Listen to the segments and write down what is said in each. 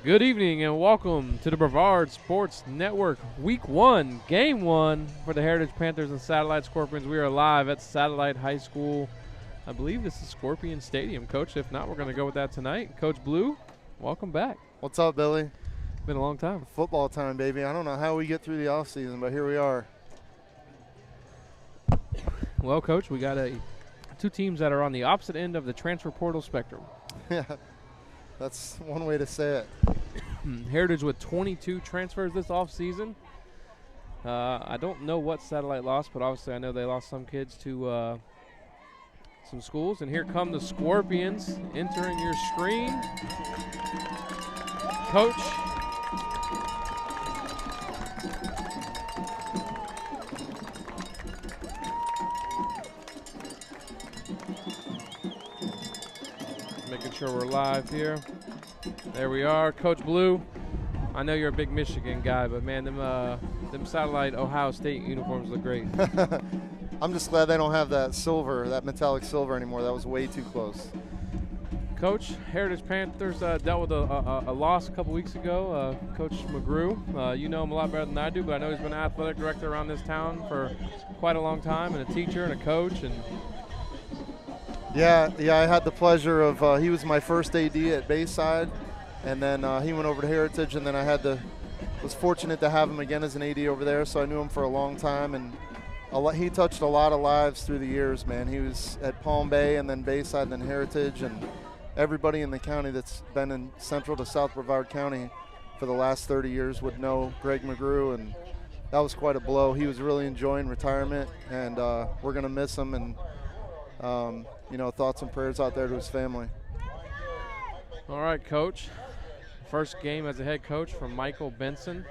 Good evening and welcome to the Brevard Sports Network Week 1, Game 1 for the Heritage Panthers and Satellite Scorpions. We are live at Satellite High School. I believe this is Scorpion Stadium, Coach. If not, we're going to go with that tonight. Coach Blue, welcome back. What's up, Billy? Been a long time. Football time, baby. I don't know how we get through the offseason, but here we are. Well, Coach, we got two teams that are on the opposite end of the transfer portal spectrum. Yeah, that's one way to say it. Heritage with 22 transfers this offseason. I don't know what Satellite lost, but obviously I know they lost some kids to some schools. And here come the Scorpions entering your screen. Coach. Making sure we're live here. There we are, Coach Blue. I know you're a big Michigan guy, but man, them Satellite Ohio State uniforms look great. I'm just glad they don't have that silver, that metallic silver anymore. That was way too close. Coach, Heritage Panthers dealt with a loss a couple weeks ago. Coach McGrew, you know him a lot better than I do, but I know he's been an athletic director around this town for quite a long time, and a teacher and a coach. And Yeah, I had the pleasure of, he was my first AD at Bayside, and then he went over to Heritage, and then was fortunate to have him again as an AD over there, so I knew him for a long time, and he touched a lot of lives through the years, man. He was at Palm Bay and then Bayside and then Heritage, and everybody in the county that's been in Central to South Brevard County for the last 30 years would know Greg McGrew, and that was quite a blow. He was really enjoying retirement, and we're going to miss him, and thoughts and prayers out there to his family. all right, Coach. First game as a head coach from Michael Benson,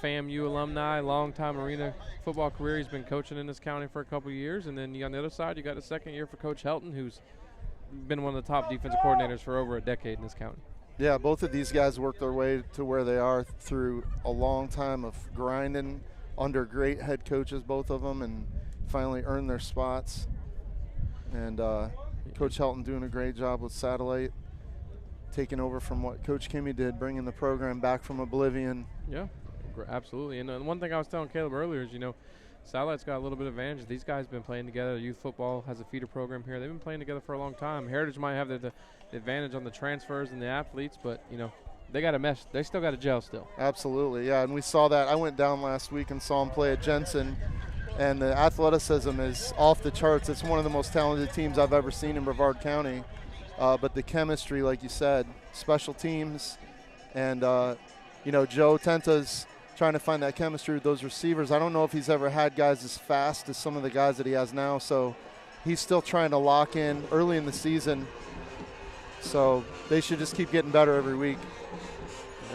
FAMU alumni, longtime arena football career. He's been coaching in this county for a couple of years. And then on the other side, you got the second year for Coach Helton, who's been one of the top defensive coordinators for over a decade in this county. Yeah, both of these guys worked their way to where they are through a long time of grinding under great head coaches, both of them, and finally earned their spots. And Coach Helton doing a great job with Satellite, taking over from what Coach Kimmy did, bringing the program back from oblivion. Yeah, absolutely. And one thing I was telling Caleb earlier is, Satellite's got a little bit of advantage. These guys have been playing together. Youth football has a feeder program here. They've been playing together for a long time. Heritage might have the advantage on the transfers and the athletes, but, they got to mesh. They still got to gel still. Absolutely, yeah, and we saw that. I went down last week and saw him play at Jensen, and the athleticism is off the charts. It's one of the most talented teams I've ever seen in Brevard County. But the chemistry, like you said, special teams, and, Joe Tenta's trying to find that chemistry with those receivers. I don't know if he's ever had guys as fast as some of the guys that he has now, so he's still trying to lock in early in the season. So they should just keep getting better every week.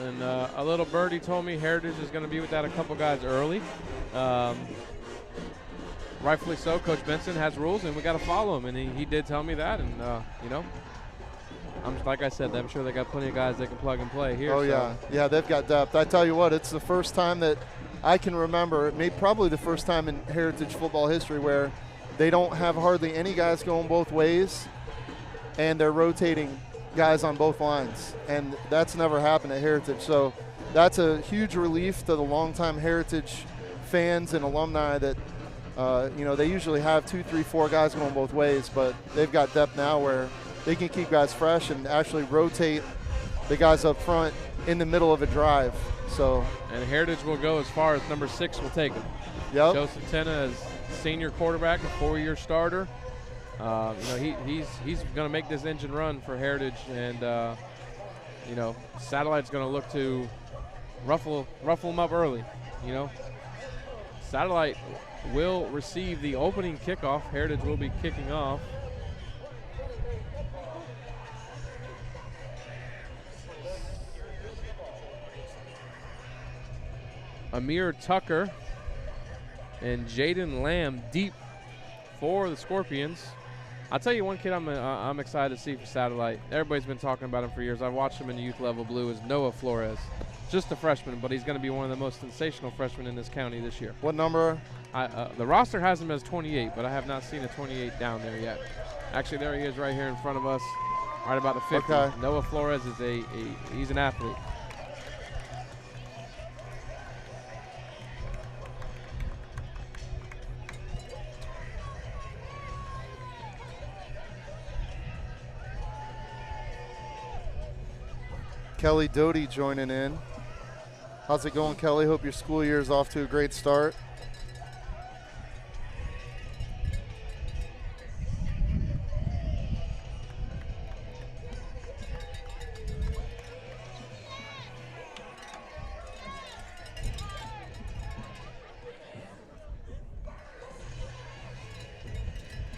And a little birdie told me Heritage is going to be without a couple guys early. Rightfully so. Coach Benson has rules, and we got to follow him. And he did tell me that. And, like I said, I'm sure they got plenty of guys that can plug and play here. Oh, so. Yeah, they've got depth. I tell you what, it's the first time that I can remember, probably the first time in Heritage football history where they don't have hardly any guys going both ways, and they're rotating guys on both lines. And that's never happened at Heritage. So that's a huge relief to the longtime Heritage fans and alumni that, they usually have 2, 3, 4 guys going both ways, but they've got depth now where they can keep guys fresh and actually rotate the guys up front in the middle of a drive. And Heritage will go as far as number 6 will take them. Yep. Joseph Tenna is senior quarterback, a 4-year starter. He's going to make this engine run for Heritage, and Satellite's going to look to ruffle them up early. Satellite will receive the opening kickoff. Heritage will be kicking off. Amir Tucker and Jaden Lamb deep for the Scorpions. I'll tell you one kid I'm excited to see for Satellite. Everybody's been talking about him for years. I've watched him in the youth level blue, is Noah Flores. Just a freshman, but he's going to be one of the most sensational freshmen in this county this year. What number? The roster has him as 28, but I have not seen a 28 down there yet. Actually, there he is right here in front of us, right about the 50. Okay. Noah Flores is he's an athlete. Kelly Doty joining in. How's it going, Kelly? Hope your school year is off to a great start.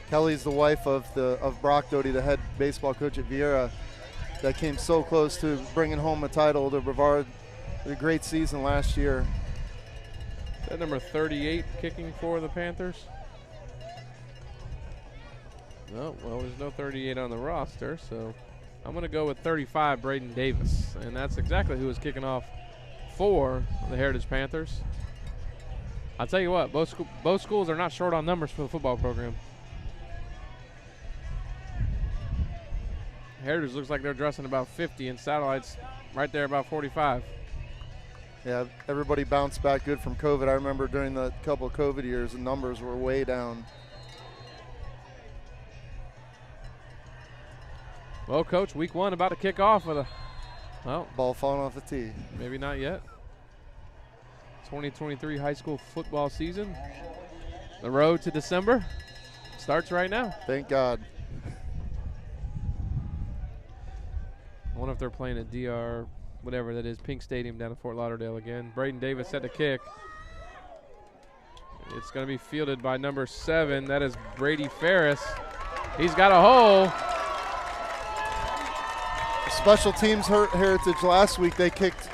Kelly's the wife of Brock Doty, the head baseball coach at Vieira, that came so close to bringing home a title to Brevard. A great season last year. Is that number 38 kicking for the Panthers? No, well, there's no 38 on the roster, so I'm going to go with 35, Braden Davis. And that's exactly who was kicking off for the Heritage Panthers. I'll tell you what, both schools are not short on numbers for the football program. Heritage looks like they're dressing about 50, and Satellite's right there about 45. Yeah, everybody bounced back good from COVID. I remember during the couple of COVID years, the numbers were way down. Well, Coach, week 1 about to kick off with ball falling off the tee. Maybe not yet. 2023 high school football season. The road to December starts right now. Thank God. I wonder if they're playing at DR, whatever that is, Pink Stadium down in Fort Lauderdale again. Braden Davis set to kick. It's going to be fielded by number 7. That is Brady Ferris. He's got a hole. Special teams Heritage last week. They kicked.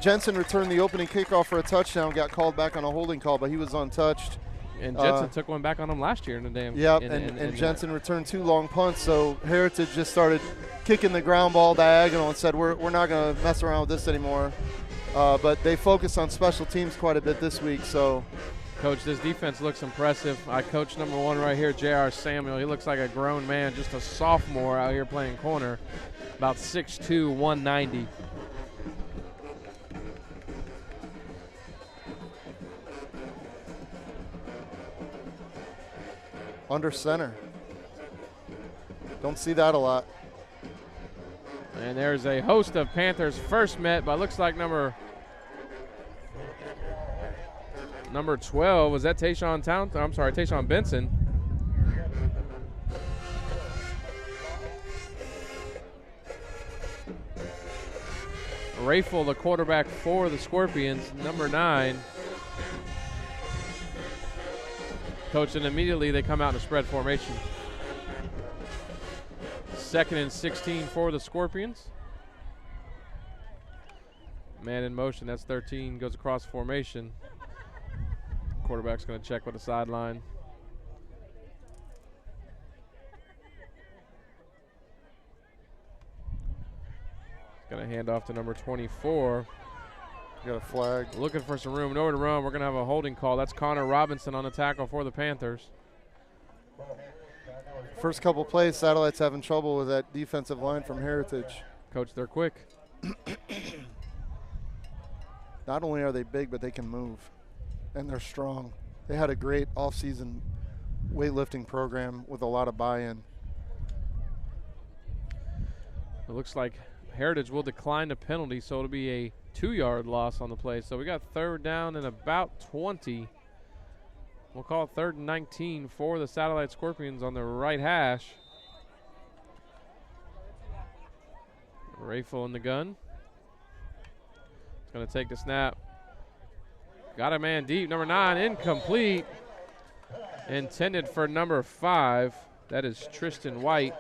Jensen returned the opening kickoff for a touchdown, got called back on a holding call, but he was untouched. And Jensen took one back on him last year in the damn. Yep, and Jensen returned 2 long punts, so Heritage just started kicking the ground ball diagonal and said, we're not going to mess around with this anymore. But they focused on special teams quite a bit this week. So, Coach, this defense looks impressive. I coach number 1 right here, J.R. Samuel. He looks like a grown man, just a sophomore out here playing corner, about 6'2", 190. Under center. Don't see that a lot. And there's a host of Panthers first met by looks like number 12. Was that Tayshawn Benson. Rayful, the quarterback for the Scorpions, number 9. Coach, and immediately they come out in a spread formation. 2nd and 16 for the Scorpions. Man in motion, that's 13, goes across formation. Quarterback's going to check with the sideline. Going to hand off to number 24. Got a flag. Looking for some room, nowhere to run. We're going to have a holding call. That's Connor Robinson on the tackle for the Panthers. First couple plays, Satellite's having trouble with that defensive line from Heritage. Coach, they're quick. Not only are they big, but they can move, and they're strong. They had a great off-season weightlifting program with a lot of buy-in. It looks like Heritage will decline the penalty, so it'll be a 2-yard loss on the play. So we got 3rd down and about 20. We'll call it 3rd and 19 for the Satellite Scorpions on the right hash. Rayful in the gun. It's going to take the snap. Got a man deep. Number 9, incomplete. Intended for number 5. That is Tristan White.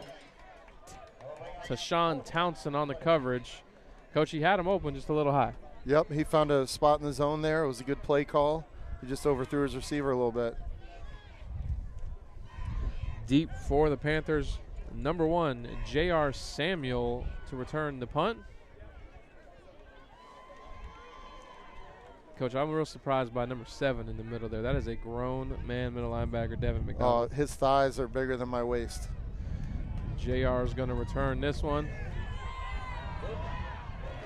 Tashawn Townsend on the coverage. Coach, he had him open just a little high. Yep, he found a spot in the zone there. It was a good play call. He just overthrew his receiver a little bit. Deep for the Panthers, number 1, J.R. Samuel to return the punt. Coach, I'm real surprised by number 7 in the middle there. That is a grown man middle linebacker, Devin McDonald. His thighs are bigger than my waist. JR is going to return this one.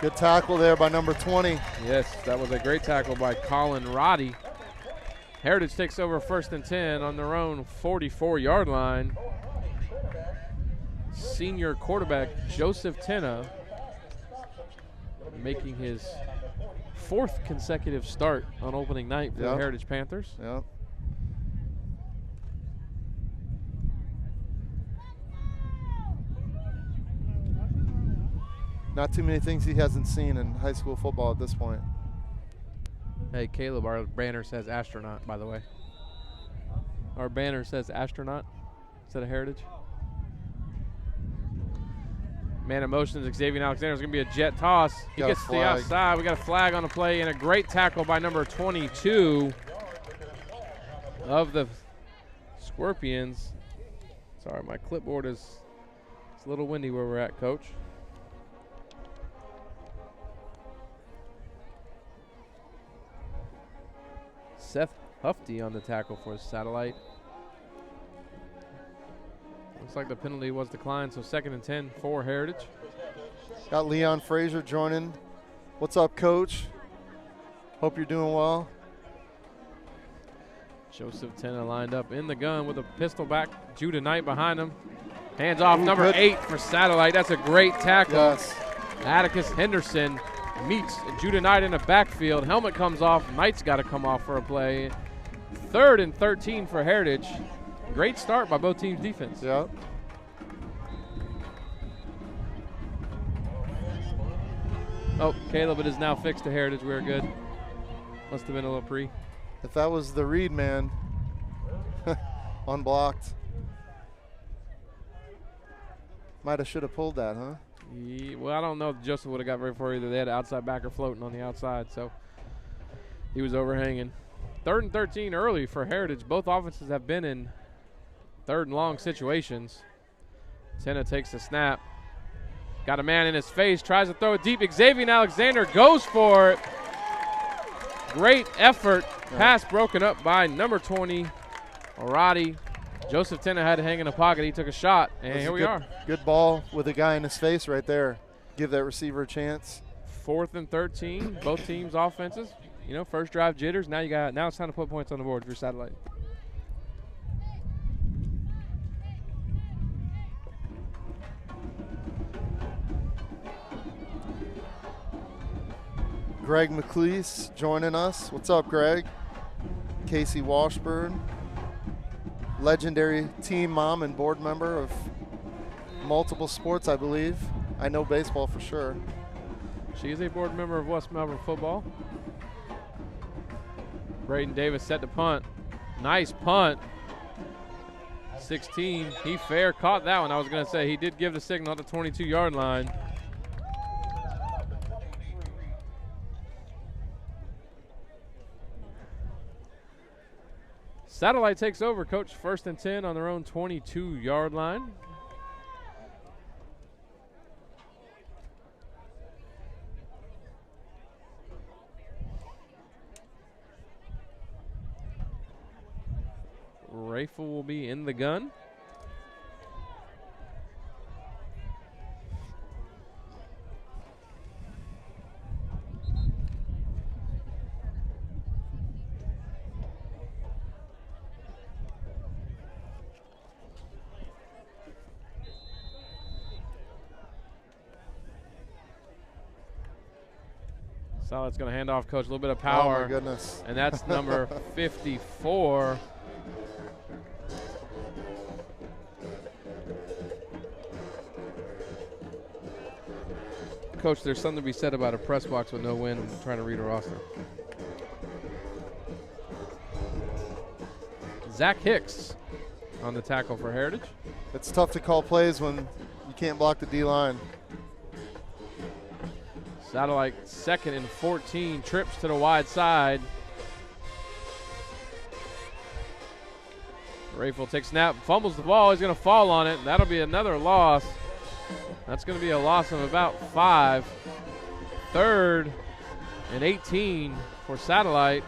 Good tackle there by number 20. Yes, that was a great tackle by Colin Roddy. Heritage takes over 1st and 10 on their own 44-yard line. Senior quarterback Joseph Tenna making his 4th consecutive start on opening night for the Heritage Panthers. Yep. Not too many things he hasn't seen in high school football at this point. Hey, Caleb, our banner says astronaut, by the way. Our banner says astronaut instead of Heritage. Man in motion is Xavier Alexander. It's going to be a jet toss. He gets to the outside. We got a flag on the play and a great tackle by number 22 of the Scorpions. Sorry, my clipboard it's a little windy where we're at, Coach. Seth Hufty on the tackle for Satellite. Looks like the penalty was declined, so 2nd and 10 for Heritage. Got Leon Frazier joining. What's up, Coach? Hope you're doing well. Joseph Tenna lined up in the gun with a pistol back. Judah Knight behind him. Hands off, number 8 for Satellite. That's a great tackle. Yes. Atticus Henderson meets Judah Knight in the backfield. Helmet comes off. Knight's got to come off for a play. 3rd and 13 for Heritage. Great start by both teams' defense. Yep. Oh, Caleb, it is now fixed to Heritage. We're good. Must have been a little pre. If that was the read man, unblocked. Might have should have pulled that, huh? Well, I don't know if Joseph would have got very far either. They had an outside backer floating on the outside, so he was overhanging. 3rd and 13 early for Heritage. Both offenses have been in 3rd and long situations. Tenna takes the snap. Got a man in his face, tries to throw it deep. Xavier Alexander goes for it. Great effort. Pass broken up by number 20, Arati. Joseph Tenna had to hang in the pocket. He took a shot, and here we are. Good ball with a guy in his face right there. Give that receiver a chance. 4th and 13, both teams' offenses. You know, first drive jitters. Now it's time to put points on the board for Satellite. Greg McLeese joining us. What's up, Greg? Casey Washburn, legendary team mom and board member of multiple sports, I believe. I know baseball for sure. She is a board member of West Melbourne football. Braden Davis set the punt. Nice punt. 16. He fair caught that one. I was going to say he did give the signal at the 22-yard line. Satellite takes over, Coach. 1st and 10 on their own 22-yard line. Rifle will be in the gun. Solid's going to hand off, Coach. A little bit of power. Oh, my goodness. And that's number 54. Coach, there's something to be said about a press box with no win and trying to read a roster. Zach Hicks on the tackle for Heritage. It's tough to call plays when you can't block the D-line. Satellite 2nd and 14, trips to the wide side. Rayfield takes snap, fumbles the ball. He's going to fall on it. That'll be another loss. That's going to be a loss of about 5. 3rd and 18 for Satellite.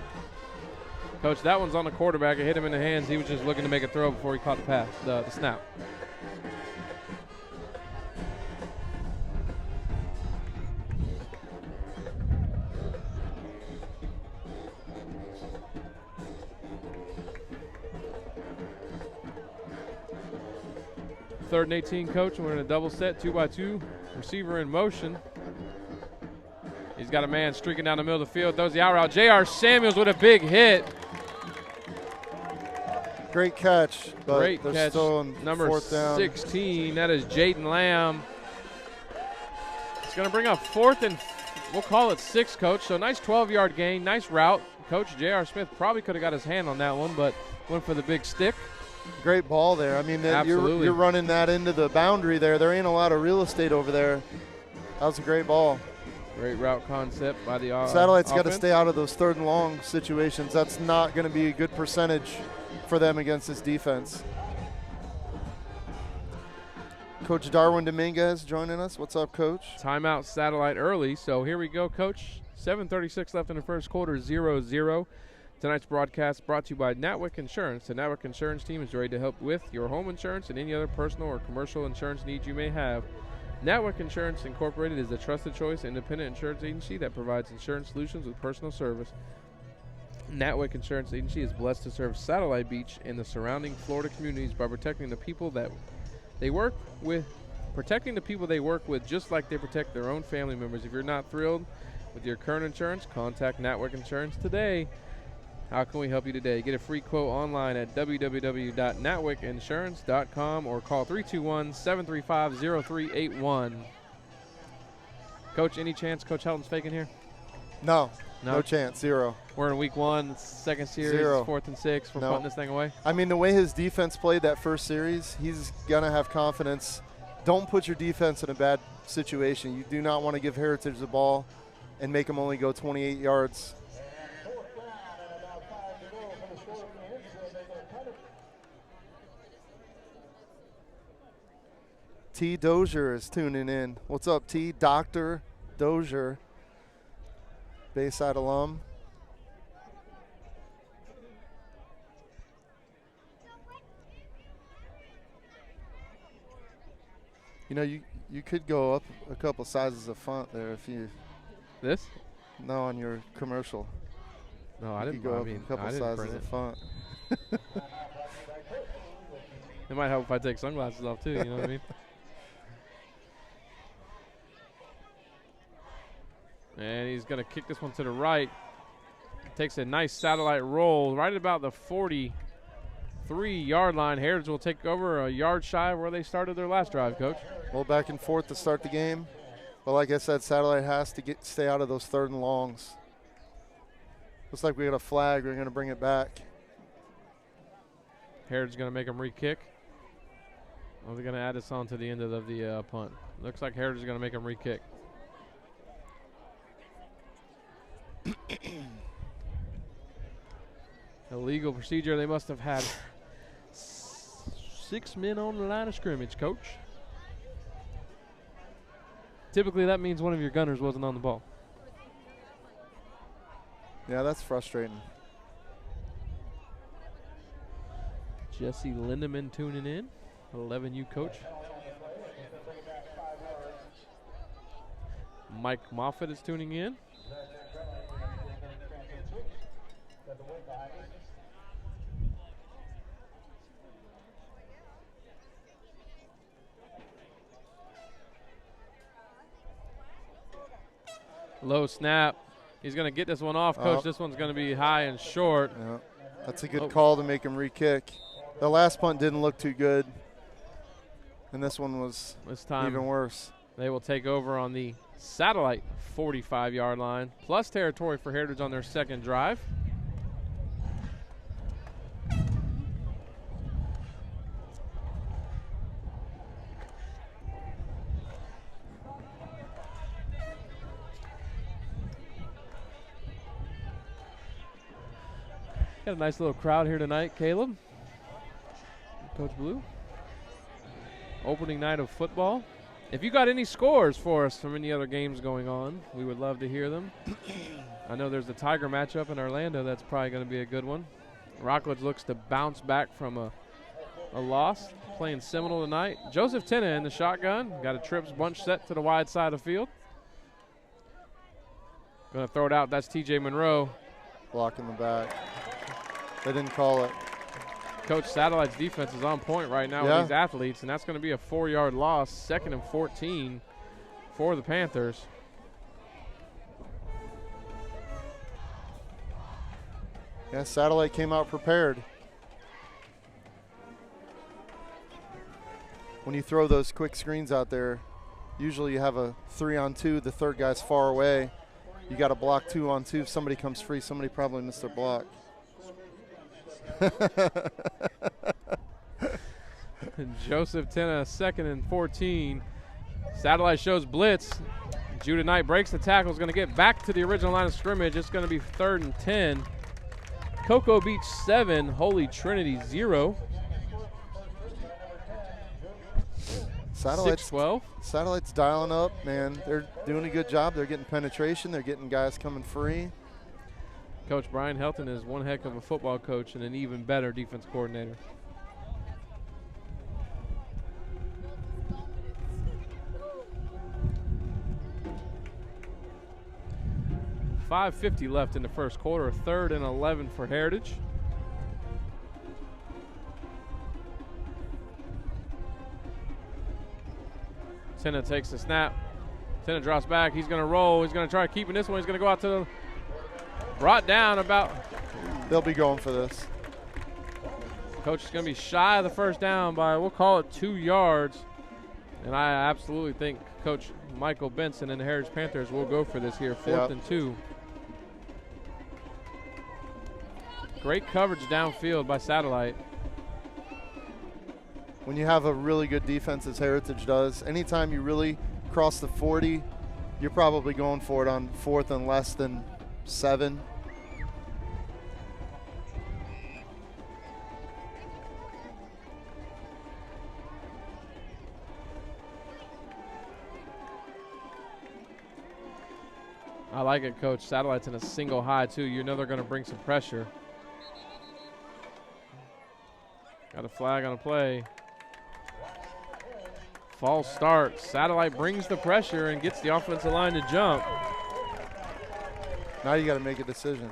Coach, that one's on the quarterback. It hit him in the hands. He was just looking to make a throw before he caught the pass, the snap. Third and 18, Coach, and we're in a double set, 2-by-2. Receiver in motion. He's got a man streaking down the middle of the field. Throws the out route. J.R. Samuels with a big hit. Great catch. But Great they're catch. still in Number fourth down. 16. That is Jaden Lamb. It's going to bring up fourth and we'll call it 6, Coach. So nice 12-yard gain. Nice route. Coach J.R. Smith probably could have got his hand on that one, but went for the big stick. Great ball there. I mean, Absolutely. you're running that into the boundary there. There ain't a lot of real estate over there. That was a great ball. Great route concept by the Satellite's got to offense. stay out of those 3rd and long situations. That's not going to be a good percentage for them against this defense. Coach Darwin Dominguez joining us. What's up, Coach? Timeout Satellite early, so here we go, Coach. 7:36 left in the first quarter, 0-0. Tonight's broadcast brought to you by NatWick Insurance. The NatWick Insurance team is ready to help with your home insurance and any other personal or commercial insurance needs you may have. NatWick Insurance Incorporated is a trusted choice independent insurance agency that provides insurance solutions with personal service. NatWick Insurance Agency is blessed to serve Satellite Beach and the surrounding Florida communities by protecting the people that they work with, just like they protect their own family members. If you're not thrilled with your current insurance, contact NatWick Insurance today. How can we help you today? Get a free quote online at www.natwickinsurance.com or call 321-735-0381. Coach, any chance Coach Helton's faking here? No chance, 0. We're in week 1, second series, 0. 4th and 6. We're putting this thing away. I mean, the way his defense played that first series, he's going to have confidence. Don't put your defense in a bad situation. You do not want to give Heritage the ball and make them only go 28 yards. T. Dozier is tuning in. What's up, T? Dr. Dozier, Bayside alum. You know, you could go up a couple sizes of font there if you. This? No, on your commercial. No, I didn't go I up mean, a couple I didn't sizes print of it. font. It might help if I take sunglasses off too, you know what I mean? And he's going to kick this one to the right. Takes a nice satellite roll right about the 43-yard line. Heritage will take over a yard shy of where they started their last drive, Coach. Well, back and forth to start the game. But like I said, Satellite has to stay out of those 3rd and longs. Looks like we got a flag. We're going to bring it back. Heritage is going to make him re-kick. Or they're going to add this on to the end of the punt. Looks like Heritage is going to make him re-kick. Illegal procedure. They must have had 6 men on the line of scrimmage, Coach. Typically, that means one of your gunners wasn't on the ball. Yeah, that's frustrating. Jesse Lindemann tuning in. 11U coach. Mike Moffitt is tuning in. Low snap. He's going to get this one off, Coach. This one's going to be high and short. Yeah, that's a good call to make him re-kick. The last punt didn't look too good, and this one was even worse. They will take over on the Satellite 45-yard line, plus territory for Heritage on their second drive. Got a nice little crowd here tonight, Caleb. Coach Blue. Opening night of football. If you got any scores for us from any other games going on, we would love to hear them. I know there's a Tiger matchup in Orlando that's probably going to be a good one. Rockledge looks to bounce back from a loss, playing Seminole tonight. Joseph Tenna in the shotgun. Got a trips bunch set to the wide side of the field. Going to throw it out. That's TJ Monroe. Blocking the back. They didn't call it. Coach, Satellite's defense is on point right now with these athletes, and that's going to be a 4-yard loss, 2nd and 14 for the Panthers. Yeah, Satellite came out prepared. When you throw those quick screens out there, usually you have a 3-on-2. The third guy's far away. You got to block 2-on-2. If somebody comes free, somebody probably missed their block. Joseph Tenna, 2nd and 14. Satellite shows blitz. Judah Knight breaks the tackle. Is going to get back to the original line of scrimmage. It's going to be 3rd and 10. Cocoa Beach 7, Holy Trinity 0. Satellite's 6-12. Satellite's dialing up, man. They're doing a good job. They're getting penetration. They're getting guys coming free. Coach Brian Helton is one heck of a football coach and an even better defense coordinator. .550 left in the first quarter. 3rd and 11 for Heritage. Tenna takes the snap. Tenna drops back. He's going to roll. He's going to try keeping this one. He's going to go out to the brought down about. They'll be going for this. Coach is going to be shy of the first down by, we'll call it 2 yards. And I absolutely think Coach Michael Benson and the Heritage Panthers will go for this here. 4th and 2. Great coverage downfield by Satellite. When you have a really good defense as Heritage does, anytime you really cross the 40, you're probably going for it on 4th and less than 7. I like it, Coach. Satellite's in a single high, too. You know they're going to bring some pressure. Got a flag on a play. False start. Satellite brings the pressure and gets the offensive line to jump. Now you got to make a decision.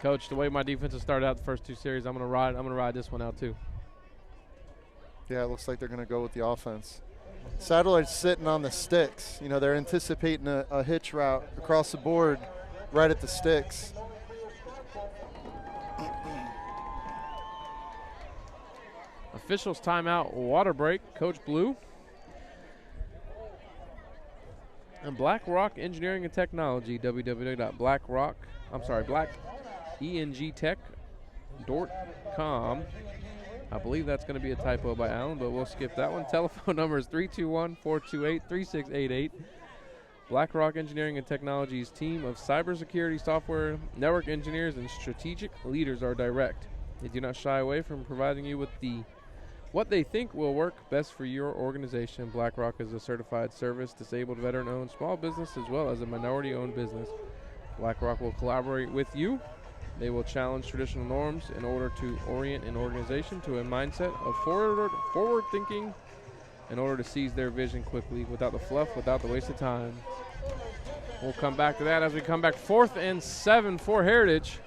Coach, the way my defense has started out the first 2 series, I'm going to ride this one out too. Yeah, it looks like they're going to go with the offense. Satellite's sitting on the sticks. You know, they're anticipating a hitch route across the board right at the sticks. Officials timeout, water break. Coach Blue. And Black Rock Engineering and Technology, blackengtech.com. I believe that's going to be a typo by Alan, but we'll skip that one. Telephone number is 321-428-3688. Black Rock Engineering and Technology's team of cybersecurity software, network engineers, and strategic leaders are direct. They do not shy away from providing you with what they think will work best for your organization. BlackRock is a certified service, disabled, veteran-owned small business, as well as a minority-owned business. BlackRock will collaborate with you. They will challenge traditional norms in order to orient an organization to a mindset of forward thinking in order to seize their vision quickly, without the fluff, without the waste of time. We'll come back to that as we come back. 4th and 7 for Heritage.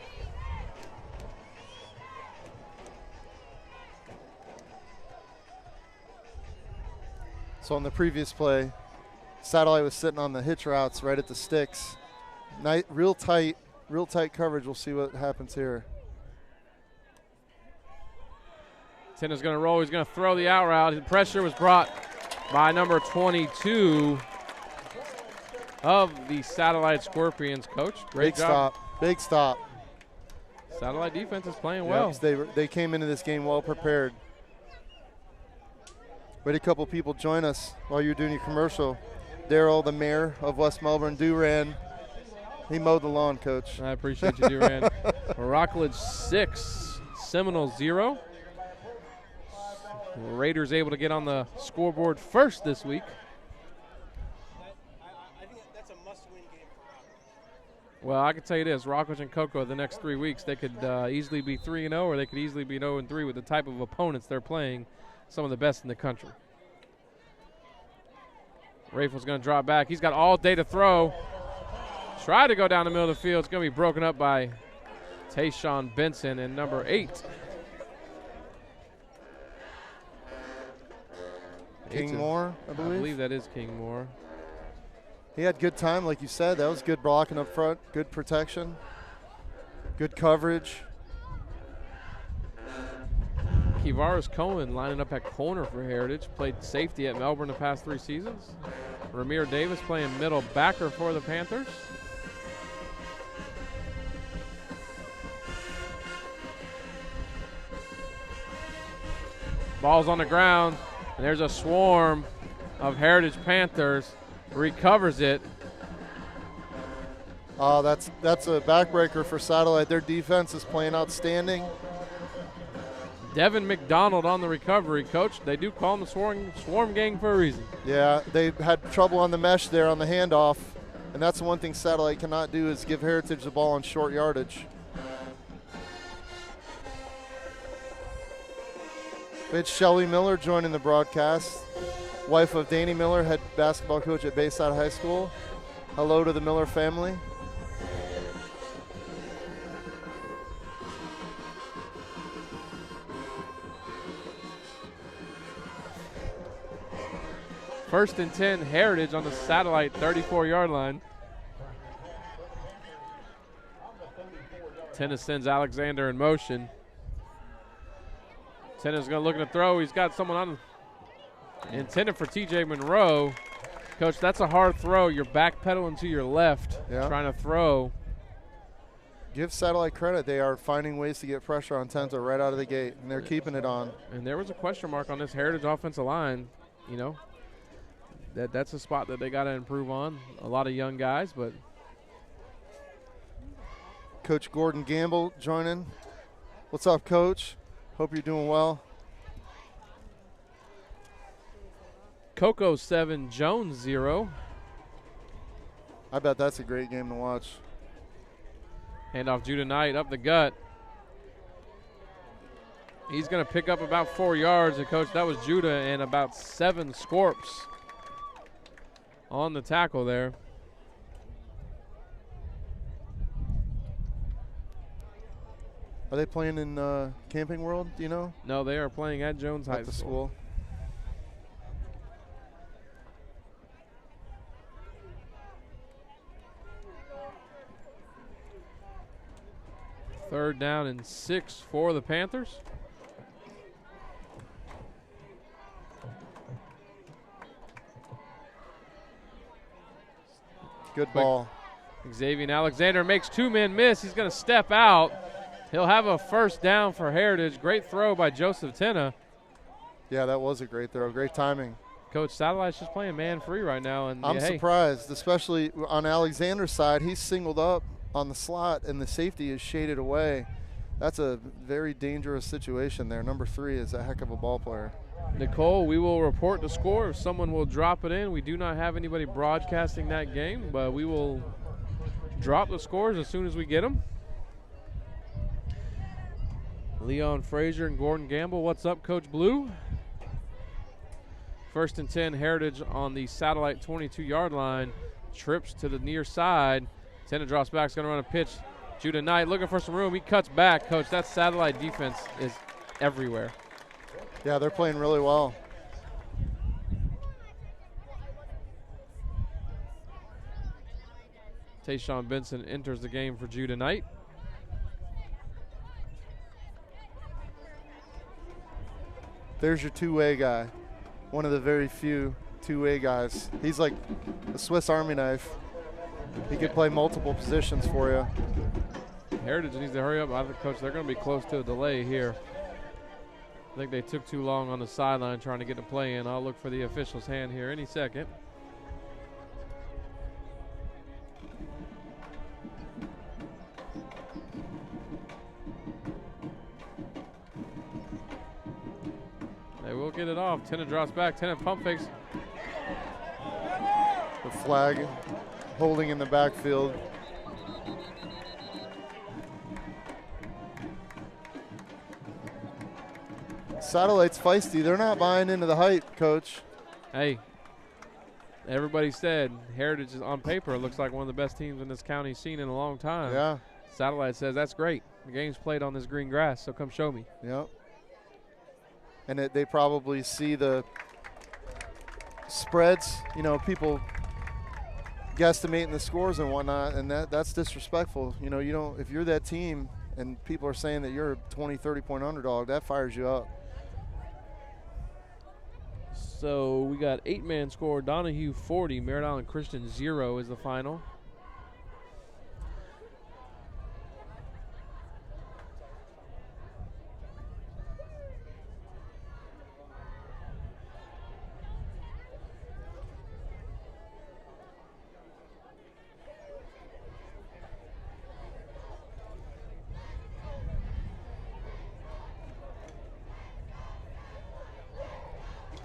So on the previous play, Satellite was sitting on the hitch routes right at the sticks. Real tight coverage. We'll see what happens here. Tenna's going to roll. He's going to throw the out route. The pressure was brought by number 22 of the Satellite Scorpions. Coach, great job. Big stop. Satellite defense is playing well. They came into this game well prepared. We had a couple people join us while you were doing your commercial. Daryl, the mayor of West Melbourne, Duran. He mowed the lawn, Coach. I appreciate you, Duran. Rockledge 6, Seminoles 0. Raiders able to get on the scoreboard first this week. I think that's a must-win game for Rockledge. Well, I can tell you this, Rockledge and Cocoa the next 3 weeks, they could easily be 3-0, or they could easily be 0-3 with the type of opponents they're playing. Some of the best in the country. Raffel's going to drop back. He's got all day to throw. Try to go down the middle of the field. It's going to be broken up by Tayshawn Benson and number 8. King Moore, I believe. I believe that is King Moore. He had good time, like you said. That was good blocking up front, good protection. Good coverage. Kivaris Cohen lining up at corner for Heritage. Played safety at Melbourne the past 3 seasons. Ramir Davis playing middle backer for the Panthers. Ball's on the ground, and there's a swarm of Heritage Panthers. Recovers it. Oh, that's a backbreaker for Satellite. Their defense is playing outstanding. Devin McDonald on the recovery. Coach, they do call him the swarm gang for a reason. Yeah, they had trouble on the mesh there on the handoff, and that's the one thing Satellite cannot do is give Heritage the ball on short yardage. It's Shelly Miller joining the broadcast, wife of Danny Miller, head basketball coach at Bayside High School. Hello to the Miller family. First and 10, Heritage on the Satellite 34-yard line. Tennis sends Alexander in motion. Tennis going to look at a throw. He's got someone on intended for TJ Monroe. Coach, that's a hard throw. You're backpedaling to your left, trying to throw. Give Satellite credit. They are finding ways to get pressure on Tenta right out of the gate, and they're keeping it on. And there was a question mark on this Heritage offensive line. You know, that's a spot that they got to improve on. A lot of young guys, but. Coach Gordon Gamble joining. What's up, Coach? Hope you're doing well. Coco 7, Jones 0. I bet that's a great game to watch. Handoff Judah Knight up the gut. He's going to pick up about 4 yards. And, Coach, that was Judah and about 7 Scorps on the tackle there. Are they playing in Camping World, do you know? No, they are playing at Jones High At the school. Third down and 6 for the Panthers. Good ball. Xavier Alexander makes 2 men miss. He's going to step out. He'll have a first down for Heritage. Great throw by Joseph Tenna. Yeah, that was a great throw. Great timing. Coach, Satellite's just playing man-free right now. And I'm surprised, especially on Alexander's side. He's singled up on the slot, and the safety is shaded away. That's a very dangerous situation there. Number 3 is a heck of a ball player. Nicole, we will report the score. If someone will drop it in. We do not have anybody broadcasting that game, but we will drop the scores as soon as we get them. Leon Frazier and Gordon Gamble. What's up, Coach Blue? First and 10, Heritage on the Satellite 22-yard line. Trips to the near side. Tenna drops back, is going to run a pitch. Judah Knight looking for some room. He cuts back. Coach, that Satellite defense is everywhere. Yeah, they're playing really well. Tayshawn Benson enters the game for Judah Knight. There's your two-way guy. One of the very few two-way guys. He's like a Swiss Army knife. He could play multiple positions for you. Heritage needs to hurry up. I think, Coach, they're going to be close to a delay here. I think they took too long on the sideline trying to get the play in. I'll look for the official's hand here any second. They will get it off. Tenna drops back. Tenna pump fakes. The flag holding in the backfield. Satellite's feisty. They're not buying into the hype, Coach. Hey, everybody said Heritage is on paper. It looks like one of the best teams in this county seen in a long time. Yeah. Satellite says that's great. The game's played on this green grass, so come show me. Yep. And they probably see the spreads. You know, people guesstimating the scores and whatnot, and that's disrespectful. You know, you don't, if you're that team and people are saying that you're a 20, 30-point underdog, that fires you up. So we got 8-man score. Donahue 40, Merritt Island Christian 0 is the final.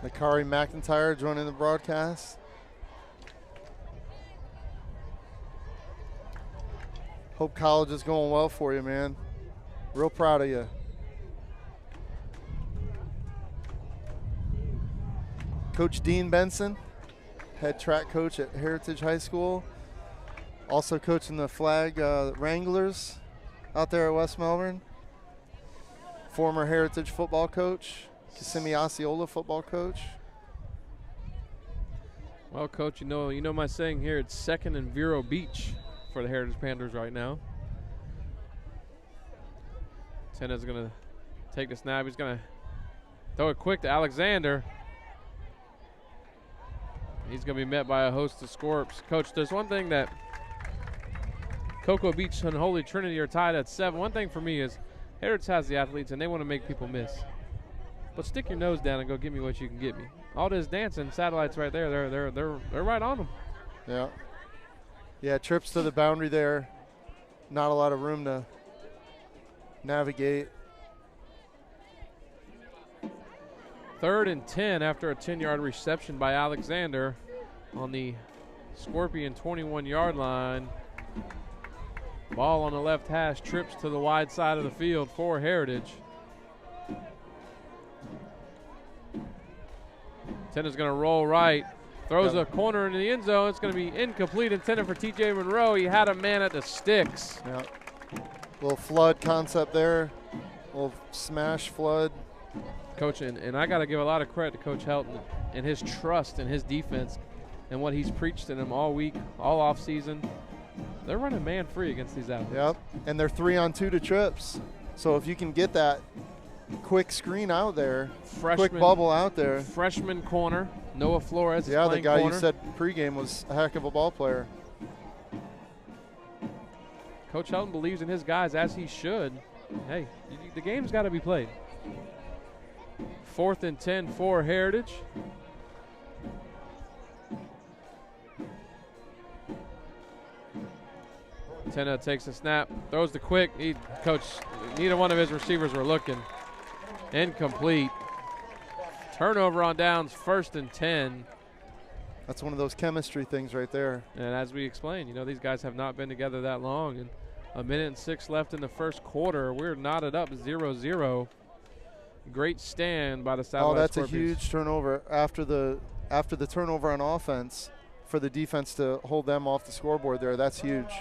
Nakari McIntyre joining the broadcast. Hope college is going well for you, man. Real proud of you. Coach Dean Benson, head track coach at Heritage High School. Also coaching the flag Wranglers out there at West Melbourne. Former Heritage football coach. Kissimmee Osceola football coach. Well, Coach, you know my saying here. It's second and Vero Beach for the Heritage Panthers right now. Tenna's going to take the snap. He's going to throw it quick to Alexander. He's going to be met by a host of Scorps. Coach, there's one thing that Cocoa Beach and Holy Trinity are tied at 7. One thing for me is Heritage has the athletes, and they want to make people miss. But stick your nose down and go get me what you can get me. All this dancing, Satellite's right there. They're right on them. Yeah. Yeah, trips to the boundary there. Not a lot of room to navigate. 3rd and 10 after a 10-yard reception by Alexander on the Scorpion 21-yard line. Ball on the left hash, trips to the wide side of the field for Heritage. Tenna's going to roll right. Throws a corner into the end zone. It's going to be incomplete, intended for TJ Monroe. He had a man at the sticks. Yeah. Little flood concept there. Little smash flood. Coach, and I got to give a lot of credit to Coach Helton and his trust in his defense and what he's preached to them all week, all off season. They're running man free against these athletes. Yep, and they're 3-on-2 to trips. So if you can get that quick screen out there, quick bubble out there. Freshman corner, Noah Flores is playing the guy corner. You said pregame was a heck of a ball player. Coach Helton believes in his guys as he should. Hey, the game's got to be played. 4th and 10 for Heritage. Tenna takes a snap, throws the quick. Coach, neither one of his receivers were looking. Incomplete. Turnover on downs, 1st and 10. That's one of those chemistry things right there. And as we explained, these guys have not been together that long. And 1:06 left in the first quarter. We're knotted up 0-0. Great stand by the Satellite That's Scorpions. a huge turnover after the turnover on offense for the defense to hold them off the scoreboard there. That's huge.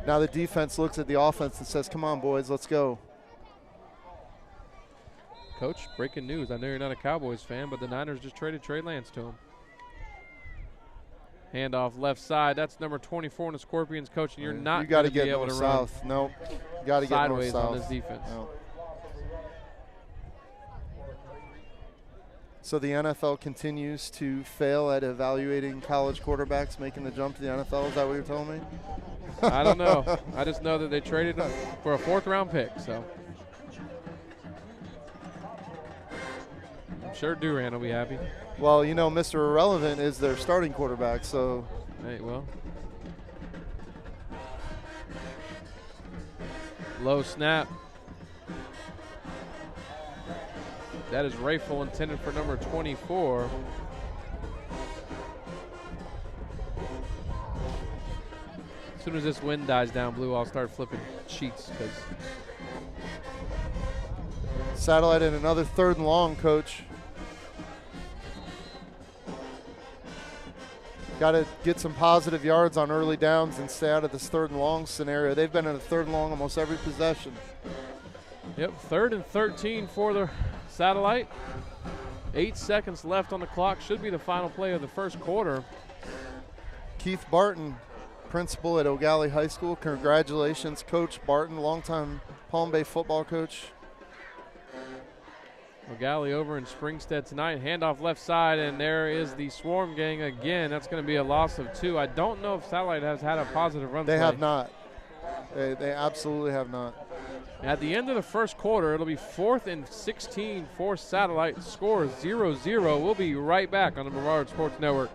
Now the defense looks at the offense and says, come on, boys, let's go. Coach, breaking news. I know you're not a Cowboys fan, but the Niners just traded Trey Lance to him. Handoff left side. That's number 24 in the Scorpions, coach, and you're not going to be able to run south. Nope. You got to get sideways north south on this defense. No. So the NFL continues to fail at evaluating college quarterbacks making the jump to the NFL. Is that what you're telling me? I don't know. I just know that they traded him for a 4th-round pick. So I'm sure Duran will be happy. Well, Mr. Irrelevant is their starting quarterback, so. Hey, well. Low snap. That is rifle intended for number 24. As soon as this wind dies down, Blue, I'll start flipping sheets. Satellite in another 3rd and long, coach. Got to get some positive yards on early downs and stay out of this 3rd and long scenario. They've been in a 3rd and long almost every possession. Yep, 3rd and 13 for the Satellite. 8 seconds left on the clock. Should be the final play of the first quarter. Keith Barton, principal at O'Galley High School. Congratulations, Coach Barton, longtime Palm Bay football coach. O'Galley over in Springstead tonight. Handoff left side, and there is the Swarm gang again. That's going to be a loss of 2. I don't know if Satellite has had a positive run They play. have not. They absolutely have not. At the end of the first quarter, it'll be 4th and 16 for Satellite. Score 0-0. We'll be right back on the Brevard Sports Network.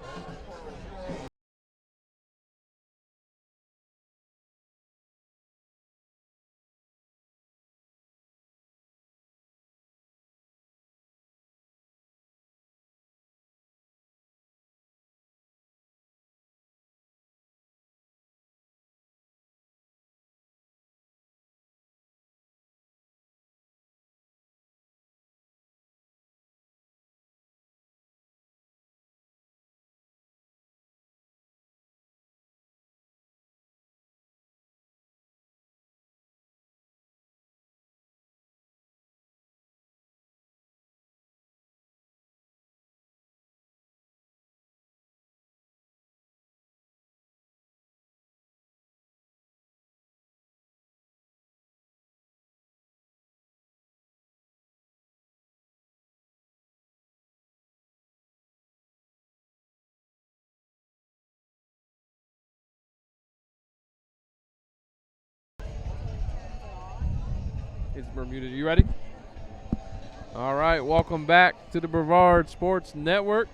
It's Bermuda. You ready? All right, welcome back to the Brevard Sports Network.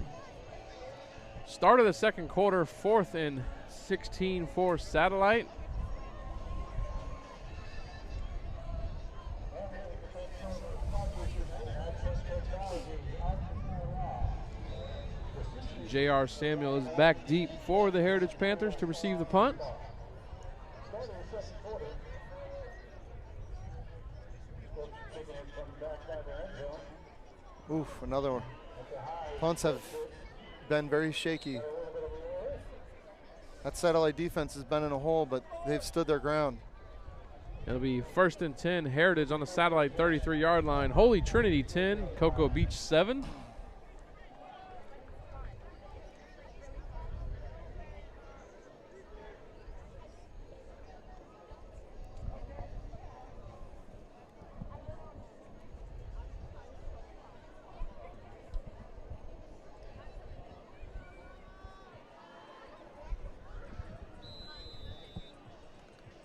Start of the second quarter, 4th and 16 for Satellite. J.R. Samuel is back deep for the Heritage Panthers to receive the punt. Oof, another one. Punts have been very shaky. That Satellite defense has been in a hole, but they've stood their ground. It'll be 1st and 10, Heritage on the Satellite 33-yard line. Holy Trinity 10, Cocoa Beach 7.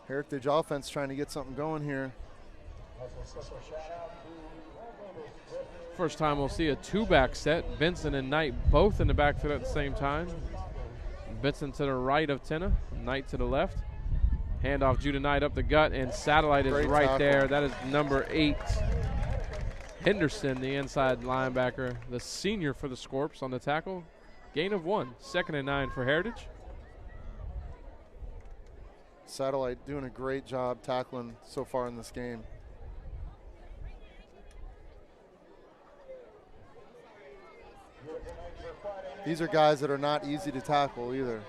Heritage offense trying to get something going here. First time we'll see a 2-back set. Benson and Knight both in the backfield at the same time. Benson to the right of Tenna, Knight to the left. Handoff Judah Knight up the gut, and Satellite is right tackle there. That is number 8. Henderson, the inside linebacker, the senior for the Scorps on the tackle. Gain of 1, 2nd and 9 for Heritage. Satellite doing a great job tackling so far in this game. These are guys that are not easy to tackle either.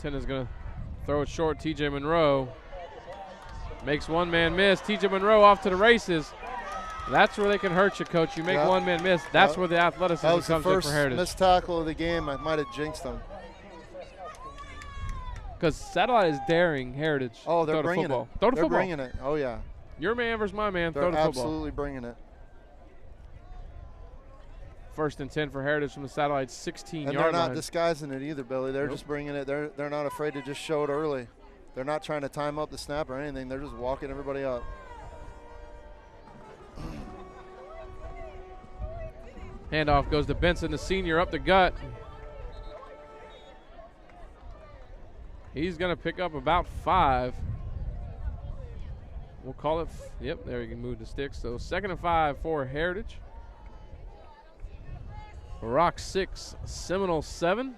Tenna's going to throw it short. TJ Monroe makes one man miss. TJ Monroe off to the races. That's where they can hurt you, Coach. You make one man miss. That's where the athleticism that was comes the in first for Heritage. missed tackle of the game. I might have jinxed them. Because Satellite is daring Heritage. Oh, they're throw the bringing football. it. Throw the They're football. bringing it. Oh, yeah. Your man versus my man. They're Throw the football. absolutely bringing it. 1st and 10 for Heritage from the Satellite 16-yard line. And they're not disguising it either, Billy. They're just bringing it. They're not afraid to just show it early. They're not trying to time up the snap or anything. They're just walking everybody up. Handoff goes to Benson, the senior, up the gut. He's going to pick up about 5. We'll call it, yep, there you can move the sticks. So 2nd and 5 for Heritage. Rock 6, Seminole 7.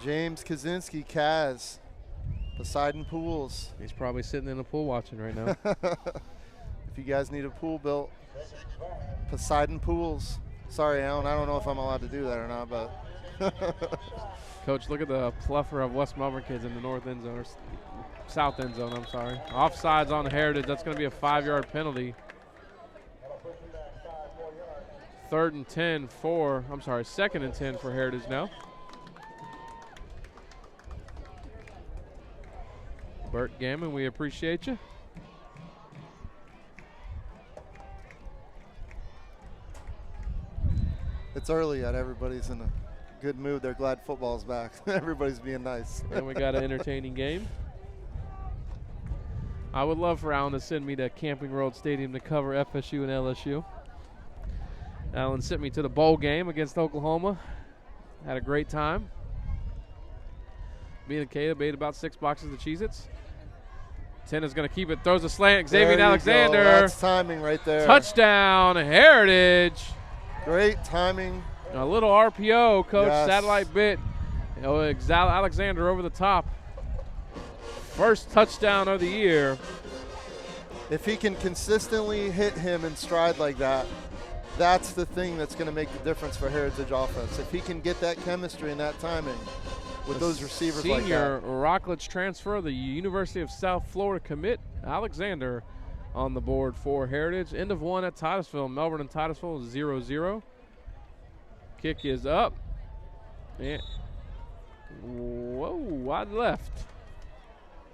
James Kaczynski, Kaz, Poseidon Pools. He's probably sitting in the pool watching right now. If you guys need a pool built, Poseidon Pools. Sorry, Alan, I don't know if I'm allowed to do that or not, but Coach, look at the plethora of West Melbourne kids in the north end zone, or south end zone, I'm sorry. Offsides on Heritage. That's going to be a 5-yard penalty. 2nd and 10 for Heritage now. Bert Gammon, we appreciate you. It's early yet. Everybody's in a good mood. They're glad football's back. Everybody's being nice. And we got an entertaining game. I would love for Alan to send me to Camping World Stadium to cover FSU and LSU. Alan sent me to the bowl game against Oklahoma. Had a great time. Me and Caleb ate about 6 boxes of Cheez-Its. 10 is going to keep it. Throws a slant. Xavier Alexander. That's timing right there. Touchdown, Heritage. Great timing. A little RPO, Coach. Yes. Satellite bit. Alexander over the top. First touchdown of the year. If he can consistently hit him in stride like that, that's the thing that's going to make the difference for Heritage offense. If he can get that chemistry and that timing with those receivers like that. Senior Rockledge transfer, the University of South Florida commit, Alexander on the board for Heritage. End of one at Titusville. Melbourne and Titusville 0-0. Kick is up. And whoa, wide left.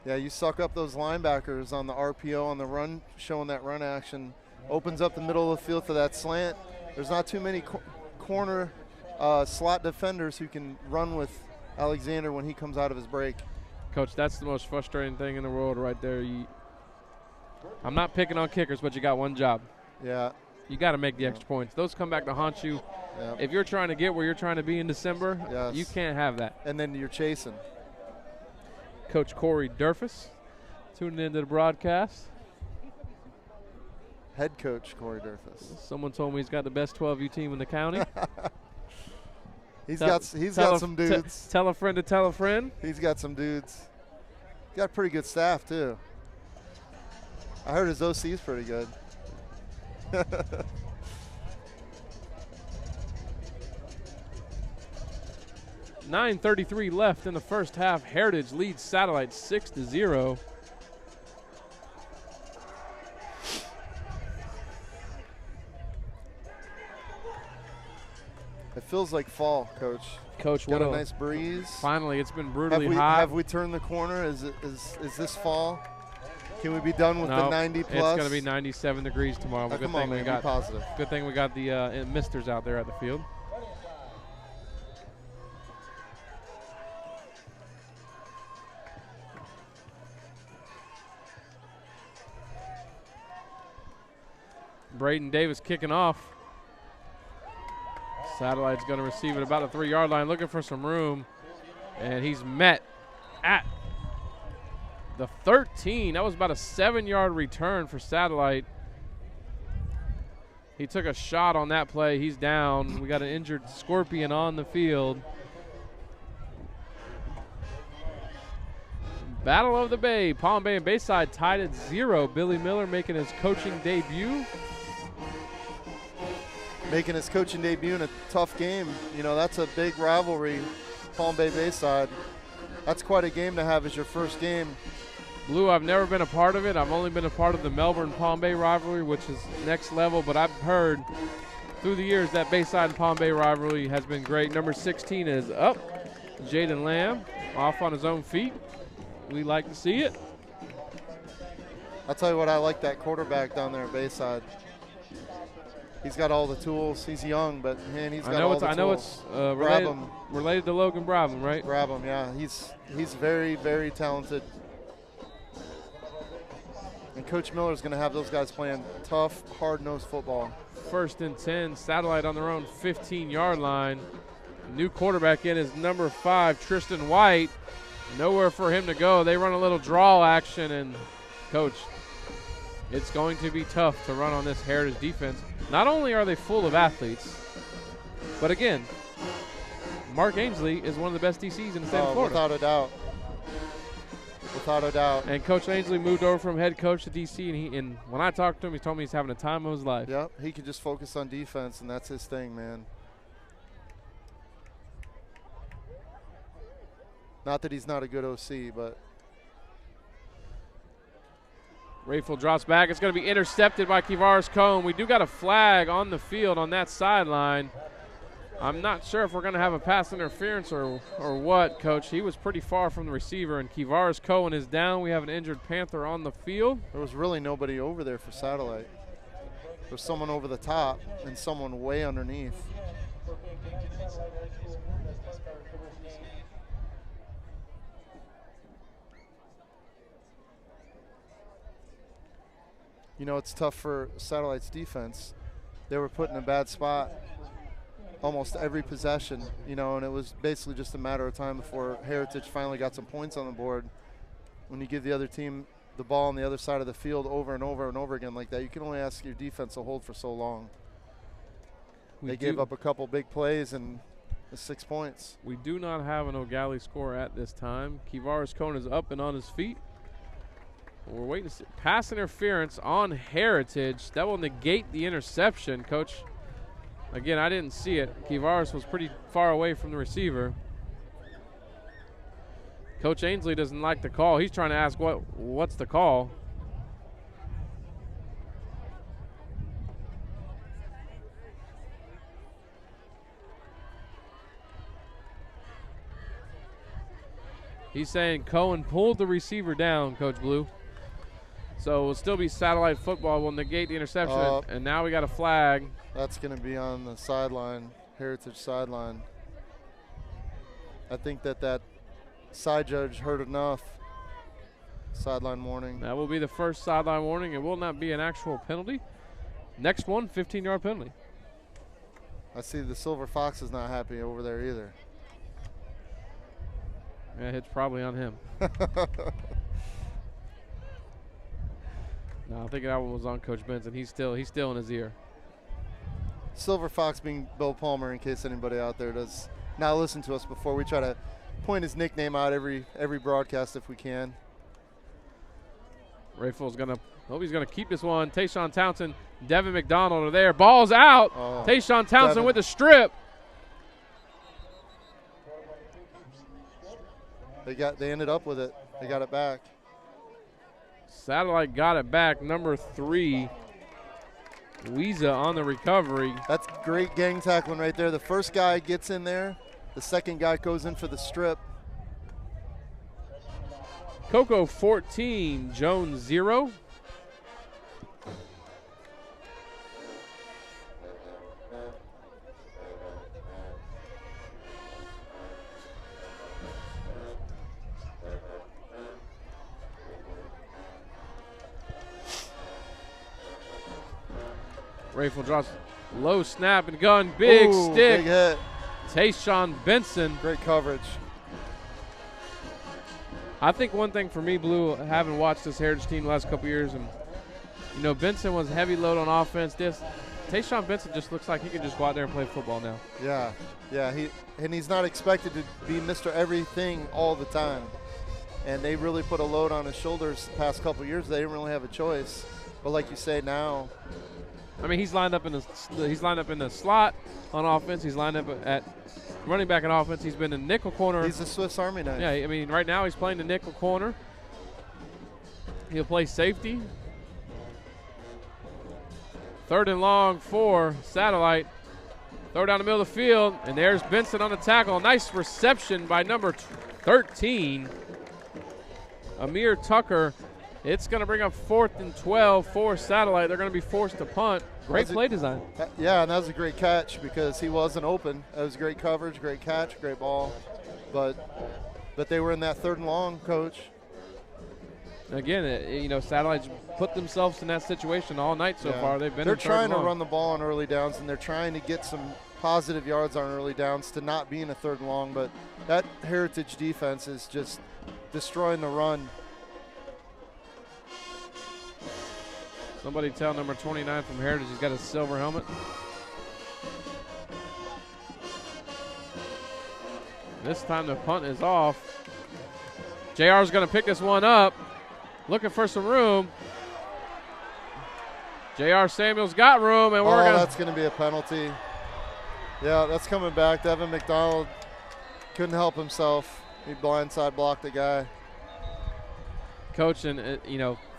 Yeah, you suck up those linebackers on the RPO on the run, showing that run action. Opens up the middle of the field for that slant. There's not too many corner slot defenders who can run with Alexander when he comes out of his break. Coach, that's the most frustrating thing in the world right there. I'm not picking on kickers, but you got one job. Yeah. You got to make the extra points. Those come back to haunt you. Yeah. If you're trying to get where you're trying to be in December, yes, you can't have that. And then you're chasing. Coach Corey Durfus tuning into the broadcast. Head coach Corey Durfus. Someone told me he's got the best 12U team in the county. He's got some dudes. Tell a friend to tell a friend. He's got some dudes. He's got pretty good staff too. I heard his OC is pretty good. 9:33 left in the first half. Heritage leads Satellite 6-0. It feels like fall, Coach. Coach, got what a nice breeze. Finally, it's been brutally hot. Have we turned the corner? Is this fall? Can we be done with the 90 plus? It's going to be 97 degrees tomorrow. Come on, man, be positive. Good thing we got the misters out there at the field. Braden Davis kicking off. Satellite's going to receive it about the 3-yard line, looking for some room. And he's met at the 13. That was about a 7-yard return for Satellite. He took a shot on that play. He's down. We got an injured Scorpion on the field. Battle of the Bay. Palm Bay and Bayside tied at 0. Billy Miller making his coaching debut. Making his coaching debut in a tough game. You know, that's a big rivalry, Palm Bay Bayside. That's quite a game to have as your first game. Blue, I've never been a part of it. I've only been a part of the Melbourne-Palm Bay rivalry, which is next level, but I've heard through the years that Bayside and Palm Bay rivalry has been great. Number 16 is up. Jaden Lamb off on his own feet. We like to see it. I'll tell you what, I like that quarterback down there at Bayside. He's got all the tools. He's young, but man, he's got all the tools. I know it's related to Logan Brabham, right? Brabham, yeah. He's very, very talented. And Coach Miller's going to have those guys playing tough, hard-nosed football. 1st and 10, Satellite on their own 15-yard line. New quarterback in is number 5, Tristan White. Nowhere for him to go. They run a little draw action, and Coach, it's going to be tough to run on this Heritage defense. Not only are they full of athletes, but again, Mark Ainsley is one of the best DCs in the state of Florida. Without a doubt. Without a doubt. And Coach Ainsley moved over from head coach to DC, and when I talked to him, he told me he's having a time of his life. Yep, he could just focus on defense, and that's his thing, man. Not that he's not a good OC, but Rayfield drops back. It's going to be intercepted by Kivaris Cohn. We do got a flag on the field on that sideline. I'm not sure if we're going to have a pass interference or what, Coach. He was pretty far from the receiver, and Kivaris Cohen is down. We have an injured Panther on the field. There was really nobody over there for Satellite. There's someone over the top and someone way underneath. You know, it's tough for Satellite's defense. They were put in a bad spot almost every possession, you know, and it was basically just a matter of time before Heritage finally got some points on the board. When you give the other team the ball on the other side of the field over and over and over again like that, you can only ask your defense to hold for so long. They gave up a couple big plays and 6 points. We do not have an O'Galley score at this time. Kivaris Cohn is up and on his feet. We're waiting to see. Pass interference on Heritage. That will negate the interception, Coach. Again, I didn't see it. Kivaris was pretty far away from the receiver. Coach Ainsley doesn't like the call. He's trying to ask what's the call. He's saying Cohen pulled the receiver down, Coach Blue. So it will still be Satellite football. We'll negate the interception, and now we got a flag. That's going to be on the sideline, Heritage sideline. I think that side judge heard enough. Sideline warning. That will be the first sideline warning. It will not be an actual penalty. Next one, 15-yard penalty. I see the Silver Fox is not happy over there either. Yeah, it's probably on him. No, I think that one was on Coach Benson. He's still in his ear. Silver Fox being Bill Palmer, in case anybody out there does not listen to us before. We try to point his nickname out every broadcast if we can. Rayfield's he's gonna keep this one. Tayshawn Townsend, Devin McDonald are there. Ball's out. Oh, Tayshawn Townsend Devin with the strip. They ended up with it. They got it back. Satellite got it back. Number 3, Weeza on the recovery. That's great gang tackling right there. The first guy gets in there. The second guy goes in for the strip. Coco 14, Jones 0. Rayfield drops low snap and gun. Big Ooh, stick. Big hit. Tayshawn Benson. Great coverage. I think one thing for me, Blue, having watched this Heritage team the last couple years, and you know, Benson was heavy load on offense. Tayshawn Benson just looks like he can just go out there and play football now. Yeah. He's not expected to be Mr. Everything all the time. And they really put a load on his shoulders the past couple years. They didn't really have a choice. But like you say now, I mean, he's lined up in the slot on offense. He's lined up at running back on offense. He's been in nickel corner. he's a Swiss Army knife. Yeah, I mean, right now he's playing the nickel corner. He'll play safety. 3rd and long for Satellite. Throw down the middle of the field, and there's Benson on the tackle. Nice reception by number 13, Amir Tucker. It's going to bring up 4th and 12 for Satellite. They're going to be forced to punt. Great play design. Yeah, and that was a great catch because he wasn't open. That was great coverage, great catch, great ball. But they were in that 3rd and long, Coach. Again, you know, Satellites put themselves in that situation all night so far. They're trying to run the ball on early downs, and they're trying to get some positive yards on early downs to not be in a 3rd and long. But that Heritage defense is just destroying the run. Somebody tell number 29 from Heritage he's got a silver helmet. This time the punt is off. JR's going to pick this one up. Looking for some room. J.R. Samuels got room, and that's going to be a penalty. Yeah, that's coming back. Devin McDonald couldn't help himself. He blindside blocked the guy. Coach, and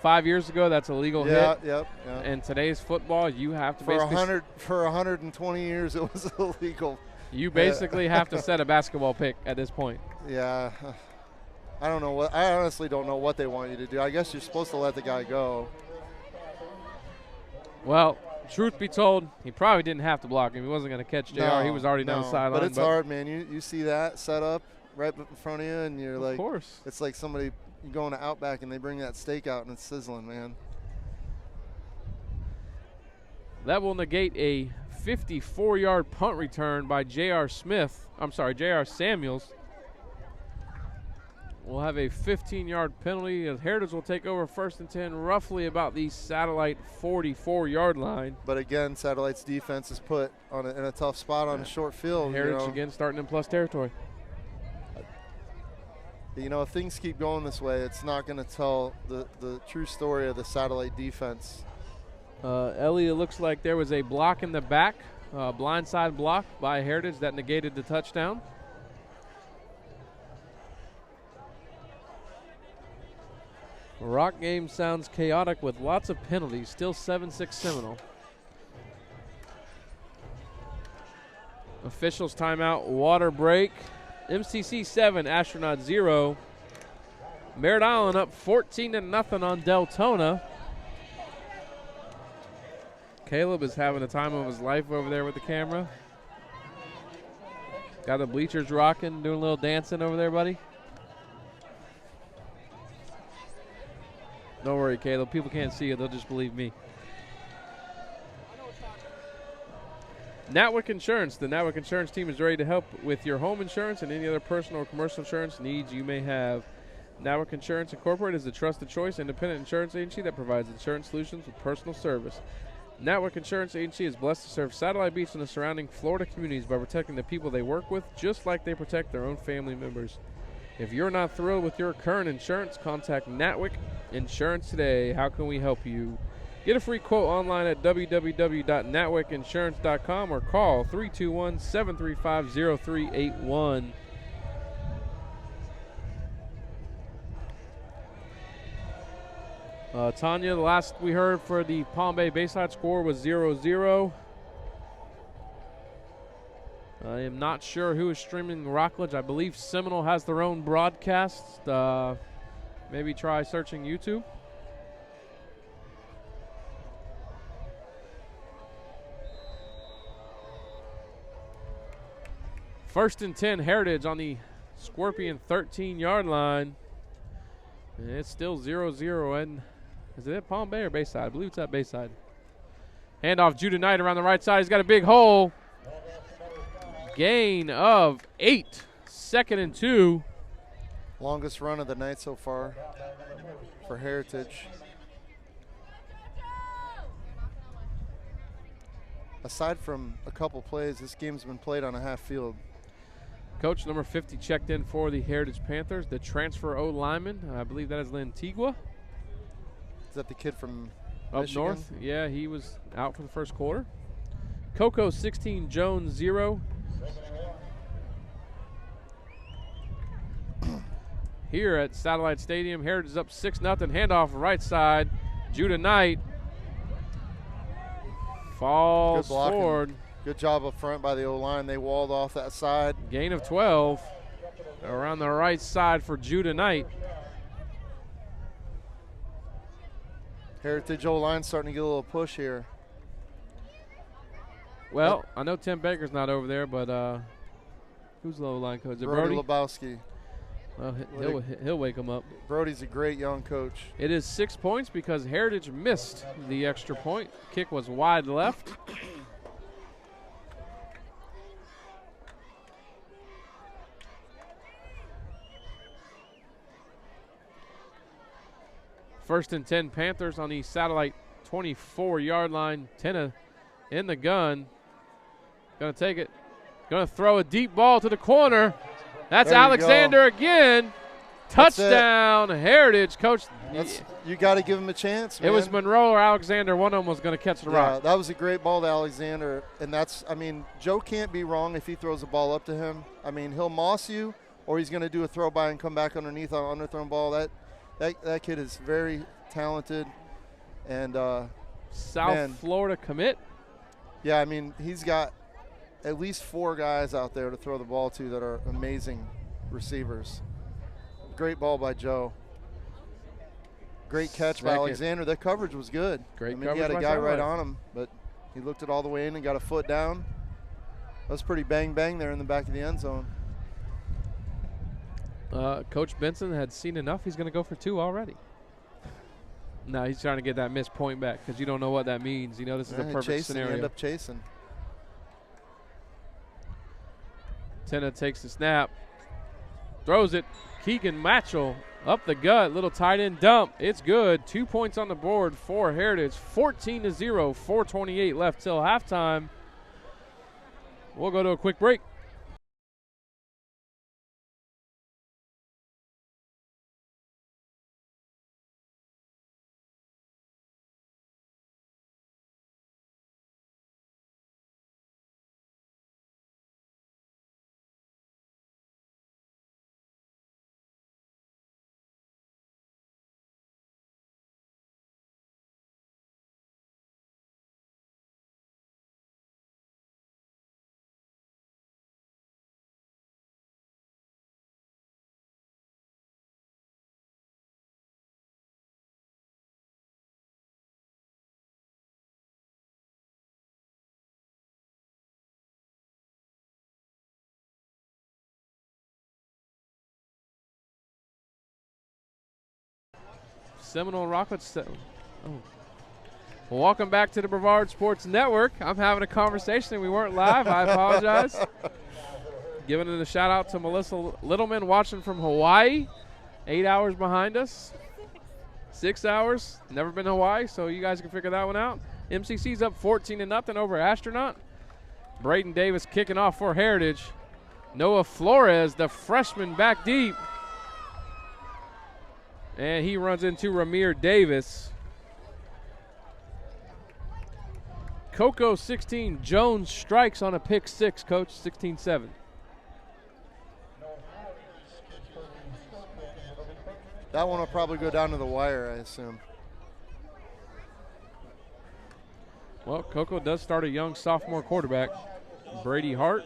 5 years ago, that's a legal hit. Yeah. And today's football, you have to for 120 years, it was illegal. You basically have to set a basketball pick at this point. Yeah. I honestly don't know what they want you to do. I guess you're supposed to let the guy go. Well, truth be told, he probably didn't have to block him. He wasn't going to catch JR. He was already down the sideline. But it's hard, man. You see that set up right in front of you, and you're like, of course. It's like somebody going to Outback and they bring that steak out and it's sizzling, man. That will negate a 54-yard punt return by J.R. Samuels. We'll have a 15-yard penalty. Heritage will take over 1st and 10, roughly about the Satellite 44-yard line. But again, Satellite's defense is put in a tough spot on a short field. Heritage again starting in plus territory. If things keep going this way, it's not going to tell the true story of the Satellite defense. Elliot, looks like there was a block in the back, blindside block by Heritage that negated the touchdown. Rock game sounds chaotic with lots of penalties. Still 7-6 Seminole. Officials timeout, water break. MCC 7, Astronaut 0. Merritt Island up 14-0 on Deltona. Caleb is having the time of his life over there with the camera. Got the bleachers rocking, doing a little dancing over there, buddy. Don't worry, Caleb. People can't see you. They'll just believe me. Natwick Insurance. The Natwick Insurance team is ready to help with your home insurance and any other personal or commercial insurance needs you may have. Natwick Insurance Incorporated is the trusted choice independent insurance agency that provides insurance solutions with personal service. Natwick Insurance Agency is blessed to serve Satellite Beach and the surrounding Florida communities by protecting the people they work with just like they protect their own family members. If you're not thrilled with your current insurance, contact Natwick Insurance today. How can we help you? Get a free quote online at www.natwickinsurance.com or call 321-735-0381. Tanya, the last we heard for the Palm Bay Bayside score was 0-0. I am not sure who is streaming Rockledge. I believe Seminole has their own broadcast. Maybe try searching YouTube. First and 10, Heritage on the Scorpion 13-yard line. And it's still 0-0. And is it at Palm Bay or Bayside? I believe it's at Bayside. Handoff, Judah Knight around the right side. He's got a big hole. Gain of 8. 2nd and 2. Longest run of the night so far for Heritage. Aside from a couple plays, this game's been played on a half field. Coach number 50 checked in for the Heritage Panthers. The transfer O lineman, I believe that is Lantigua. Is that the kid from up Michigan? north? Yeah, he was out for the first quarter. Coco 16, Jones 0. Here at Satellite Stadium, Heritage is up 6-0. Handoff right side. Judah Knight falls forward. Good job up front by the O-line. They walled off that side. Gain of 12 around the right side for Judah Knight. Heritage O-line starting to get a little push here. Well, I know Tim Baker's not over there, but who's the O-line coach? Is it Brody Brody? Lebowski. Well, he'll wake him up. Brody's a great young coach. It is 6 points because Heritage missed the extra point. Kick was wide left. First and 10, Panthers on the Satellite 24-yard line. Tenna in the gun. Going to take it. Going to throw a deep ball to the corner. That's Alexander again. Touchdown, Heritage. Coach, you got to give him a chance, man. It was Monroe or Alexander. One of them was going to catch the rock. That was a great ball to Alexander. And Joe can't be wrong if he throws a ball up to him. I mean, he'll moss you or he's going to do a throw by and come back underneath on an underthrown ball. That kid is very talented. And South Florida commit. Yeah, I mean, he's got at least 4 guys out there to throw the ball to that are amazing receivers. Great ball by Joe. Great catch by Alexander. That coverage was good. Great coverage. He had a guy right on him, but he looked it all the way in and got a foot down. That was pretty bang there in the back of the end zone. Coach Benson had seen enough. He's going to go for 2 already. No, he's trying to get that missed point back because you don't know what that means. You know, this is a perfect scenario. End up chasing. Tenna takes the snap, throws it. Keegan Matchell up the gut, little tight end dump. It's good. 2 points on the board for Heritage. 14-0, 4:28 left till halftime. We'll go to a quick break. Seminole Rockets. Welcome back to the Brevard Sports Network. I'm having a conversation. We weren't live. I apologize. Giving it a shout out to Melissa Littleman watching from Hawaii. 8 hours behind us. 6 hours. Never been to Hawaii, so you guys can figure that one out. MCC's up 14-0 over Astronaut. Braden Davis kicking off for Heritage. Noah Flores, the freshman, back deep. And he runs into Ramir Davis. Coco 16, Jones strikes on a pick 6, Coach, 16-7. That one will probably go down to the wire, I assume. Well, Coco does start a young sophomore quarterback, Brady Hart.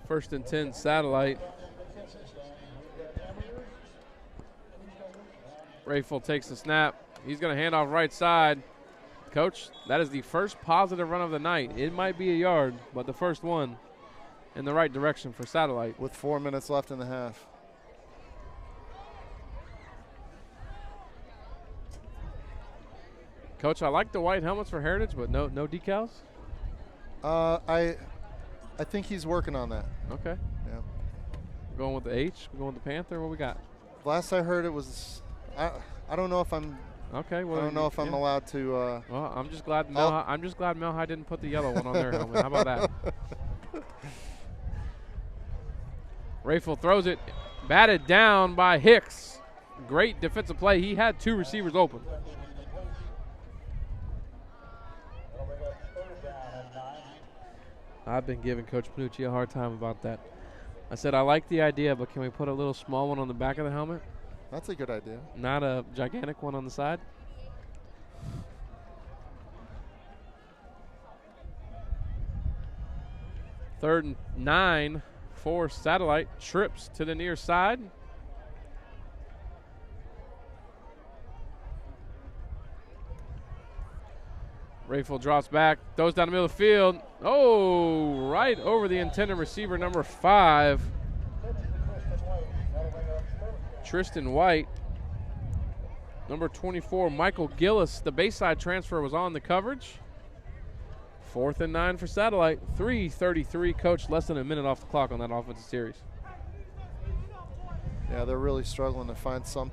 First and 10, Satellite. Rayful takes the snap. He's going to hand off right side. Coach, that is the first positive run of the night. It might be a yard, but the first one in the right direction for Satellite. With 4 minutes left in the half. Coach, I like the white helmets for Heritage, but no decals? I think he's working on that. Okay. Yeah. We're going with the H. We're going with the Panther. What we got? Last I heard, it was. I don't know if I'm. Okay. Well, I don't know if I'm allowed to. Well, I'm just glad. I'm just glad Melhi didn't put the yellow one on their helmet. How about that? Rayful throws it, batted down by Hicks. Great defensive play. He had 2 receivers open. I've been giving Coach Panucci a hard time about that. I said I like the idea, but can we put a little small one on the back of the helmet? That's a good idea. Not a gigantic one on the side? Third and 9 for Satellite. Trips to the near side. Rayful drops back, throws down the middle of the field. Oh, right over the intended receiver, number 5. Tristan White. Number 24, Michael Gillis. The Bayside transfer was on the coverage. 4th and 9 for Satellite. 3:33, Coach, less than a minute off the clock on that offensive series. Yeah, they're really struggling to find some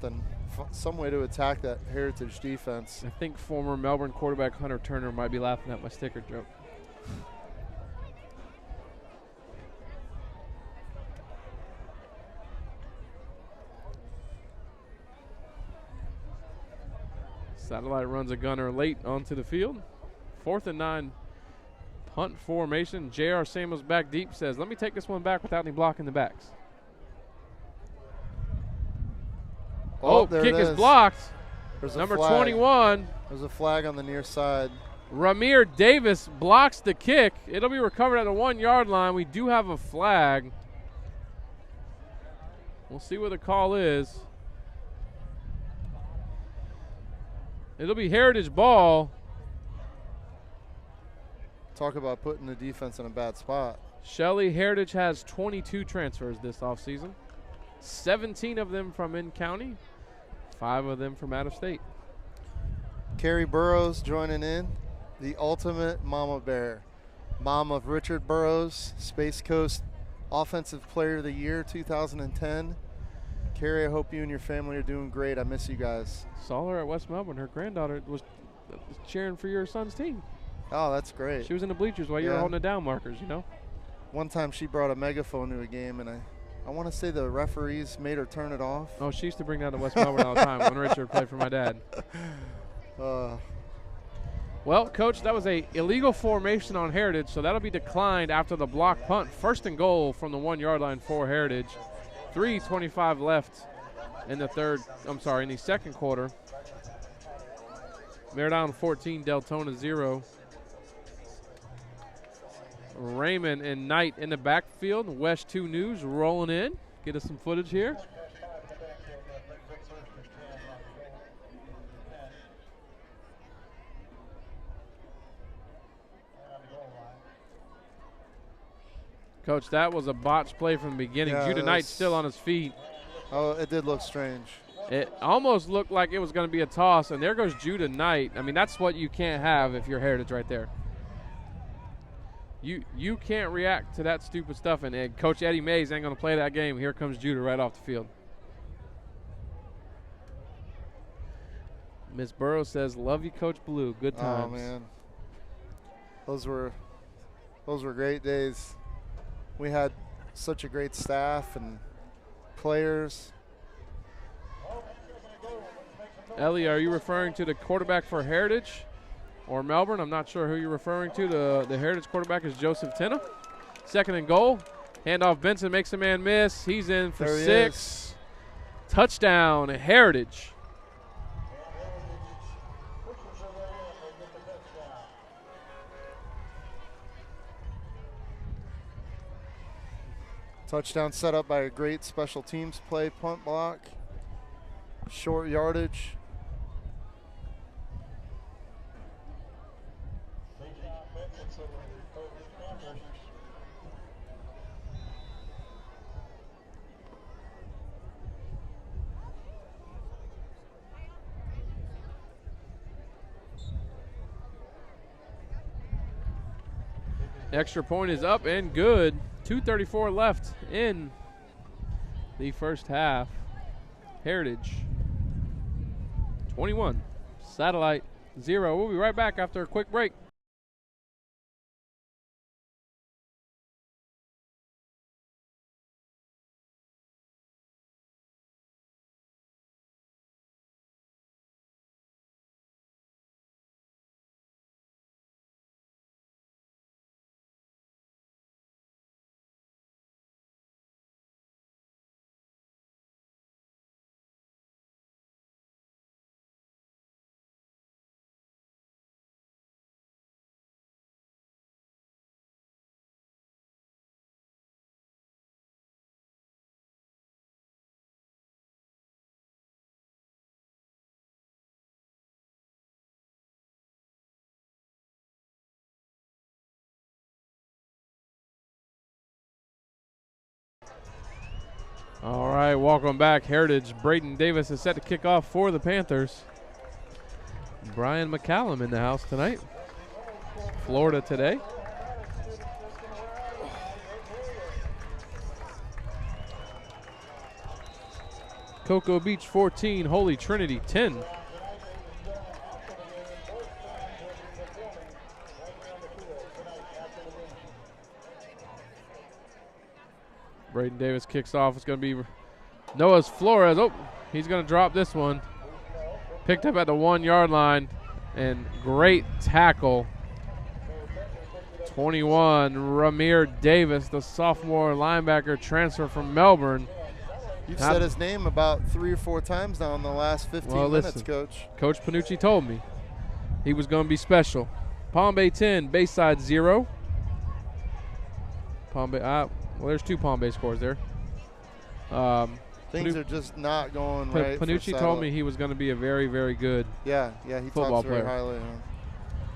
way to attack that Heritage defense. I think former Melbourne quarterback Hunter Turner might be laughing at my sticker joke. Satellite runs a gunner late onto the field. 4th and 9, punt formation. J.R. Samuels back deep, says, let me take this one back without any blocking the backs. Oh, kick is blocked. There's Number a flag. 21. There's a flag on the near side. Ramir Davis blocks the kick. It'll be recovered at the 1-yard line. We do have a flag. We'll see what the call is. It'll be Heritage ball. Talk about putting the defense in a bad spot. Shelley Heritage has 22 transfers this offseason. 17 of them from in-county, 5 of them from out of state. Carrie Burrows joining in, the ultimate mama bear. Mom of Richard Burrows, Space Coast Offensive Player of the Year 2010. Carrie, I hope you and your family are doing great. I miss you guys. Saw her at West Melbourne. Her granddaughter was cheering for your son's team. Oh, that's great. She was in the bleachers while you were holding the down markers, you know? One time she brought a megaphone to a game, and I want to say the referees made her turn it off. Oh, she used to bring that to West Melbourne all the time when Richard played for my dad. Well, Coach, that was a illegal formation on Heritage, so that'll be declined after the block punt. 1st and goal from the 1-yard line for Heritage. 3:25 left in the second quarter. They're down 14, Deltona 0. Raymond and Knight in the backfield. West 2 News rolling in. Get us some footage here. Coach, that was a botched play from the beginning. Yeah, Judah Knight still on his feet. Oh, it did look strange. It almost looked like it was going to be a toss, and there goes Judah Knight. I mean, that's what you can't have if you're Heritage right there. You can't react to that stupid stuff, and Coach Eddie Mays ain't going to play that game. Here comes Judah right off the field. Miss Burrows says, love you, Coach Blue. Good times. Oh, man. Those were great days. We had such a great staff and players. Ellie, are you referring to the quarterback for Heritage or Melbourne? I'm not sure who you're referring to. The Heritage quarterback is Joseph Tenna. 2nd and goal. Handoff, Benson makes a man miss. He's in for 6. Touchdown, Heritage. Touchdown set up by a great special teams play, punt block, short yardage. Extra point is up and good. 2:34 left in the first half. Heritage 21, Satellite 0. We'll be right back after a quick break. All right, welcome back. Heritage, Braden Davis is set to kick off for the Panthers. Brian McCallum in the house tonight. Florida today. Cocoa Beach 14, Holy Trinity 10. Braden Davis kicks off. It's going to be Noah's Flores. Oh, he's going to drop this one. Picked up at the 1-yard line, and great tackle. 21, Ramir Davis, the sophomore linebacker transfer from Melbourne. You've said his name about 3 or 4 times now in the last 15 minutes, Coach. Coach Panucci told me he was going to be special. Palm Bay 10, Bayside 0. Palm Bay, well, there's 2 Palm Bay scores there. Things are just not going right. Panucci told me he was going to be a very, very good he football talks player. very highly of him.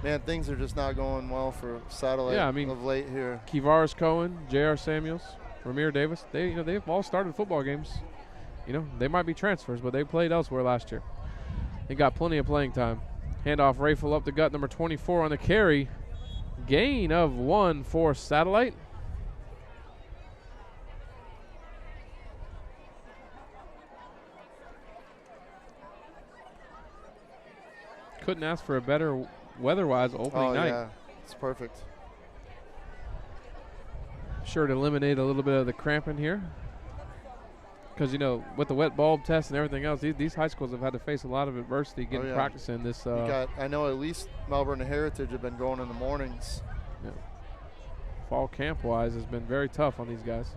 Man, things are just not going well for Satellite of late here. Kivaris Cohen, J.R. Samuels, Ramir Davis, they've all started football games. They might be transfers, but they played elsewhere last year. They got plenty of playing time. Handoff rifle up the gut, number 24 on the carry. Gain of 1 for Satellite. Couldn't ask for a better weather-wise opening night. Yeah, it's perfect. Sure to eliminate a little bit of the cramping here. Because, with the wet bulb test and everything else, these high schools have had to face a lot of adversity getting practice in this. I know at least Melbourne and Heritage have been going in the mornings. Yeah. Fall camp-wise has been very tough on these guys.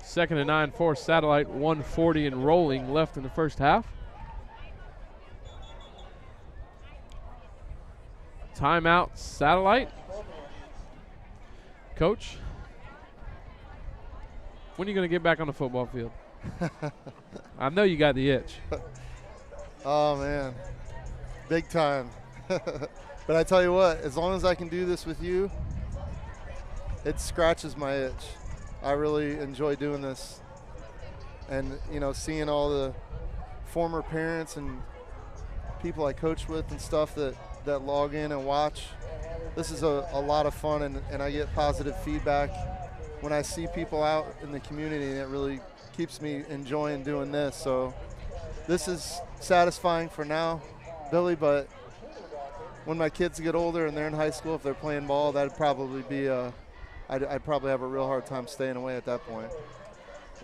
Second and 9 for Satellite, 1:40 and rolling left in the first half. Timeout, Satellite. Coach, when are you going to get back on the football field? I know you got the itch. Oh, man. Big time. But I tell you what, as long as I can do this with you, it scratches my itch. I really enjoy doing this. And, seeing all the former parents and people I coach with and stuff that log in and watch, this is a lot of fun, and I get positive feedback when I see people out in the community, and it really keeps me enjoying doing this. So this is satisfying for now, Billy, but when my kids get older and they're in high school, if they're playing ball, that'd probably be I'd probably have a real hard time staying away at that point.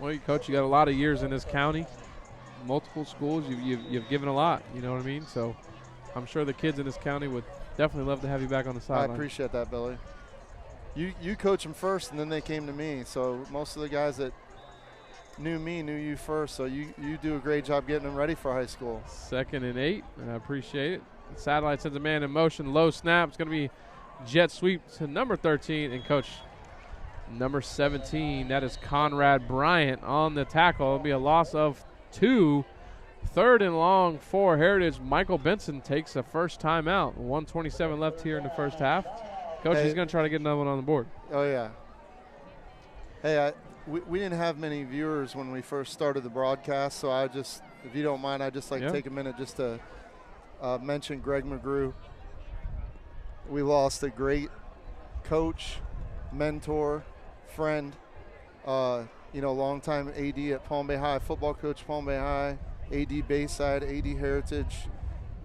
Well, Coach, you got a lot of years in this county, multiple schools. You've given a lot, you know what I mean? So I'm sure the kids in this county would definitely love to have you back on the sideline. I appreciate that, Billy. You coach them first, and then they came to me. So most of the guys that knew me knew you first. So you do a great job getting them ready for high school. 2nd and 8, and I appreciate it. Satellite sends a man in motion. Low snap. It's going to be jet sweep to number 13, and Coach, number 17, that is Conrad Bryant on the tackle. It'll be a loss of 2. 3rd and long for Heritage. Michael Benson takes a first timeout. 1:27 left here in the first half. Coach, he's going to try to get another one on the board. Oh, yeah. Hey, we didn't have many viewers when we first started the broadcast, so if you don't mind, I'd just like to take a minute just to mention Greg McGrew. We lost a great coach, mentor, friend, longtime AD at Palm Bay High, football coach Palm Bay High, AD Bayside, AD Heritage,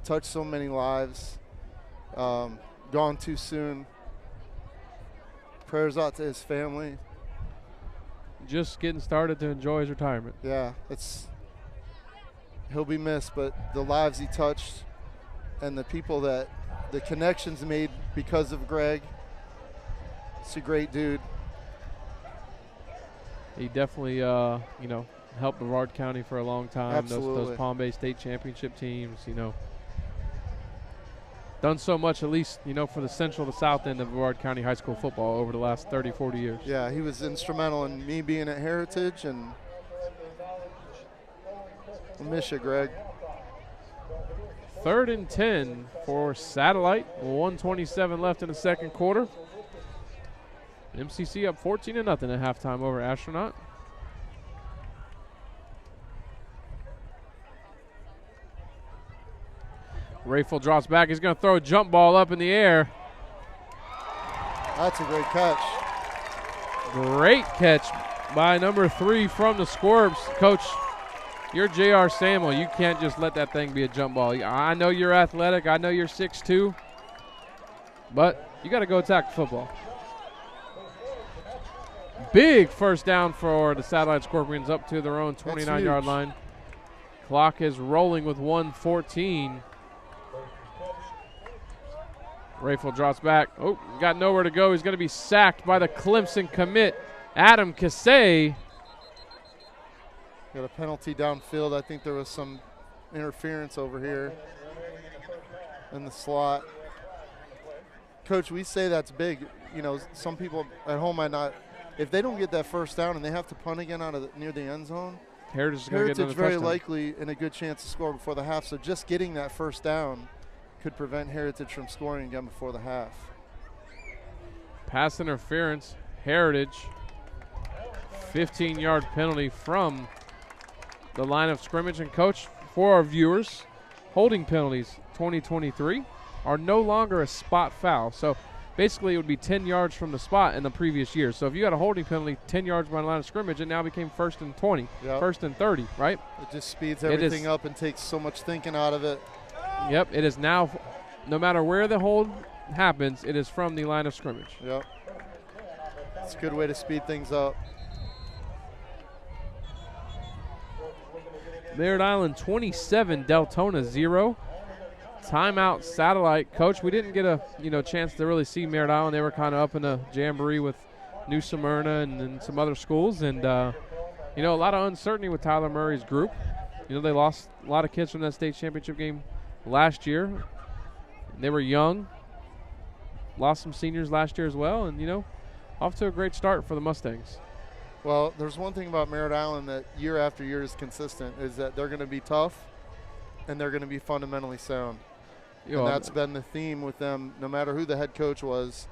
touched so many lives, gone too soon. Prayers out to his family. Just getting started to enjoy his retirement. Yeah, he'll be missed, but the lives he touched and the connections made because of Greg, it's a great dude. He definitely, helped Brevard County for a long time. Absolutely. Those Palm Bay State Championship teams, done so much, at least, for the central to south end of Brevard County high school football over the last 30, 40 years. Yeah, he was instrumental in me being at Heritage, and I miss you, Greg. 3rd and 10 for Satellite. 1:27 left in the second quarter. MCC up 14-0 at halftime over Astronaut. Rayful drops back. He's going to throw a jump ball up in the air. That's a great catch. Great catch by number 3 from the Squirps. Coach, you're J.R. Samuel. You can't just let that thing be a jump ball. I know you're athletic. I know you're 6'2", but you got to go attack the football. Big first down for the Satellite Scorpions up to their own 29-yard line. Clock is rolling with 1:14. Rayfield drops back. Oh, got nowhere to go. He's going to be sacked by the Clemson commit, Adam Kasay. Got a penalty downfield. I think there was some interference over here in the slot. Coach, we say that's big. You know, some people at home might not. If they don't get that first down and they have to punt again out of near the end zone, Heritage is going to get another very touchdown. likely in a good chance to score before the half. So just getting that first down could prevent Heritage from scoring again before the half. Pass interference, Heritage. 15-yard penalty from the line of scrimmage. And Coach, for our viewers, holding penalties 2023 are no longer a spot foul. So basically it would be 10 yards from the spot in the previous year. So if you had a holding penalty 10 yards by the line of scrimmage, it now became 1st and 20, Yep. 1st and 30, right? It just speeds everything up and takes so much thinking out of it. Yep, it is now, no matter where the hold happens, it is from the line of scrimmage. Yep. It's a good way to speed things up. Merritt Island 27, Deltona 0. Timeout Satellite. Coach, we didn't get a chance to really see Merritt Island. They were kind of up in a jamboree with New Smyrna and some other schools, and a lot of uncertainty with Tyler Murray's group. They lost a lot of kids from that state championship game last year. They were young. Lost some seniors last year as well, and off to a great start for the Mustangs. Well, there's one thing about Merritt Island that year after year is consistent, is that they're going to be tough and they're going to be fundamentally sound. And that's been the theme with them, no matter who the head coach was.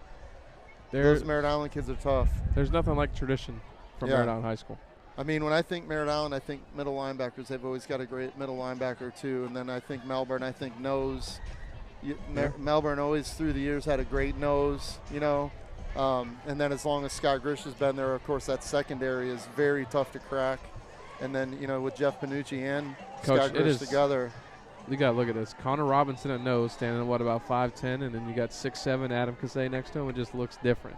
Those Merritt Island kids are tough. There's nothing like tradition from Merritt Island High School. I mean, when I think Merritt Island, I think middle linebackers. They've always got a great middle linebacker, too. And then I think Melbourne, knows. Melbourne always, through the years, had a great nose, and then as long as Scott Grish has been there, of course, that secondary is very tough to crack. And then, with Jeff Panucci and Coach, Scott Grish together. You got to look at this. Connor Robinson at nose, standing at about 5'10", and then you got 6'7" Adam Kasay next to him. It just looks different.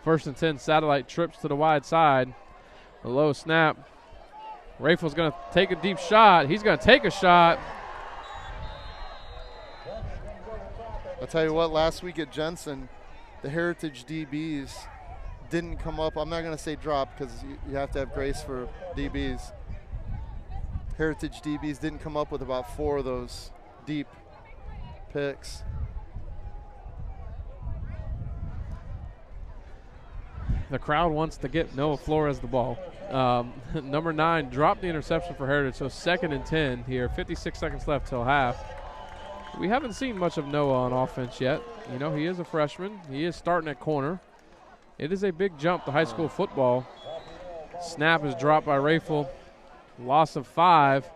1st and 10, Satellite trips to the wide side. A low snap. Rayfield's going to take a deep shot. He's going to take a shot. I'll tell you what, last week at Jensen, the Heritage DBs didn't come up. I'm not going to say drop because you have to have grace for DBs. Heritage DBs didn't come up with about 4 of those deep picks. The crowd wants to get Noah Flores the ball. Number 9 dropped the interception for Heritage, so 2nd and 10 here. 56 seconds left till half. We haven't seen much of Noah on offense yet. He is a freshman. He is starting at corner. It is a big jump to high school football. Snap is dropped by Rayfield. Loss of 5.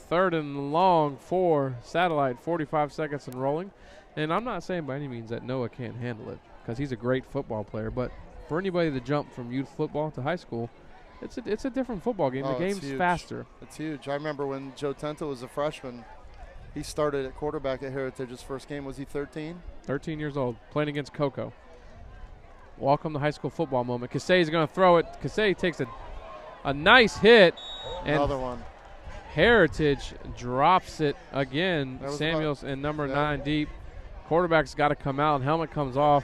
3rd and long for Satellite. 45 seconds and rolling. And I'm not saying by any means that Noah can't handle it, because he's a great football player. But for anybody to jump from youth football to high school, it's a different football game. The game's faster. It's huge. I remember when Joe Tenta was a freshman. He started at quarterback at Heritage. His first game, was he 13? 13 years old, playing against Coco. Welcome to high school football moment. Kasay's going to throw it. Kasay takes a nice hit. And another one. Heritage drops it again. Samuels and number 9 deep. Quarterback's got to come out, and helmet comes off.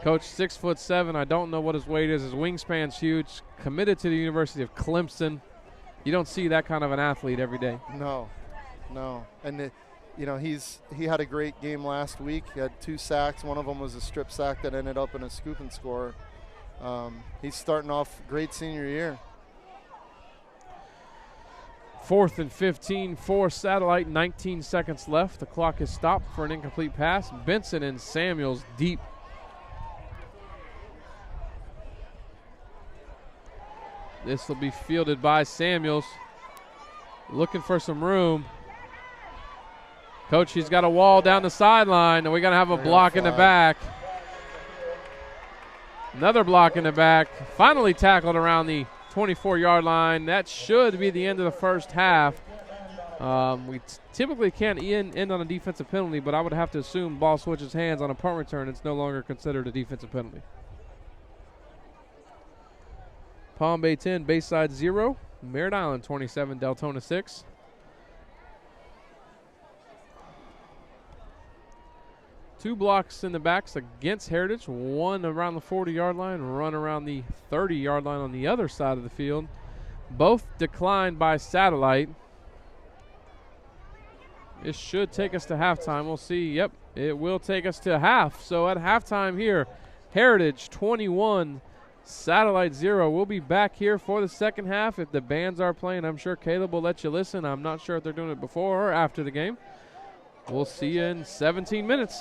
Coach, 6'7". I don't know what his weight is. His wingspan's huge. Committed to the University of Clemson. You don't see that kind of an athlete every day. No. And he had a great game last week. He had 2 sacks. One of them was a strip sack that ended up in a scoop and score. He's starting off great senior year. 4th and 15 for Satellite. 19 seconds left. The clock is stopped for an incomplete pass. Benson and Samuels deep. This will be fielded by Samuels. Looking for some room. Coach, he's got a wall down the sideline, and we're going to have a block in the back. Another block in the back. Finally tackled around the 24-yard line. That should be the end of the first half. We typically can't end on a defensive penalty, but I would have to assume ball switches hands on a punt return. It's no longer considered a defensive penalty. Palm Bay 10, Bayside 0. Merritt Island 27, Deltona 6. Two blocks in the backs against Heritage. One around the 40-yard line, run around the 30-yard line on the other side of the field. Both declined by Satellite. It should take us to halftime. We'll see. Yep, it will take us to half. So at halftime here, Heritage 21, Satellite 0. We'll be back here for the second half. If the bands are playing, I'm sure Caleb will let you listen. I'm not sure if they're doing it before or after the game. We'll see you in 17 minutes.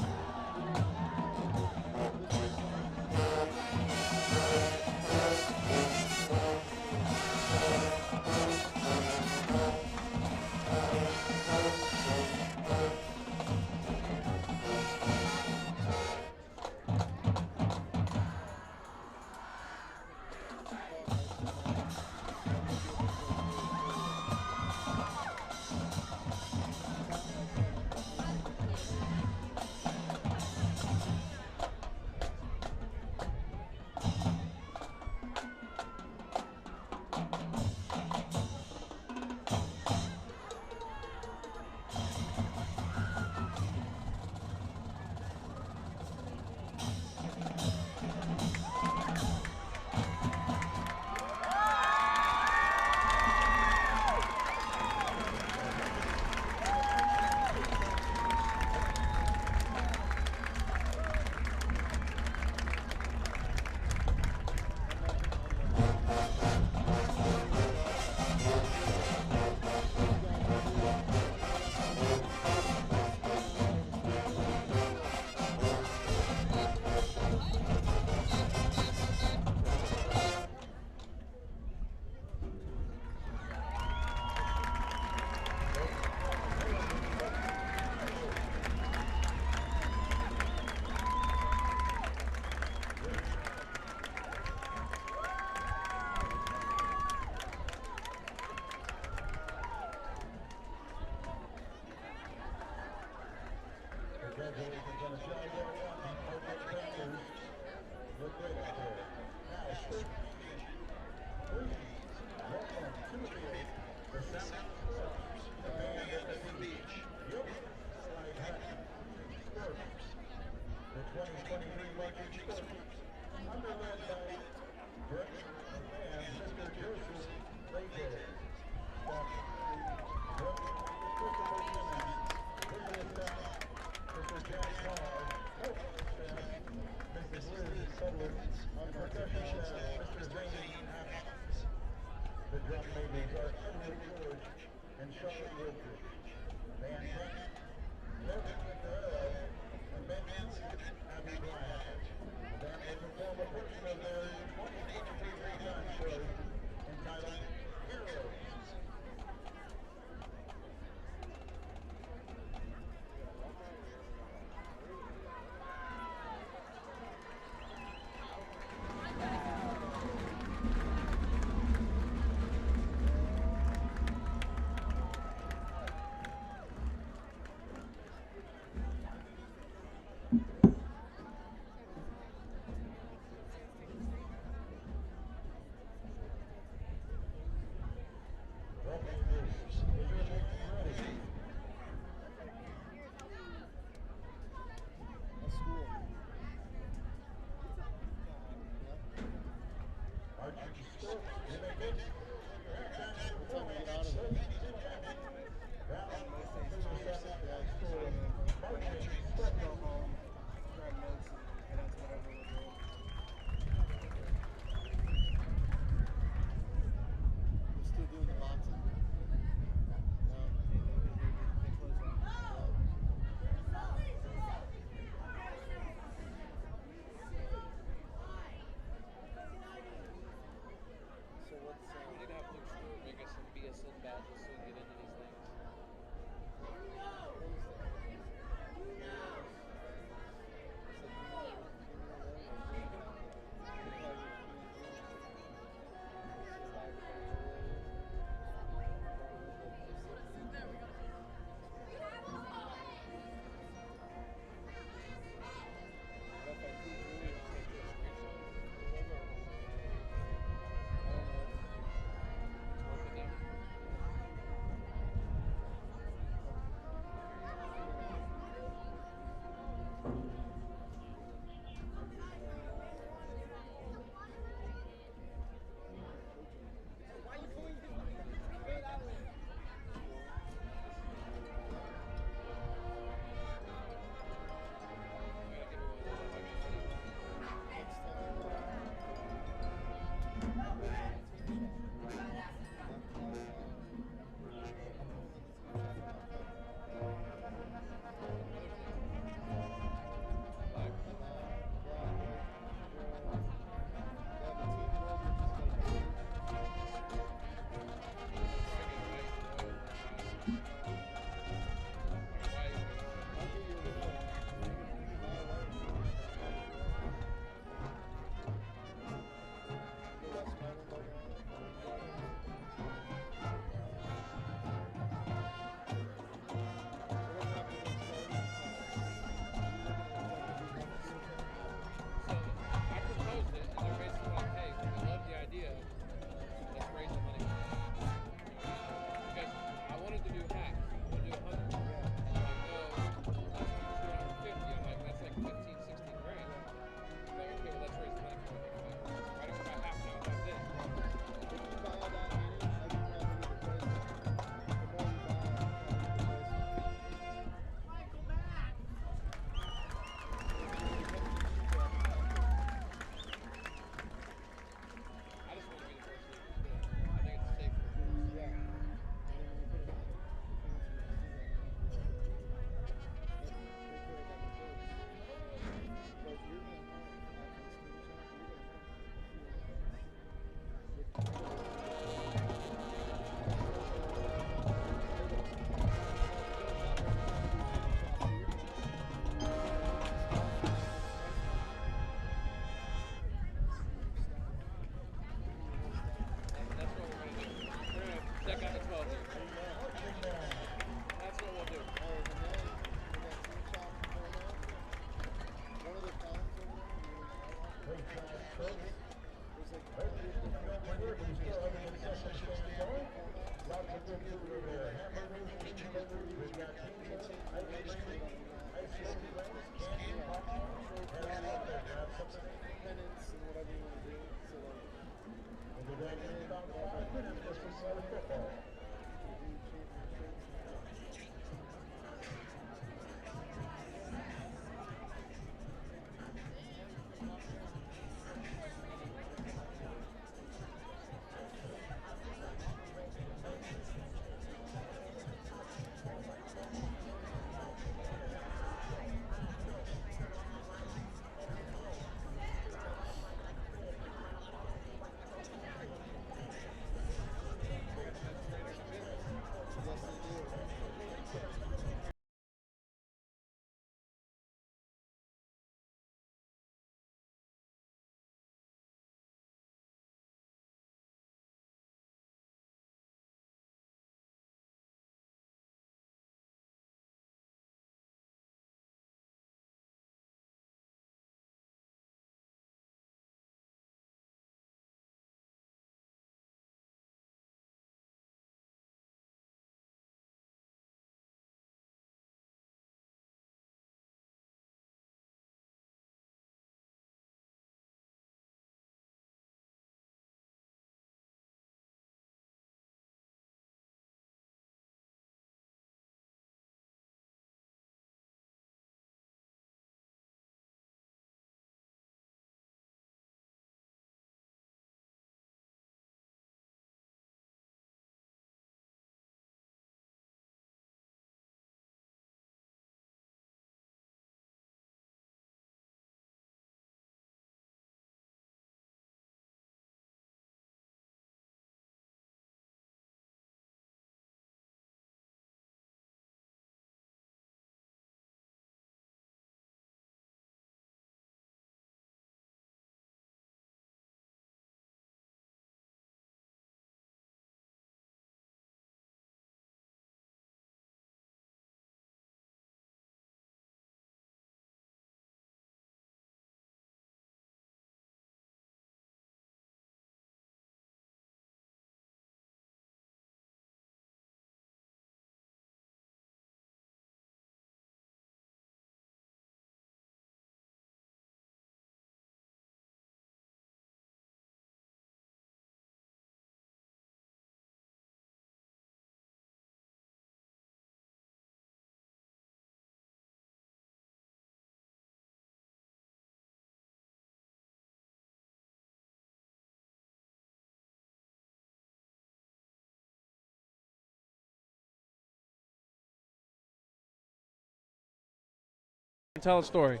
Tell a story.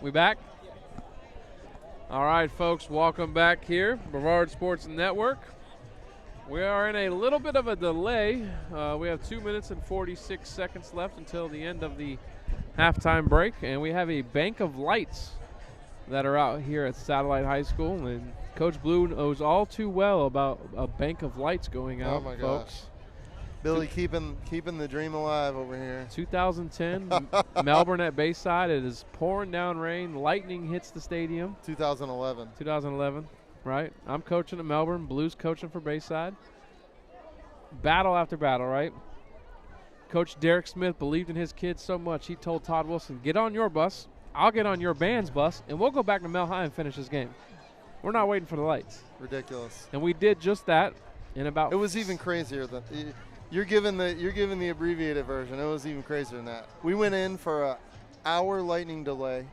We back? All right, folks, welcome back here, Brevard Sports Network. We are in a little bit of a delay. We have 2 minutes and 46 seconds left until the end of the halftime break, and we have a bank of lights that are out here at Satellite High School, and Coach Blue knows all too well about a bank of lights going out, Oh my folks. gosh. Billy keeping the dream alive over here. 2010, Melbourne at Bayside. It is pouring down rain. Lightning hits the stadium. 2011. Right? I'm coaching at Melbourne. Blues coaching for Bayside. Battle after battle, right? Coach Derek Smith believed in his kids so much, he told Todd Wilson, get on your bus, I'll get on your band's bus, and we'll go back to Mel High and finish this game. We're not waiting for the lights. Ridiculous. And we did just that in about... It was even crazier than... You're giving the abbreviated version. It was even crazier than that. We went in for a hour lightning delay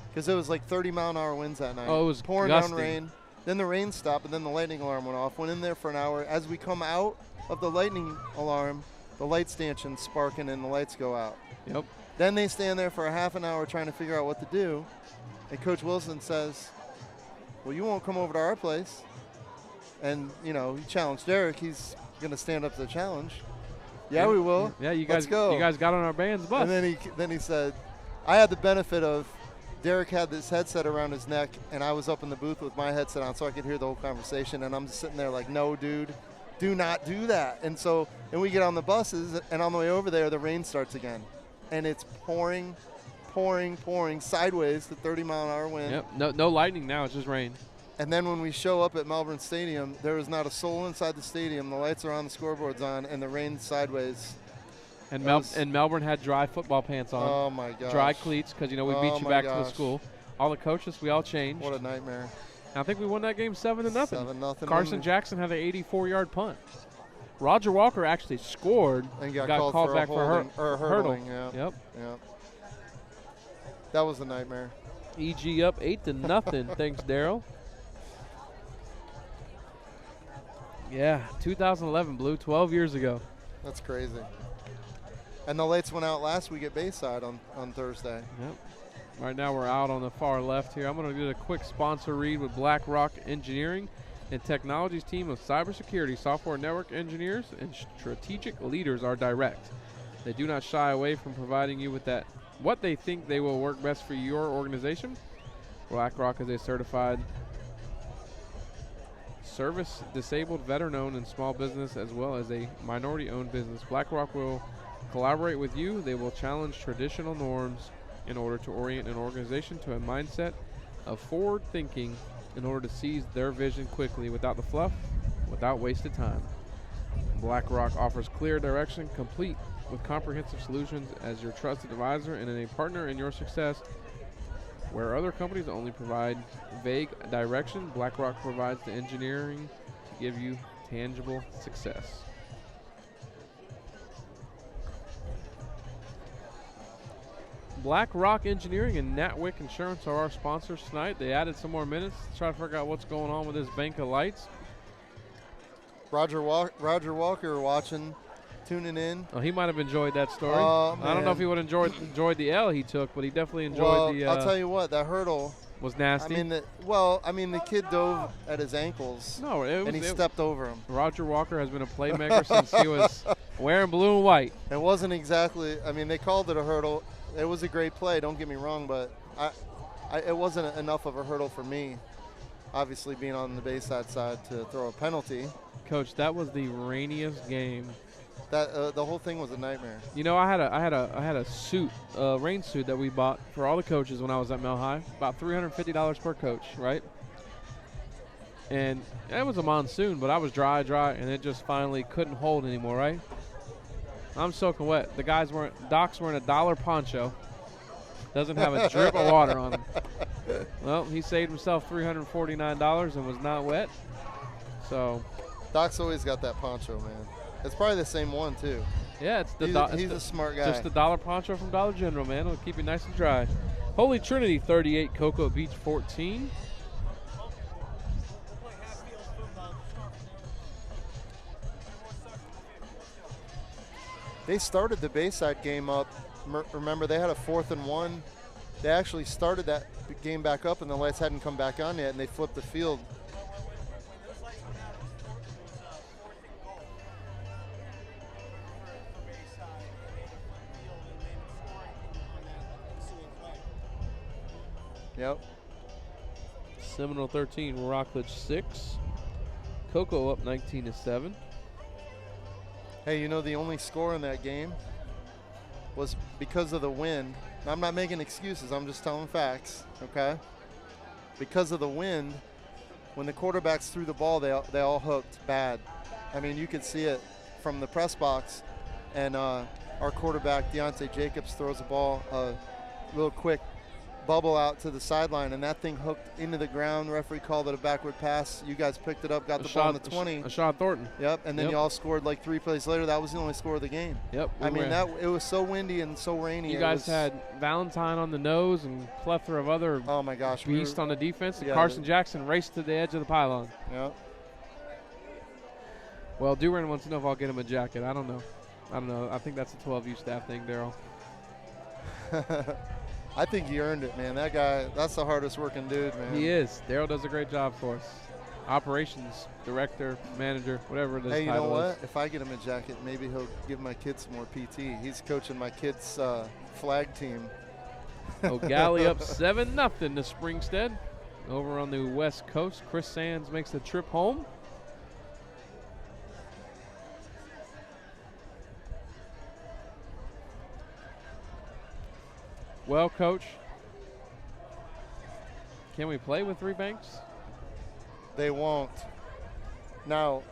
because it was like 30-mile-an-hour winds that night. Oh, it was pouring gusty. down rain. Then the rain stopped, and then the lightning alarm went off. Went in there for an hour. As we come out of the lightning alarm, the light stanchion's sparking and the lights go out. Yep. Then they stand there for a half an hour trying to figure out what to do, and Coach Wilson says, well, you won't come over to our place. And, you know, he challenged Derek. He's going to stand up to the challenge. Yeah, we will. Yeah, you guys Let's go. You guys got on our band's bus. And then he said, I had the benefit of Derek had this headset around his neck, and I was up in the booth with my headset on so I could hear the whole conversation, and I'm just sitting there like, no, dude, do not do that. And we get on the buses, and on the way over there, the rain starts again. And it's pouring sideways to 30-mile-an-hour wind. Yep. No lightning now. It's just rain. And then when we show up at Melbourne Stadium, there is not a soul inside the stadium. The lights are on, the scoreboard's on, and the rain's sideways. And Melbourne had dry football pants on. Oh, my gosh. Dry cleats because, we beat you back to the school. All the coaches, we all changed. What a nightmare. And I think we won that game 7-0. 7-0. Carson Jackson had an 84-yard punt. Roger Walker actually scored and got called back for hurdling. Yeah. Yep. That was a nightmare. EG up 8-0. Thanks, Daryl. Yeah, 2011, Blue, 12 years ago. That's crazy. And the lights went out last week at Bayside on Thursday. Yep. Right now we're out on the far left here. I'm going to do a quick sponsor read with BlackRock Engineering and Technology's team of cybersecurity, software network engineers, and strategic leaders are direct. They do not shy away from providing you with what they think they will work best for your organization. BlackRock is a certified service-disabled, veteran-owned, and small business, as well as a minority-owned business. BlackRock will collaborate with you. They will challenge traditional norms in order to orient an organization to a mindset of forward thinking in order to seize their vision quickly without the fluff, without wasted time. BlackRock offers clear direction, complete with comprehensive solutions as your trusted advisor and a partner in your success. Where other companies only provide vague direction, BlackRock provides the engineering to give you tangible success. BlackRock Engineering and Natwick Insurance are our sponsors tonight. They added some more minutes to try to figure out what's going on with this bank of lights. Roger Walker watching, tuning in. Oh, he might have enjoyed that story. Oh, I don't know if he would have enjoyed the L he took, but he definitely enjoyed the. I'll tell you what, that hurdle was nasty. The kid dove at his ankles. No, and he stepped over him. Roger Walker has been a playmaker since he was wearing blue and white. It wasn't exactly. They called it a hurdle. It was a great play, don't get me wrong, but it wasn't enough of a hurdle for me, obviously being on the Bayside side, to throw a penalty. Coach, that was the rainiest game. That the whole thing was a nightmare. I had a suit, rain suit that we bought for all the coaches when I was at Mel High, about $350 per coach, right? And it was a monsoon, but I was dry, and it just finally couldn't hold anymore, right? I'm soaking wet. The Doc's wearing a $1 poncho. Doesn't have a drip of water on him. Well, he saved himself $349 and was not wet. So Doc's always got that poncho, man. It's probably the same one too. Yeah, it's he's a smart guy. Just the $1 poncho from Dollar General, man. It'll keep you nice and dry. Holy Trinity 38, Cocoa Beach 14. They started the Bayside game up. Remember, they had a 4th and 1. They actually started that game back up, and the lights hadn't come back on yet, and they flipped the field. Yep. Seminole 13, Rockledge 6. Cocoa up 19-7. Hey, the only score in that game was because of the wind. I'm not making excuses. I'm just telling facts, okay? Because of the wind, when the quarterbacks threw the ball, they all hooked bad. You could see it from the press box. And our quarterback, Deontay Jacobs, throws a ball, a little quick bubble out to the sideline, and that thing hooked into the ground. The referee called it a backward pass. You guys picked it up, got the ball on the 20. Ashad Thornton. Yep, and then you all scored like 3 plays later. That was the only score of the game. Yep. It was so windy and so rainy. You guys had Valentine on the nose and plethora of other beasts on the defense, and Carson Jackson raced to the edge of the pylon. Yep. Well, Duran wants to know if I'll get him a jacket. I don't know. I think that's a 12U staff thing, Daryl. I think he earned it, man. That guy, that's the hardest working dude, man. He is. Daryl does a great job for us. Operations, director, manager, whatever it is. Hey, you know what? If I get him a jacket, maybe he'll give my kids some more PT. He's coaching my kids' flag team. O'Galley up 7-0 to Springstead. Over on the West Coast, Chris Sands makes the trip home. Well, Coach, can we play with 3 banks? They won't. Now,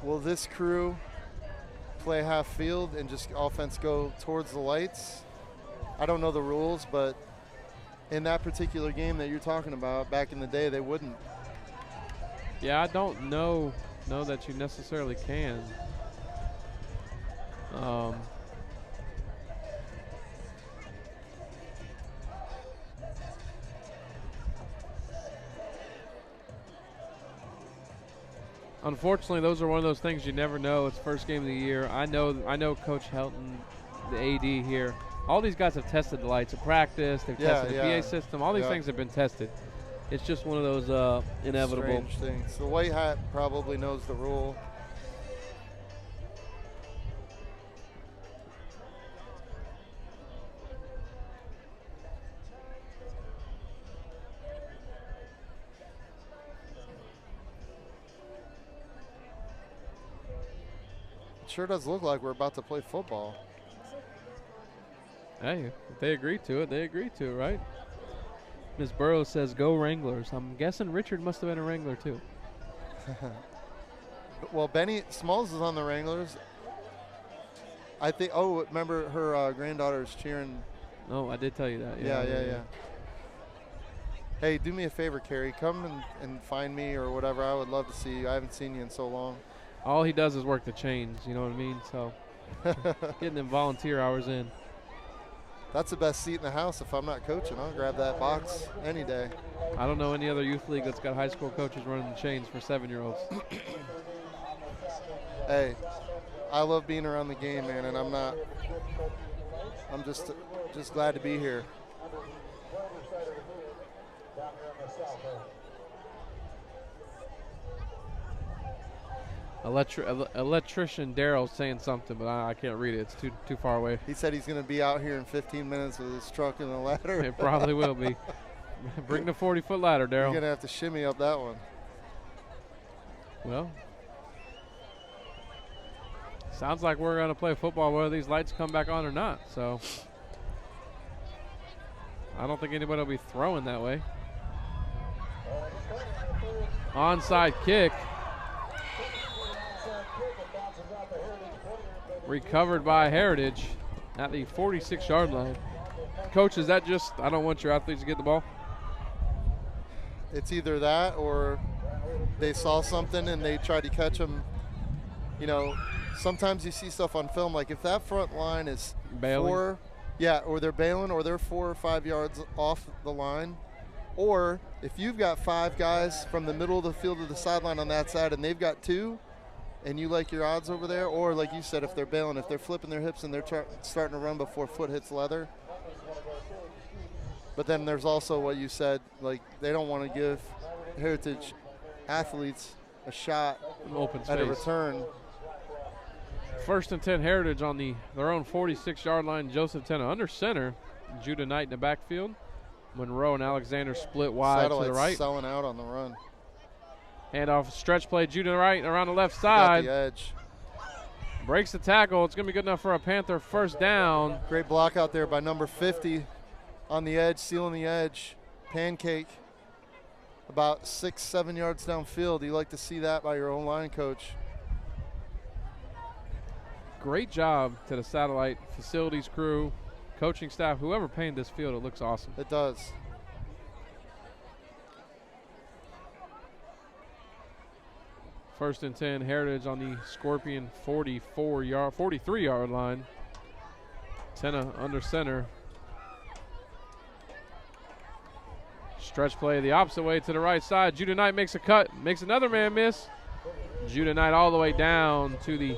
will this crew play half field and just offense go towards the lights? I don't know the rules, but in that particular game that you're talking about, back in the day, they wouldn't. Yeah, I don't know that you necessarily can. Unfortunately, those are one of those things you never know. It's first game of the year. I know Coach Helton, the AD here. All these guys have tested the lights at practice. They've tested the PA system. All these things have been tested. It's just one of those inevitable strange things. The white hat probably knows the rule. It sure does look like we're about to play football. Hey, if they agree to it, they agree to it, right? Ms. Burrows says, go Wranglers. I'm guessing Richard must have been a Wrangler, too. Well, Benny Smalls is on the Wranglers. I think, oh, remember her granddaughter's cheering. Oh, I did tell you that. Yeah. Hey, do me a favor, Kerry. Come and find me or whatever. I would love to see you. I haven't seen you in so long. All he does is work the chains, you know what I mean? So getting them volunteer hours in. That's the best seat in the house if I'm not coaching. I'll grab that box any day. I don't know any other youth league that's got high school coaches running the chains for 7-year-olds. Hey, I love being around the game, man, and I'm just glad to be here. Electrician Daryl's saying something, but I can't read it. It's too far away. He said he's going to be out here in 15 minutes with his truck and the ladder. It probably will be. Bring the 40-foot ladder, Daryl. You're going to have to shimmy up that one. Well, sounds like we're going to play football whether these lights come back on or not. So I don't think anybody will be throwing that way. Onside kick. Recovered by Heritage at the 46-yard line. Coach, is that just, I don't want your athletes to get the ball? It's either that or they saw something and they tried to catch them. You know, sometimes you see stuff on film, like if that front line is bailing. or they're bailing or they're 4 or 5 yards off the line. Or if you've got 5 guys from the middle of the field to the sideline on that side and they've got 2, and you like your odds over there, or like you said, if they're bailing, if they're flipping their hips and they're starting to run before foot hits leather. But then there's also what you said, like they don't want to give Heritage athletes a shot open space at a return. 1st and 10 Heritage on their own 46-yard line. Joseph Tenna under center. Judah Knight in the backfield. Monroe and Alexander split wide Satellite's to the right. Selling out on the run. Handoff, stretch play, Judah Wright around the left side. Got the edge. Breaks the tackle. It's going to be good enough for a Panther first down. Great block out there by number 50 on the edge, sealing the edge. Pancake about 6-7 yards downfield. You like to see that by your own line coach. Great job to the Satellite facilities crew, coaching staff, whoever painted this field. It looks awesome. It does. First and 10, Heritage on the Scorpion 43-yard line. Tenna under center. Stretch play the opposite way to the right side. Judah Knight makes a cut, makes another man miss. Judah Knight all the way down to the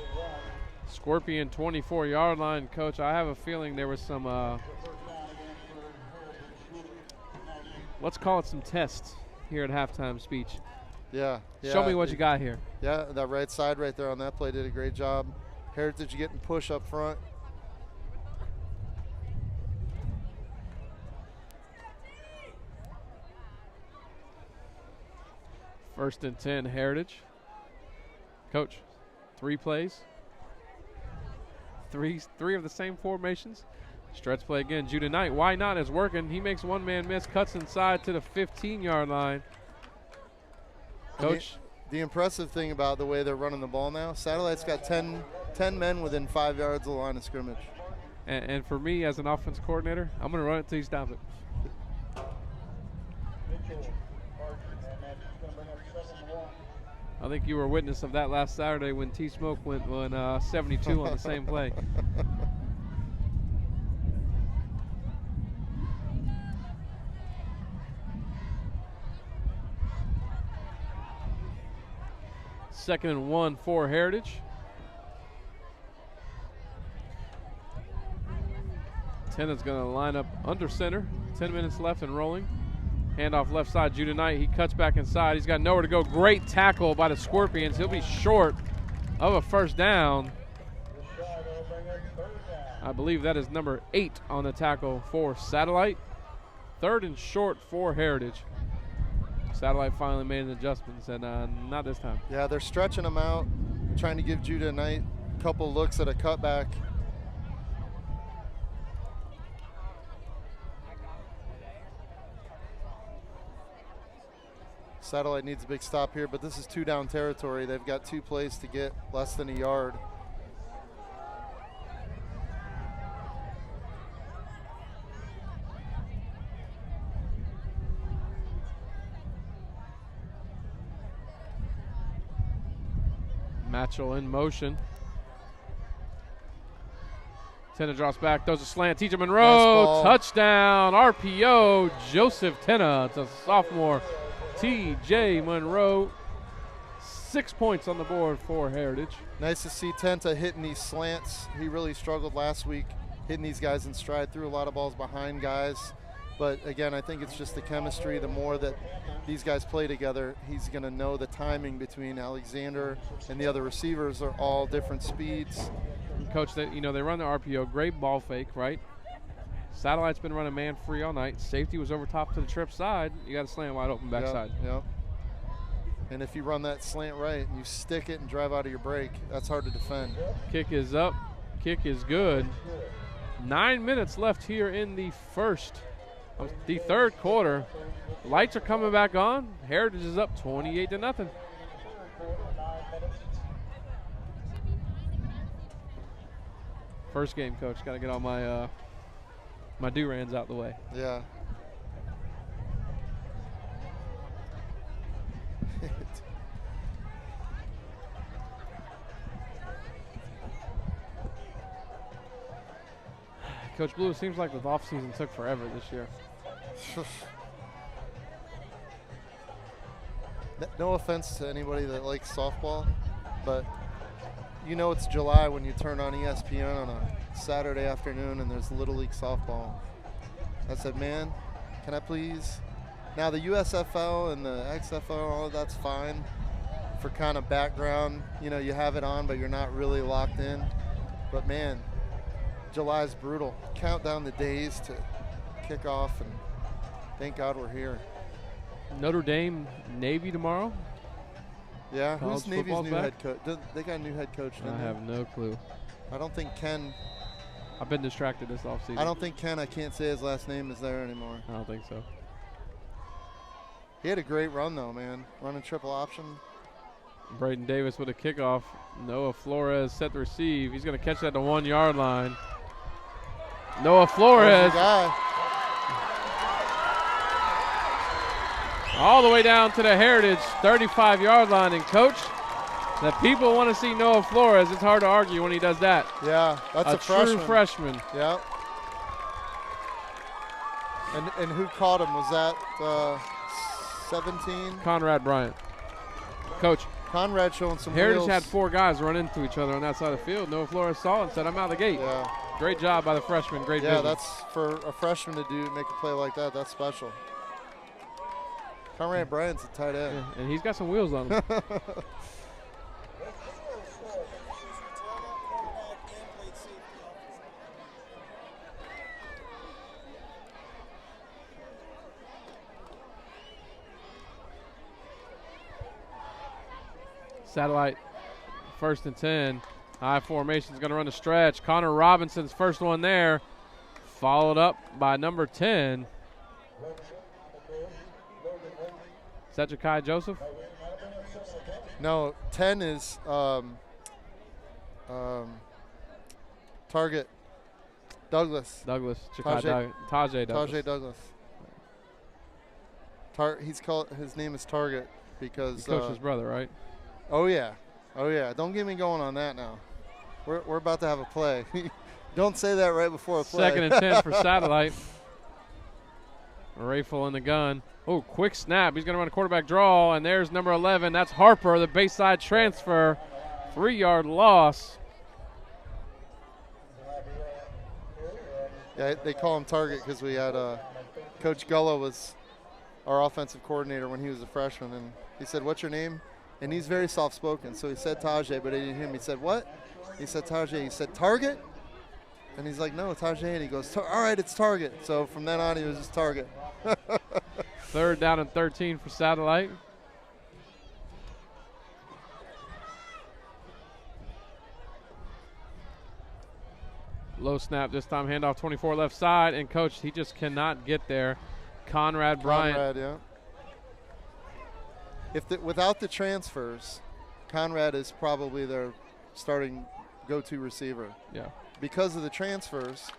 Scorpion 24-yard line. Coach, I have a feeling there was some, let's call it some tests here at halftime speech. Yeah. Show me what you got here. Yeah, that right side right there on that play did a great job. Heritage getting push up front. First and 10, Heritage. Coach, 3 plays. Three of the same formations. Stretch play again. Judah Knight, why not, is working. He makes one man miss, cuts inside to the 15-yard line. Coach. The impressive thing about the way they're running the ball now, Satellite's got 10 men within 5 yards of the line of scrimmage. And for me as an offense coordinator, I'm going to run it till you stop it. I think you were a witness of that last Saturday when T-Smoke went 72 on the same play. Second and 1 for Heritage. Tenna's going to line up under center. 10 minutes left and rolling. Handoff left side, Judah Knight. He cuts back inside. He's got nowhere to go. Great tackle by the Scorpions. He'll be short of a first down. I believe that is number 8 on the tackle for Satellite. Third and short for Heritage. Satellite finally made an adjustment, and not this time. Yeah, they're stretching him out, trying to give Judah Knight a couple looks at a cutback. Satellite needs a big stop here, but this is 2 down territory. They've got 2 plays to get less than a yard. Matchell in motion. Tenna drops back, throws a slant. TJ Monroe, touchdown, RPO, Joseph Tenna. It's a sophomore. TJ Monroe, 6 points on the board for Heritage. Nice to see Tenta hitting these slants. He really struggled last week, hitting these guys in stride, threw a lot of balls behind guys. But again, I think it's just the chemistry. The more that these guys play together, he's going to know the timing between Alexander and the other receivers are all different speeds. Coach, they run the RPO, great ball fake, right? Satellite's been running man free all night. Safety was over top to the trip side. You got a slant wide open backside. Yep. And if you run that slant right and you stick it and drive out of your break, that's hard to defend. Kick is up. Kick is good. 9 minutes left here in the third quarter. Lights are coming back on. Heritage is up 28-0. First game, Coach. Got to get all my my do-rans out the way. Yeah. Coach Blue, it seems like the offseason took forever this year. No offense to anybody that likes softball, but you know it's July when you turn on ESPN on a Saturday afternoon and there's Little League softball. I said, man, can I please? Now the USFL and the XFL, all of that's fine for kind of background. You know, you have it on, but you're not really locked in. But man, July's brutal. Count down the days to kick off, and thank God we're here. Notre Dame, Navy tomorrow. Yeah, College who's Navy's football's new back? head coach? They got a new head coach, didn't I they? have no clue. I don't think Ken. I've been distracted this offseason. I don't think Ken, I can't say his last name, is there anymore. I don't think so. He had a great run, though, man. Running triple option. Braden Davis with a kickoff. Noah Flores set to receive. He's going to catch that at the 1 yard line. Noah Flores. All the way down to the Heritage 35-yard line. And, Coach, the people want to see Noah Flores. It's hard to argue when he does that. Yeah, that's a true freshman. Yeah. And who caught him? Was that 17? Conrad Bryant. Coach, Conrad showing some Heritage wheels. had 4 guys run into each other on that side of the field. Noah Flores saw it and said, I'm out of the gate. Yeah. Great job by the freshman. Great Yeah, vision. that's for a freshman to make a play like that. That's special. Conrad Bryant's a tight end. Yeah, and he's got some wheels on him. Satellite, 1st and 10. High formation is going to run the stretch. Connor Robinson's first one there, followed up by number 10. Is that Ja'Kai Joseph? No, 10 is Target. Douglas. Tajay Douglas. Tajay Douglas. His name is Target because He coached his brother, right? Oh yeah. Don't get me going on that now. We're about to have a play. Don't say that right before a play. 2nd and 10 for Satellite. Rayful in the gun. Oh, quick snap. He's going to run a quarterback draw, and there's number 11. That's Harper, the baseline transfer. 3-yard loss. Yeah, they call him Target because we had Coach Gullo was our offensive coordinator when he was a freshman, and he said, "What's your name?" And he's very soft-spoken, so he said Tajay, but I didn't hear him. He said, "What?" He said Tajay. He said, "Target?" And he's like, "No, Tajay." And he goes, "All right, it's Target." So from then on, he was just Target. 3rd down and 13 for Satellite. Low snap this time, handoff 24 left side, and coach, he just cannot get there. Conrad Bryant. Yeah. Without the transfers, Conrad is probably their starting go-to receiver. Yeah. Because of the transfers,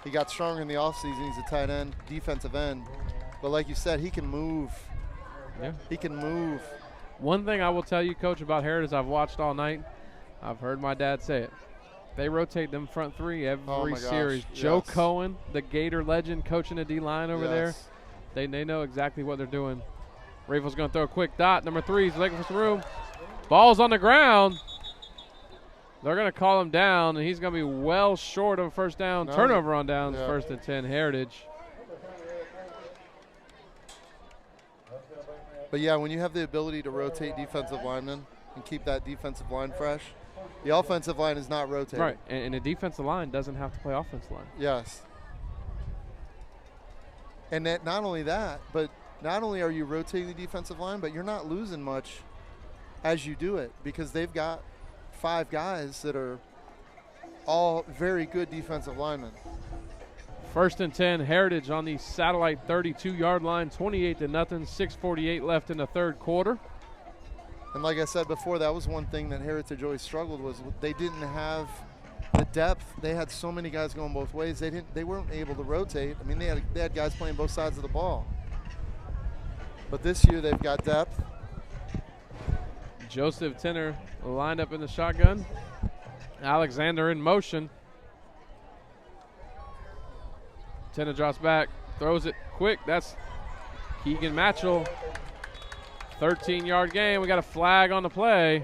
he got stronger in the offseason. He's a tight end, defensive end. But like you said, he can move. Yeah. He can move. One thing I will tell you, Coach, about Heritage I've watched all night, I've heard my dad say it. They rotate them front three every series. Yes. Joe Cohen, the Gator legend, coaching the D-line over there. Yes. They know exactly what they're doing. Rayful's going to throw a quick dot. Number 3 is looking for some room. Ball's on the ground. They're going to call him down, and he's going to be well short of a first down. Turnover on downs, Yeah. 1st and 10, Heritage. But, yeah, when you have the ability to rotate defensive linemen and keep that defensive line fresh, the offensive line is not rotating. Right, and the defensive line doesn't have to play offensive line. Yes. And that not only that, but not only are you rotating the defensive line, but you're not losing much as you do it because they've got 5 guys that are all very good defensive linemen. 1st and 10, Heritage on the Satellite 32-yard line, 28-0, 6:48 left in the 3rd quarter. And like I said before, that was one thing that Heritage always struggled was they didn't have the depth. They had so many guys going both ways. They weren't able to rotate. I mean, they had guys playing both sides of the ball. But this year they've got depth. Joseph Tenner lined up in the shotgun. Alexander in motion. Tenner drops back, throws it quick. That's Keegan Matchell. 13-yard gain. We got a flag on the play.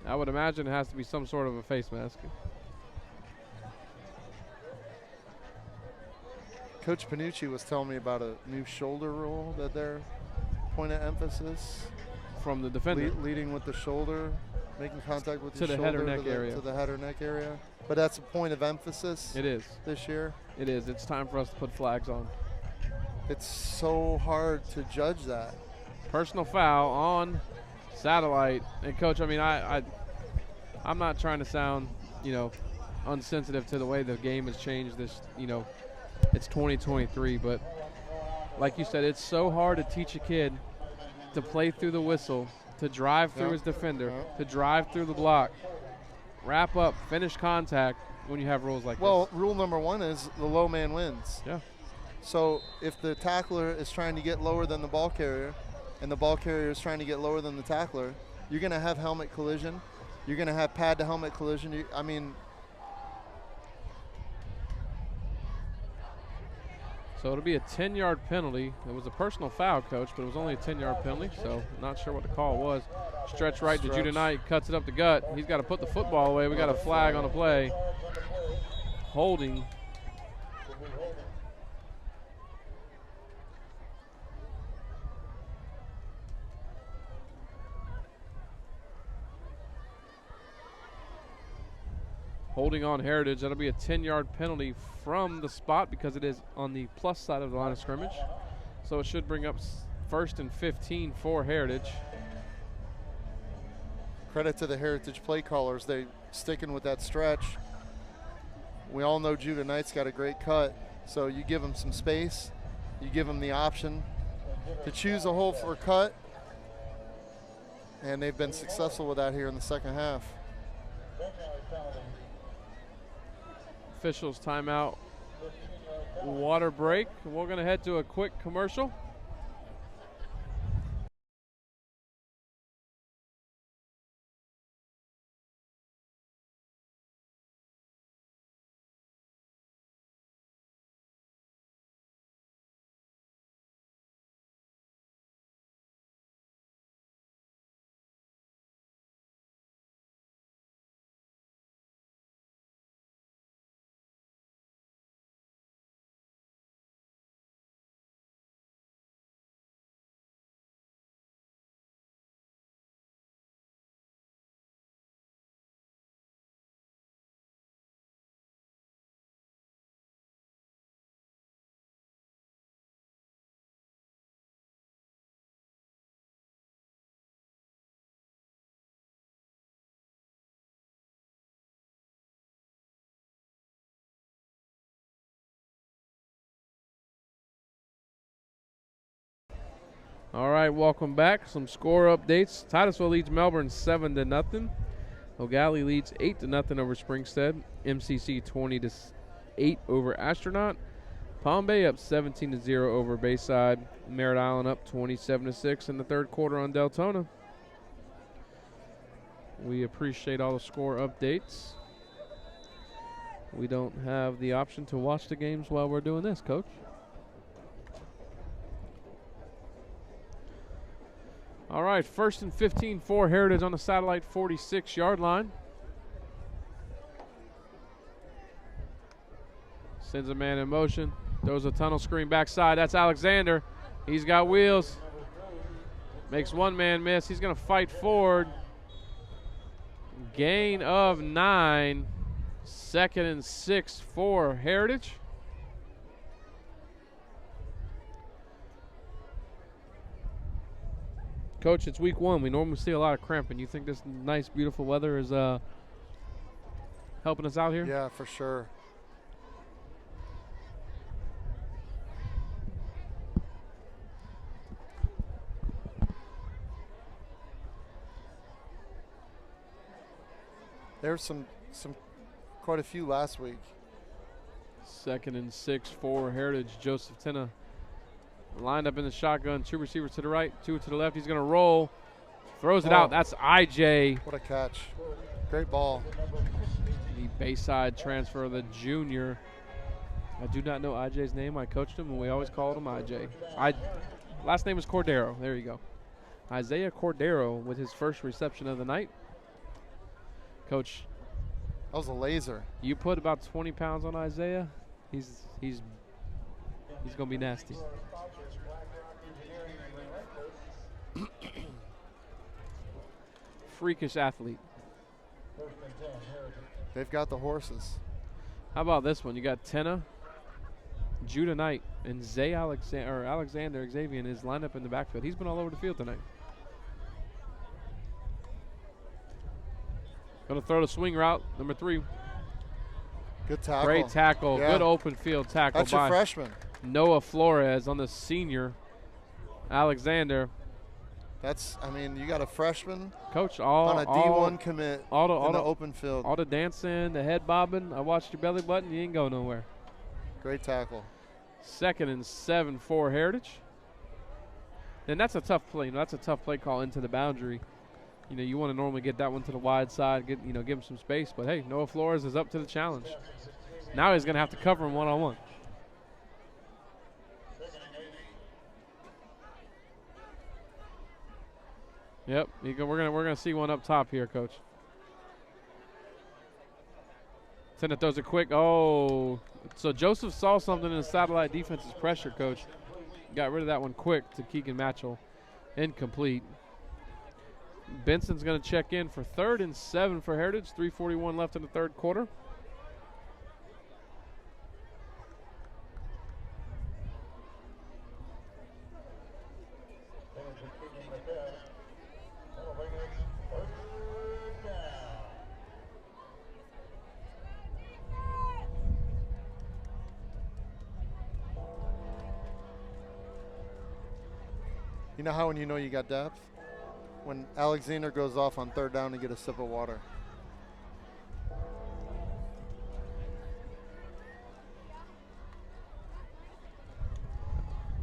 I would imagine it has to be some sort of a face mask. Coach Panucci was telling me about a new shoulder rule that they're point of emphasis. From the defender. Leading with the shoulder, making contact with to the the shoulder head or neck area. to the head or neck area. But that's a point of emphasis. It is. This year. It is. It's time for us to put flags on. It's so hard to judge that. Personal foul on Satellite. And Coach, I mean, I'm not trying to sound, unsensitive to the way the game has changed. It's 2023, but like you said, it's so hard to teach a kid to play through the whistle, to drive through his defender, to drive through the block, wrap up, finish contact when you have rules like this. Well, rule number 1 is the low man wins. Yeah. So if the tackler is trying to get lower than the ball carrier and the ball carrier is trying to get lower than the tackler, you're going to have helmet collision. You're going to have pad to helmet collision. So it'll be a 10-yard penalty. It was a personal foul, Coach, but it was only a 10-yard penalty, so not sure what the call was. Stretch right to Judah Knight, cuts it up the gut. He's got to put the football away. We got a flag on the play. Holding. Holding on Heritage. That'll be a 10-yard penalty from the spot because it is on the plus side of the line of scrimmage. So it should bring up 1st and 15 for Heritage. Credit to the Heritage play callers. They sticking with that stretch. We all know Judah Knight's got a great cut, so you give him some space. You give him the option to choose a hole for a cut, and they've been successful with that here in the second half. Officials timeout, water break. We're going to head to a quick commercial. All right, welcome back. Some score updates. Titusville leads Melbourne 7-0. O'Galley leads 8-0 over Springstead. MCC 20-8 over Astronaut. Palm Bay up 17-0 over Bayside. Merritt Island up 27-6 in the third quarter on Deltona. We appreciate all the score updates. We don't have the option to watch the games while we're doing this, Coach. All right, 1st and 15 for Heritage on the Satellite 46-yard line. Sends a man in motion. Throws a tunnel screen backside. That's Alexander. He's got wheels. Makes one man miss. He's going to fight forward. Gain of 9. 2nd and 6 for Heritage. Coach, it's week 1. We normally see a lot of cramping. You think this nice, beautiful weather is helping us out here? Yeah, for sure. There's some quite a few last week. 2nd and 6 for Heritage. Joseph Tenna lined up in the shotgun. 2 receivers to the right, 2 to the left. He's going to roll. Throws it out. That's IJ. What a catch. Great ball. The Bayside transfer, the junior. I do not know IJ's name. I coached him, and we always called him IJ. Last name is Cordero. There you go. Isaiah Cordero with his first reception of the night. Coach, that was a laser. You put about 20 pounds on Isaiah, he's going to be nasty. Freakish athlete. They've got the horses. How about this one? You got Tenna, Judah Knight, and Alexander Xavier is lined up in the backfield. He's been all over the field tonight. Going to throw the swing route, number 3. Good tackle. Great tackle. Yeah. Good open field tackle. That's your freshman. Noah Flores on the senior, Alexander. You got a freshman Coach, on a D1 commit in the open field. All the dancing, the head bobbing. I watched your belly button. You ain't go nowhere. Great tackle. 2nd and 7 for Heritage. And that's a tough play. That's a tough play call into the boundary. You want to normally get that one to the wide side, give him some space. But, hey, Noah Flores is up to the challenge. Now he's going to have to cover him one-on-one. Yep, we're gonna see one up top here, Coach. Tenna throws it quick. Oh, so Joseph saw something in the Satellite defense's pressure, Coach. Got rid of that one quick to Keegan Matchell. Incomplete. Benson's going to check in for 3rd and 7 for Heritage. 3:41 left in the third quarter. You know how when you know you got depth? When Alexander goes off on 3rd down to get a sip of water.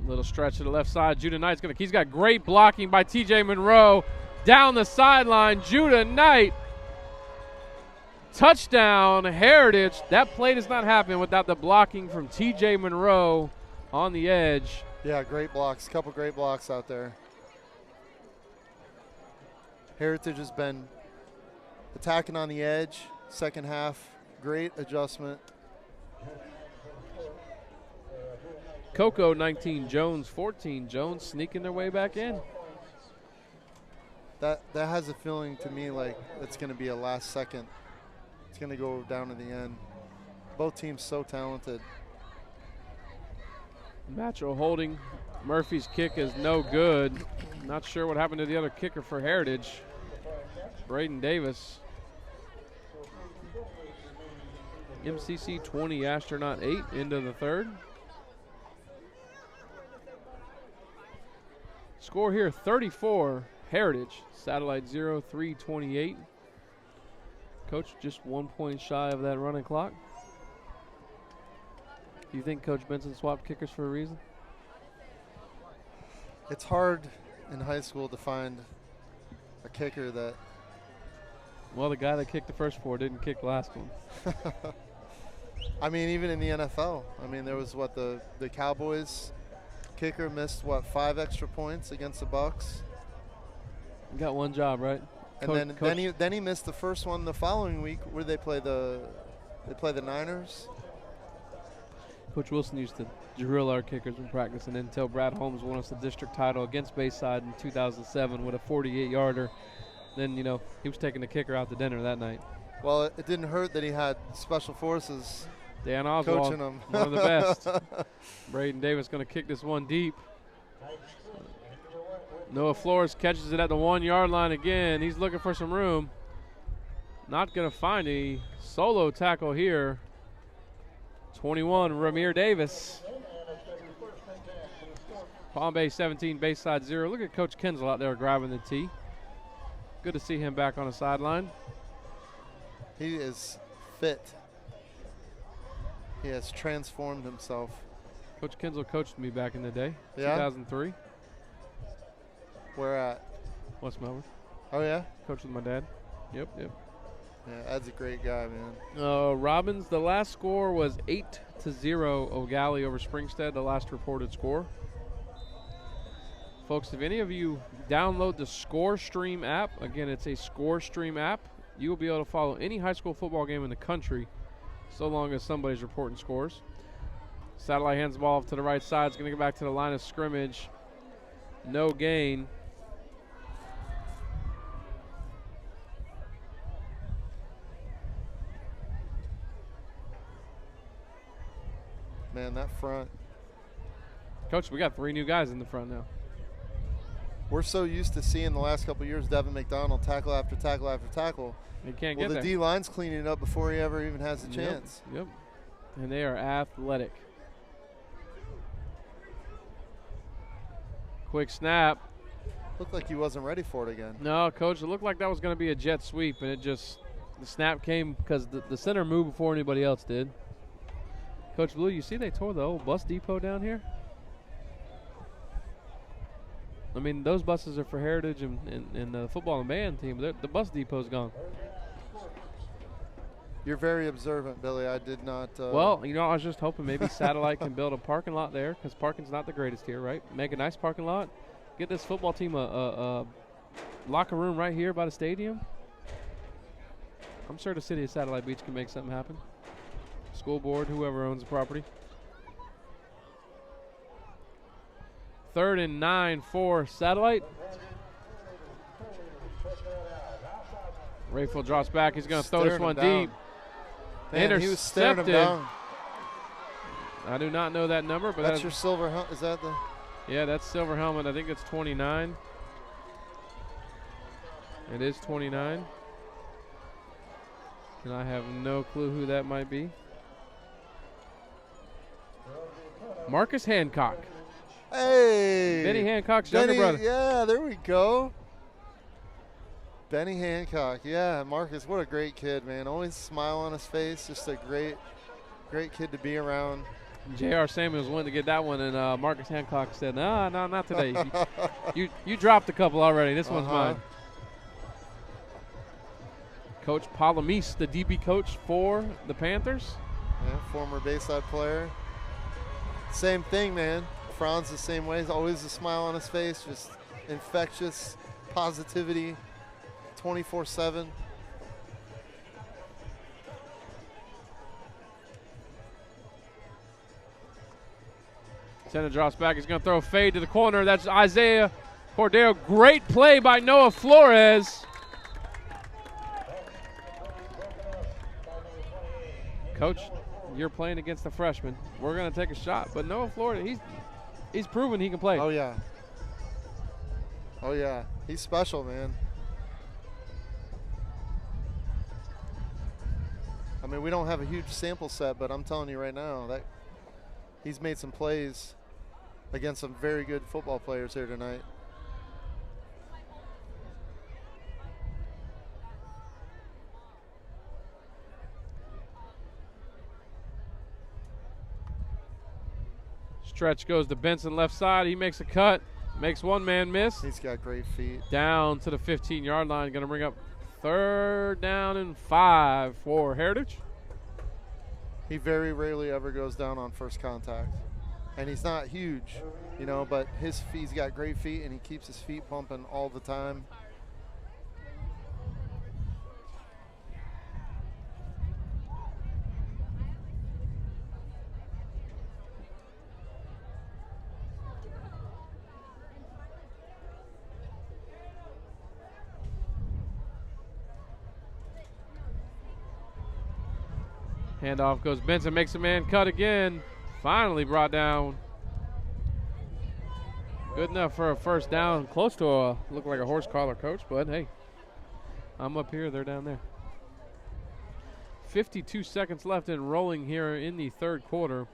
Little stretch to the left side. Judah Knight's gonna. He's got great blocking by T.J. Monroe down the sideline. Judah Knight, touchdown, Heritage. That play does not happen without the blocking from T.J. Monroe on the edge. Yeah, great blocks. Couple great blocks out there. Heritage has been attacking on the edge. Second half, great adjustment. Coco 19, Jones 14. Jones sneaking their way back in. That has a feeling to me like it's going to be a last second. It's going to go down to the end. Both teams so talented. Natural holding. Murphy's kick is no good. Not sure what happened to the other kicker for Heritage. Braden Davis. MCC 20, Astronaut 8 into the 3rd. Score here 34, Heritage. Satellite 0, 3:28. Coach just 1 point shy of that running clock. Do you think Coach Benson swapped kickers for a reason? It's hard in high school to find a kicker that. Well, the guy that kicked the first 4 didn't kick the last one. I mean, even in the NFL. I mean, there was the Cowboys kicker missed 5 extra points against the Bucks. You got one job, right? And then he missed the first one the following week where they play the Niners. Coach Wilson used to drill our kickers in practice, and until Brad Holmes won us the district title against Bayside in 2007 with a 48-yarder, then he was taking the kicker out to dinner that night. Well, it didn't hurt that he had Special Forces Dan Oswald, coaching him. One of the best. Braden Davis going to kick this one deep. Noah Flores catches it at the 1-yard line again. He's looking for some room. Not going to find a solo tackle here. 21, Ramir Davis. Palm Bay 17, Bayside 0. Look at Coach Kensel out there grabbing the tee. Good to see him back on the sideline. He is fit. He has transformed himself. Coach Kensel coached me back in the day, yeah? 2003. Where at? West Melbourne. Oh, yeah? Coached with my dad. Yep. Yeah, Ed's a great guy, man. Robbins, the last score was 8-0 O'Galley over Springstead, the last reported score. Folks, if any of you download the ScoreStream app, again, it's a ScoreStream app, you will be able to follow any high school football game in the country so long as somebody's reporting scores. Satellite hands the ball off to the right side. It's going to go back to the line of scrimmage. No gain. Man, that front. Coach, we got 3 new guys in the front now. We're so used to seeing the last couple of years Devin McDonald tackle after tackle after tackle. He can't get there. The D-line's cleaning it up before he ever even has a chance. Yep. And they are athletic. Quick snap. Looked like he wasn't ready for it again. No, Coach, it looked like that was going to be a jet sweep, and the snap came because the center moved before anybody else did. Coach Blue, you see they tore the old bus depot down here? I mean, those buses are for Heritage and the football and band team. The bus depot's gone. You're very observant, Billy. I did not. Well, I was just hoping maybe Satellite can build a parking lot there because parking's not the greatest here, right? Make a nice parking lot. Get this football team a locker room right here by the stadium. I'm sure the city of Satellite Beach can make something happen. School board, whoever owns the property. 3rd and 9 for Satellite. Rayfield drops back. He's going to throw this one deep. Man, he was staring him down. I do not know that number, but that's your silver helmet. Is that the? Yeah, that's silver helmet. I think it's 29. It is 29. And I have no clue who that might be. Marcus Hancock. Hey. Benny Hancock's younger brother. Yeah, there we go. Benny Hancock. Yeah, Marcus, what a great kid, man. Always smile on his face. Just a great kid to be around. J.R. Samuels wanted to get that one, and Marcus Hancock said, no, not today. you dropped a couple already. This one's mine. Coach Palamise, the DB coach for the Panthers. Yeah, former Bayside player. Same thing, man. Franz the same way. He's always a smile on his face. Just infectious positivity 24/7. Center drops back. He's going to throw a fade to the corner. That's Isaiah Cordero. Great play by Noah Flores. Coach, you're playing against a freshman. We're going to take a shot. But Noah Flores, he's proven he can play. Oh, yeah. Oh, yeah. He's special, man. I mean, we don't have a huge sample set, but I'm telling you right now that he's made some plays against some very good football players here tonight. Stretch goes to Benson left side. He makes a cut, makes one man miss. He's got great feet. Down to the 15-yard line. Going to bring up 3rd down and 5 for Heritage. He very rarely ever goes down on first contact. And he's not huge, you know, but he's got great feet, and he keeps his feet pumping all the time. Handoff goes Benson, makes a man cut again. Finally brought down. Good enough for a first down. Close to look like a horse collar, coach, but hey, I'm up here, they're down there. 52 seconds left and rolling here in the 3rd quarter.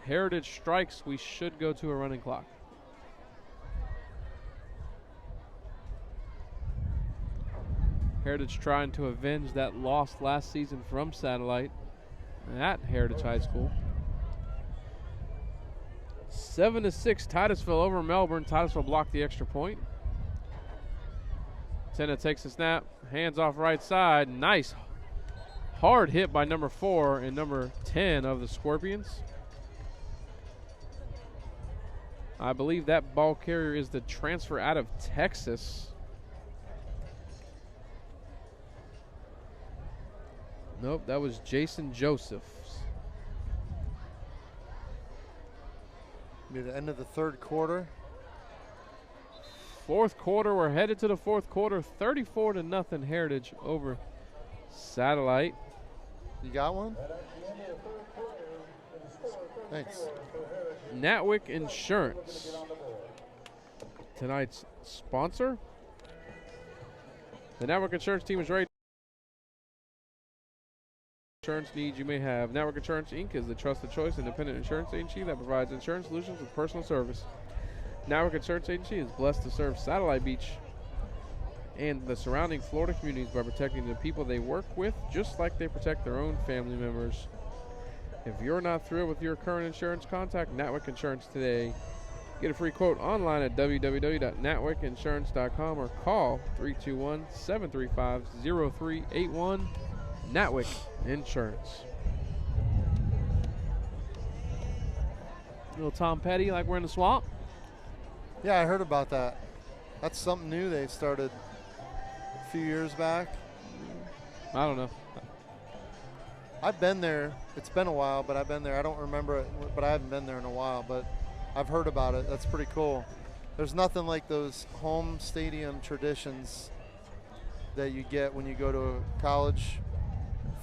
Heritage strikes. We should go to a running clock. Heritage trying to avenge that loss last season from Satellite at Heritage High School. 7-6, Titusville over Melbourne. Titusville blocked the extra point. Tena takes a snap, hands off right side. Nice hard hit by number 4 and number 10 of the Scorpions. I believe that ball carrier is the transfer out of Texas. Nope, that was Jason Josephs. Near the end of the 3rd quarter. 4th quarter, we're headed to the 4th quarter. 34-0 Heritage over Satellite. You got one? Thanks. Natwick Insurance, tonight's sponsor. The Natwick Insurance team is ready. Insurance needs you may have. Natwick Insurance Inc. is the trusted choice independent insurance agency that provides insurance solutions with personal service. Natwick Insurance Agency is blessed to serve Satellite Beach and the surrounding Florida communities by protecting the people they work with just like they protect their own family members. If you're not thrilled with your current insurance, contact Natwick Insurance today. Get a free quote online at www.natwickinsurance.com or call 321-735-0381. Natwick Insurance. Little Tom Petty like we're in the swamp. Yeah, I heard about that. That's something new they started a few years back. I don't know. I've been there. It's been a while, but I've been there. I don't remember it, but I haven't been there in a while. But I've heard about it. That's pretty cool. There's nothing like those home stadium traditions that you get when you go to a college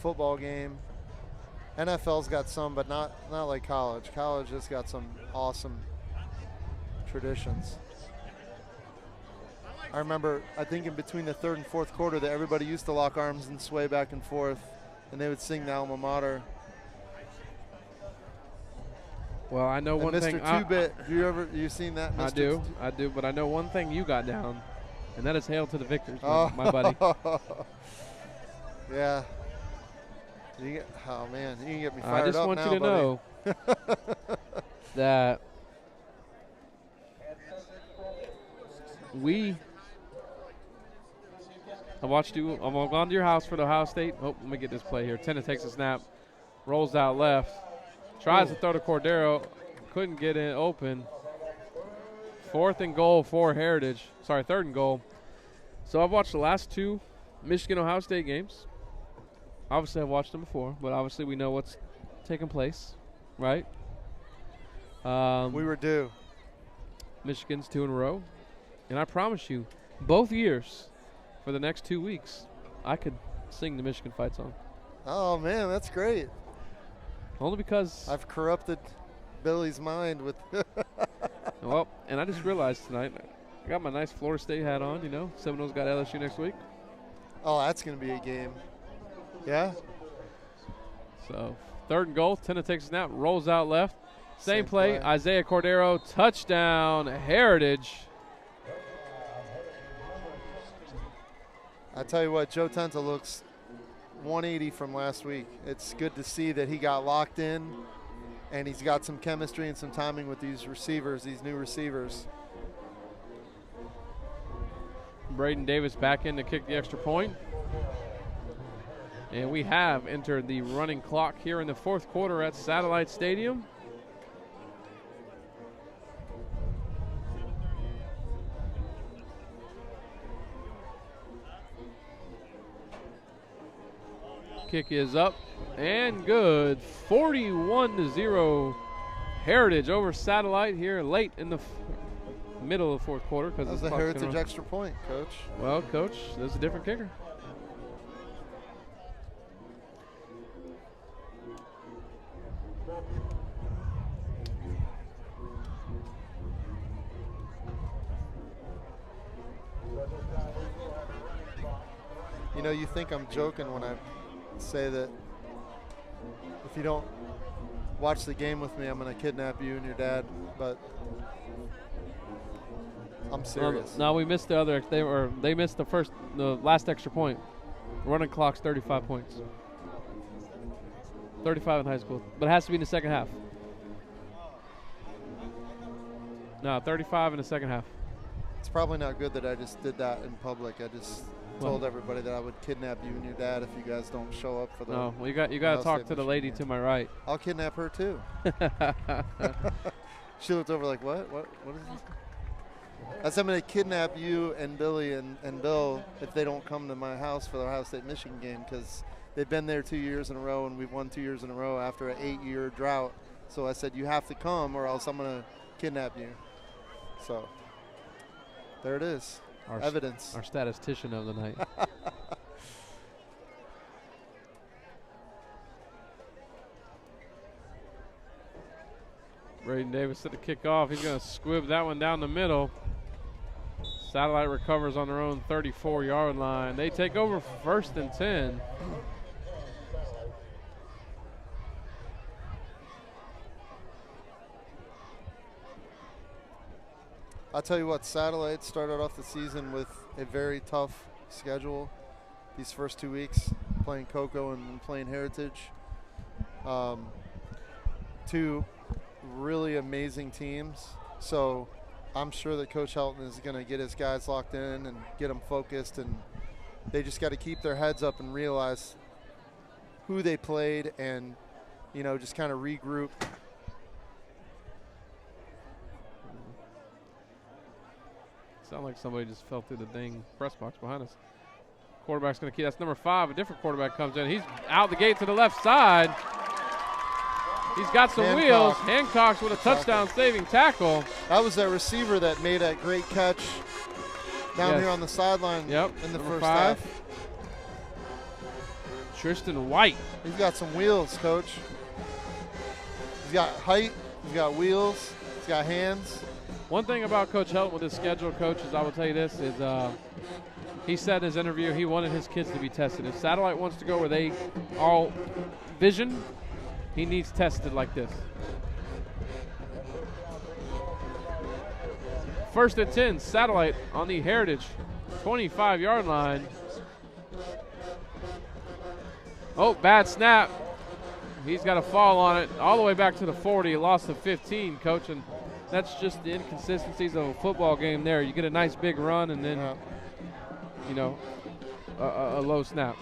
football game. NFL's got some, but not like college. College has got some awesome traditions. I remember, I think in between the 3rd and 4th quarter that everybody used to lock arms and sway back and forth, and they would sing the alma mater. Well, I know one and thing. Mr. Two-Bit, you seen that? Mr. I do, but I know one thing you got down, and that is hail to the victors, my buddy. Yeah. Oh, man, you can get me I fired just up want now, you to know that I watched you. I'm gone to your house for the Ohio State. Oh, let me get this play here. Tennant takes a snap, rolls out left, tries to throw to Cordero, couldn't get it open. 4th and goal for Heritage. Sorry, 3rd and goal. So I've watched the last 2 Michigan-Ohio State games. Obviously, I've watched them before, but obviously we know what's taking place, right? We were due. Michigan's 2 in a row. And I promise you, both years, for the next 2 weeks, I could sing the Michigan fight song. Oh, man, that's great. Only because I've corrupted Billy's mind with well, and I just realized tonight, I got my nice Florida State hat on, you know. Seminoles got LSU next week. Oh, that's going to be a game. Yeah? So, 3rd and goal. Tennant takes a snap, rolls out left. Same play. Isaiah Cordero, touchdown, Heritage. I tell you what, Joe Tenta looks 180 from last week. It's good to see that he got locked in, and he's got some chemistry and some timing with these receivers, these new receivers. Braden Davis back in to kick the extra point. And we have entered the running clock here in the 4th quarter at Satellite Stadium. Kick is up and good. 41-0 Heritage over Satellite here late in the middle of the 4th quarter. That was a Heritage extra point, Coach. Well, Coach, there's a different kicker. You know, you think I'm joking when I say that if you don't watch the game with me, I'm going to kidnap you and your dad, but I'm serious. No, we missed the other. They missed the last extra point. Running clock's 35 points. 35 in high school, but it has to be in the second half. No, 35 in the second half. It's probably not good that I just did that in public. I just told everybody that I would kidnap you and your dad if you guys don't show up for the. No, well, you got to talk to the lady to my right. I'll kidnap her too. She looked over like, what? What is this? I said I'm going to kidnap you and Billy and Bill if they don't come to my house for the Ohio State Michigan game, because they've been there 2 years in a row and we've won 2 years in a row after an 8-year drought. So I said, you have to come or else I'm going to kidnap you. So there it is. Evidence. Our statistician of the night. Braden Davis at the kickoff. He's going to squib that one down the middle. Satellite recovers on their own 34-yard line. They take over 1st and 10. I'll tell you what, Satellite started off the season with a very tough schedule these first 2 weeks, playing Cocoa and playing Heritage. 2 really amazing teams. So I'm sure that Coach Helton is going to get his guys locked in and get them focused, and they just got to keep their heads up and realize who they played and, you know, just kind of regroup. Sound like somebody just fell through the dang press box behind us. Quarterback's going to keep. That's number 5. A different quarterback comes in. He's out the gate to the left side. He's got some wheels. Hancock's with a touchdown-saving tackle. That was that receiver that made that great catch down here on the sideline in the first half. Tristan White. He's got some wheels, Coach. He's got height. He's got wheels. He's got hands. One thing about Coach Helton with his schedule, Coach, is I will tell you this, is he said in his interview he wanted his kids to be tested. If Satellite wants to go where they all vision, he needs tested like this. First and 10, Satellite on the Heritage 25-yard line. Oh, bad snap. He's got a fall on it all the way back to the 40. Lost to 15, Coach, and that's just the inconsistencies of a football game there. You get a nice big run and then, you know, a low snap.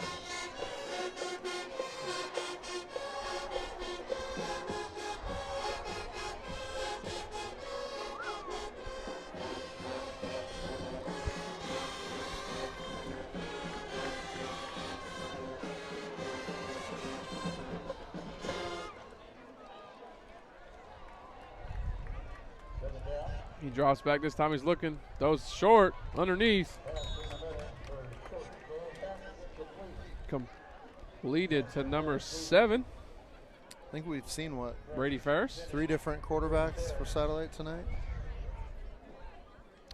He drops back this time. He's looking. Those short underneath. Completed to number 7. I think we've seen what? Brady Ferris. 3 different quarterbacks for Satellite tonight.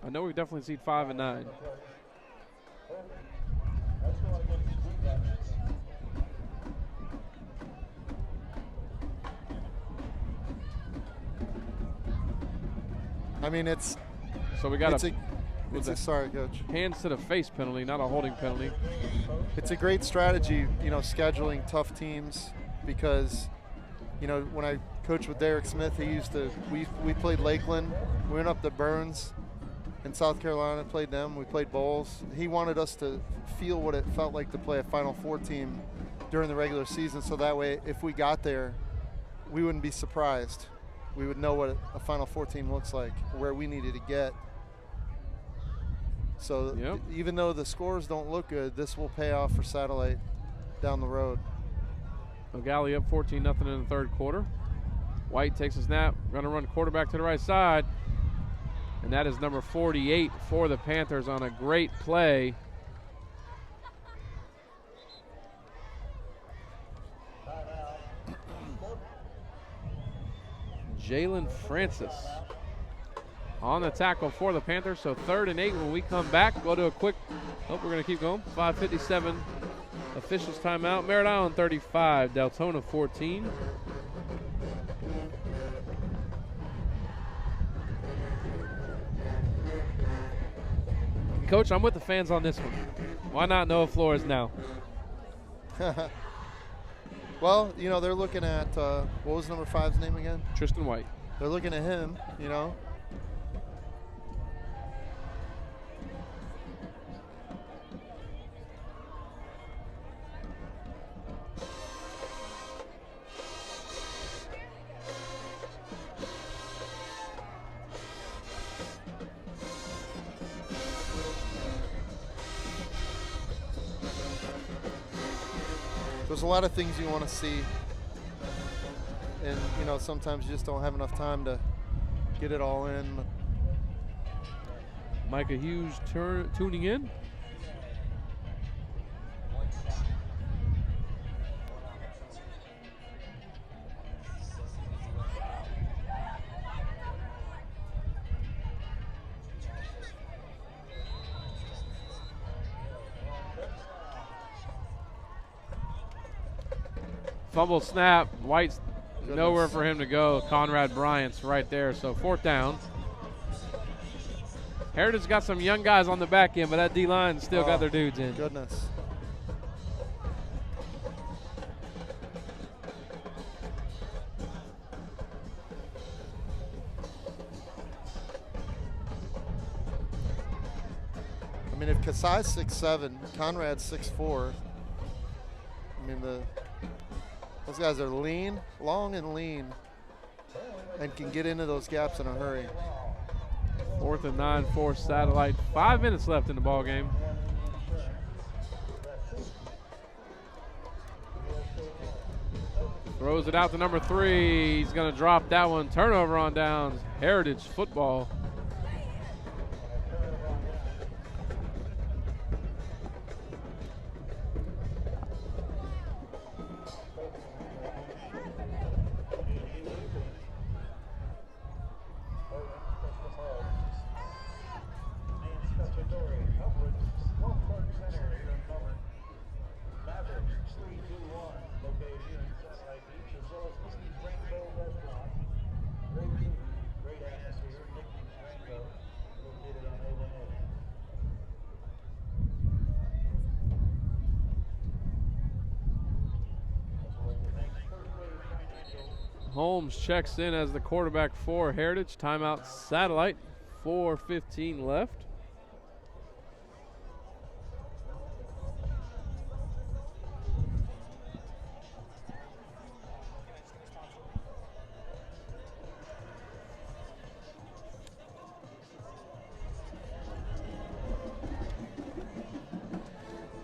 I know we've definitely seen 5 and 9. I mean, it's. So we got sorry, Coach. Hands to the face penalty, not a holding penalty. It's a great strategy, you know, scheduling tough teams because, you know, when I coached with Derek Smith, we played Lakeland, we went up to Burns in South Carolina, played them, we played Bowles. He wanted us to feel what it felt like to play a Final Four team during the regular season, so that way if we got there, we wouldn't be surprised. We would know what a Final Four team looks like, where we needed to get. So even though the scores don't look good, this will pay off for Satellite down the road. O'Galley up 14-0 in the third quarter. White takes a snap, going to run quarterback to the right side. And that is number 48 for the Panthers on a great play. Jalen Francis on the tackle for the Panthers. So 3rd and 8 when we come back. Go to a quick, we're going to keep going. 5:57 officials timeout. Merritt Island 35, Deltona 14. Coach, I'm with the fans on this one. Why not Noah Flores now? Well, you know, they're looking at, what was number 5's name again? Tristan White. They're looking at him, you know. There's a lot of things you want to see, and you know sometimes you just don't have enough time to get it all in. Micah Hughes tuning in. Fumble snap. White's nowhere for him to go. Conrad Bryant's right there. So 4th down. Heritage got some young guys on the back end, but that D-line still got their dudes in. Goodness. I mean, if Kasai's 6'7", Conrad's 6'4", I mean, those guys are lean, long and lean, and can get into those gaps in a hurry. 4th and 9 for Satellite. 5 minutes left in the ball game. Throws it out to number 3. He's going to drop that one. Turnover on downs. Heritage football. Holmes checks in as the quarterback for Heritage. Timeout Satellite. 4:15 left.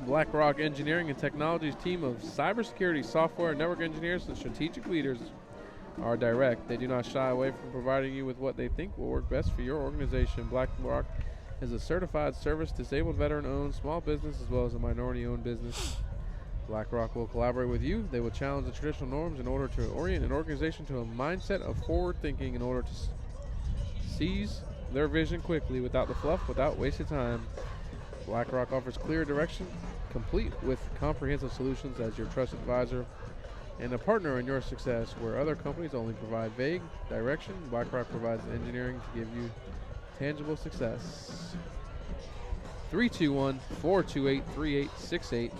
BlackRock Engineering and Technology's team of cybersecurity, software, and network engineers and strategic leaders are direct. They do not shy away from providing you with what they think will work best for your organization. BlackRock is a certified service-disabled veteran-owned small business as well as a minority-owned business. BlackRock will collaborate with you. They will challenge the traditional norms in order to orient an organization to a mindset of forward thinking in order to seize their vision quickly without the fluff, without wasted time. BlackRock offers clear direction, complete with comprehensive solutions as your trusted advisor and a partner in your success. Where other companies only provide vague direction, BlackRock provides engineering to give you tangible success. 321-428-3868.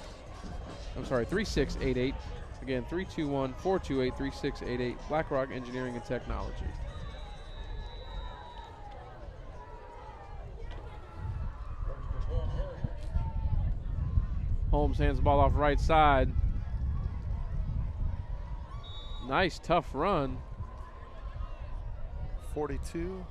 I'm sorry, 3688. Again, 321-428-3688. BlackRock Engineering and Technology. Holmes hands the ball off right side. Nice, tough run. 42.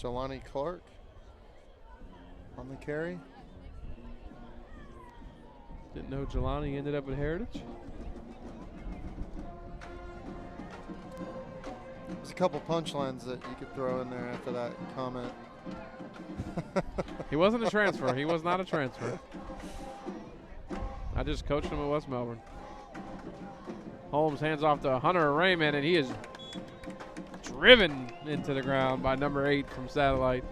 Jelani Clark on the carry. Didn't know Jelani ended up at Heritage. There's a couple punchlines that you could throw in there after that comment. He wasn't a transfer. He was not a transfer. I just coached him at West Melbourne. Holmes hands off to Hunter Raymond, and he is driven into the ground by number 8 from Satellite.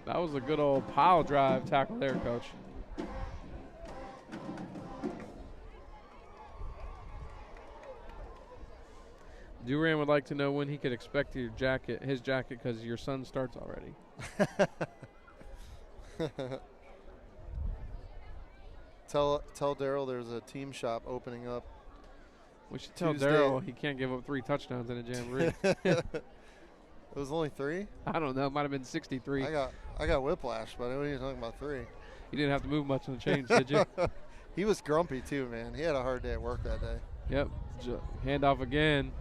That was a good old pile drive tackle there, Coach. Duran would like to know when he could expect his jacket, because your son starts already. Tell Daryl there's a team shop opening up. We should tell Daryl he can't give up 3 touchdowns in a jamboree. It was only 3? I don't know. It might have been 63. I got whiplash, but I know you're talking about 3. You didn't have to move much in the change, did you? He was grumpy too, man. He had a hard day at work that day. Yep. Handoff again.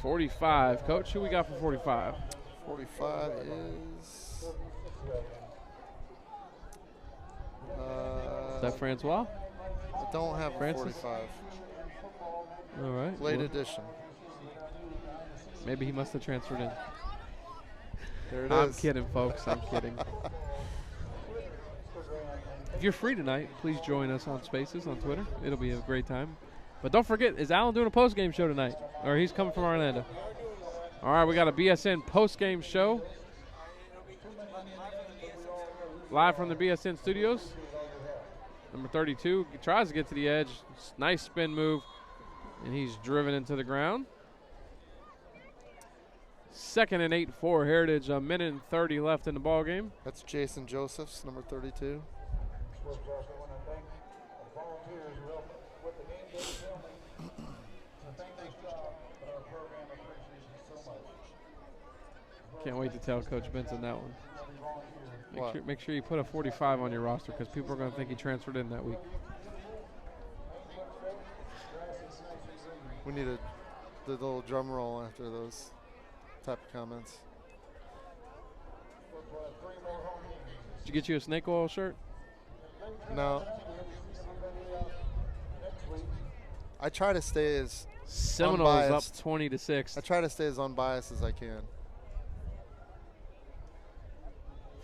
45. Coach, who we got for 45? 45 is... Is that Francois? I don't have Francis? a 45. All right. Late edition. Maybe he must have transferred in. There it I'm is. kidding, folks. I'm kidding. If you're free tonight, please join us on Spaces on Twitter. It'll be a great time. But don't forget, is Alan doing a post-game show tonight? Or he's coming from Orlando? All right, we got a BSN post-game show. Live from the BSN studios. Number 32 tries to get to the edge. Nice spin move. And he's driven into the ground. 2nd and 8 for Heritage. A minute and 30 left in the ball game. That's Jason Josephs, number 32. Can't wait to tell Coach Benson that one. What? Make sure you put a 45 on your roster because people are going to think he transferred in that week. We need the little drum roll after those type of comments. Did you get you a snake oil shirt? No. I try to stay as Seminoles unbiased. up 20-6. I try to stay as unbiased as I can.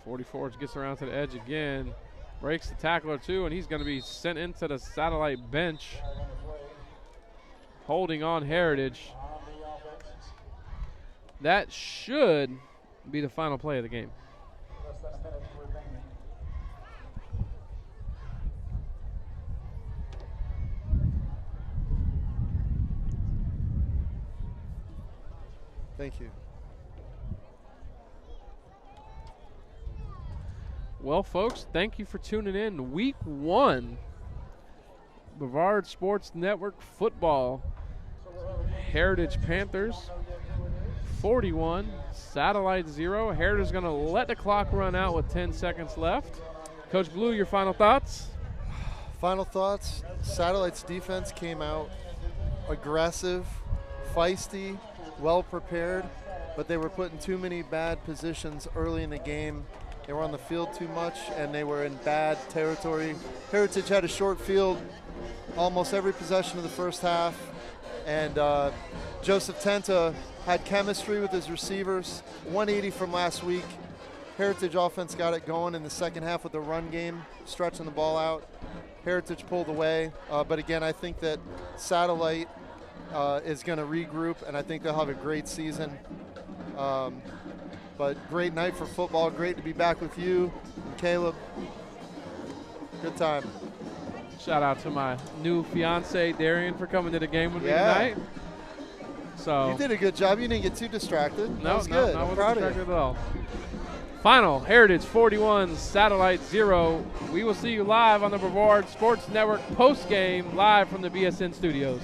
44 gets around to the edge again. Breaks the tackler too, and he's going to be sent into the Satellite bench. Holding on Heritage. That should be the final play of the game. Thank you. Well, folks, thank you for tuning in. Week 1, Brevard Sports Network football. Heritage Panthers 41, Satellite 0. Heritage is going to let the clock run out with 10 seconds left. Coach Blue, your final thoughts? Final thoughts. Satellite's defense came out aggressive, feisty, well prepared, but they were put in too many bad positions early in the game. They were on the field too much, and they were in bad territory. Heritage had a short field almost every possession of the first half, and Joseph Tenta had chemistry with his receivers, 180 from last week. Heritage offense got it going in the second half with the run game, stretching the ball out. Heritage pulled away, but again, I think that Satellite is going to regroup, and I think they'll have a great season. But great night for football. Great to be back with you, and Caleb. Good time. Shout out to my new fiance Darian for coming to the game with me tonight. So you did a good job. You didn't get too distracted. No, that was good. I I'm wasn't proud of you. distracted at all. Final, Heritage 41, Satellite 0. We will see you live on the Brevard Sports Network post-game, live from the BSN studios.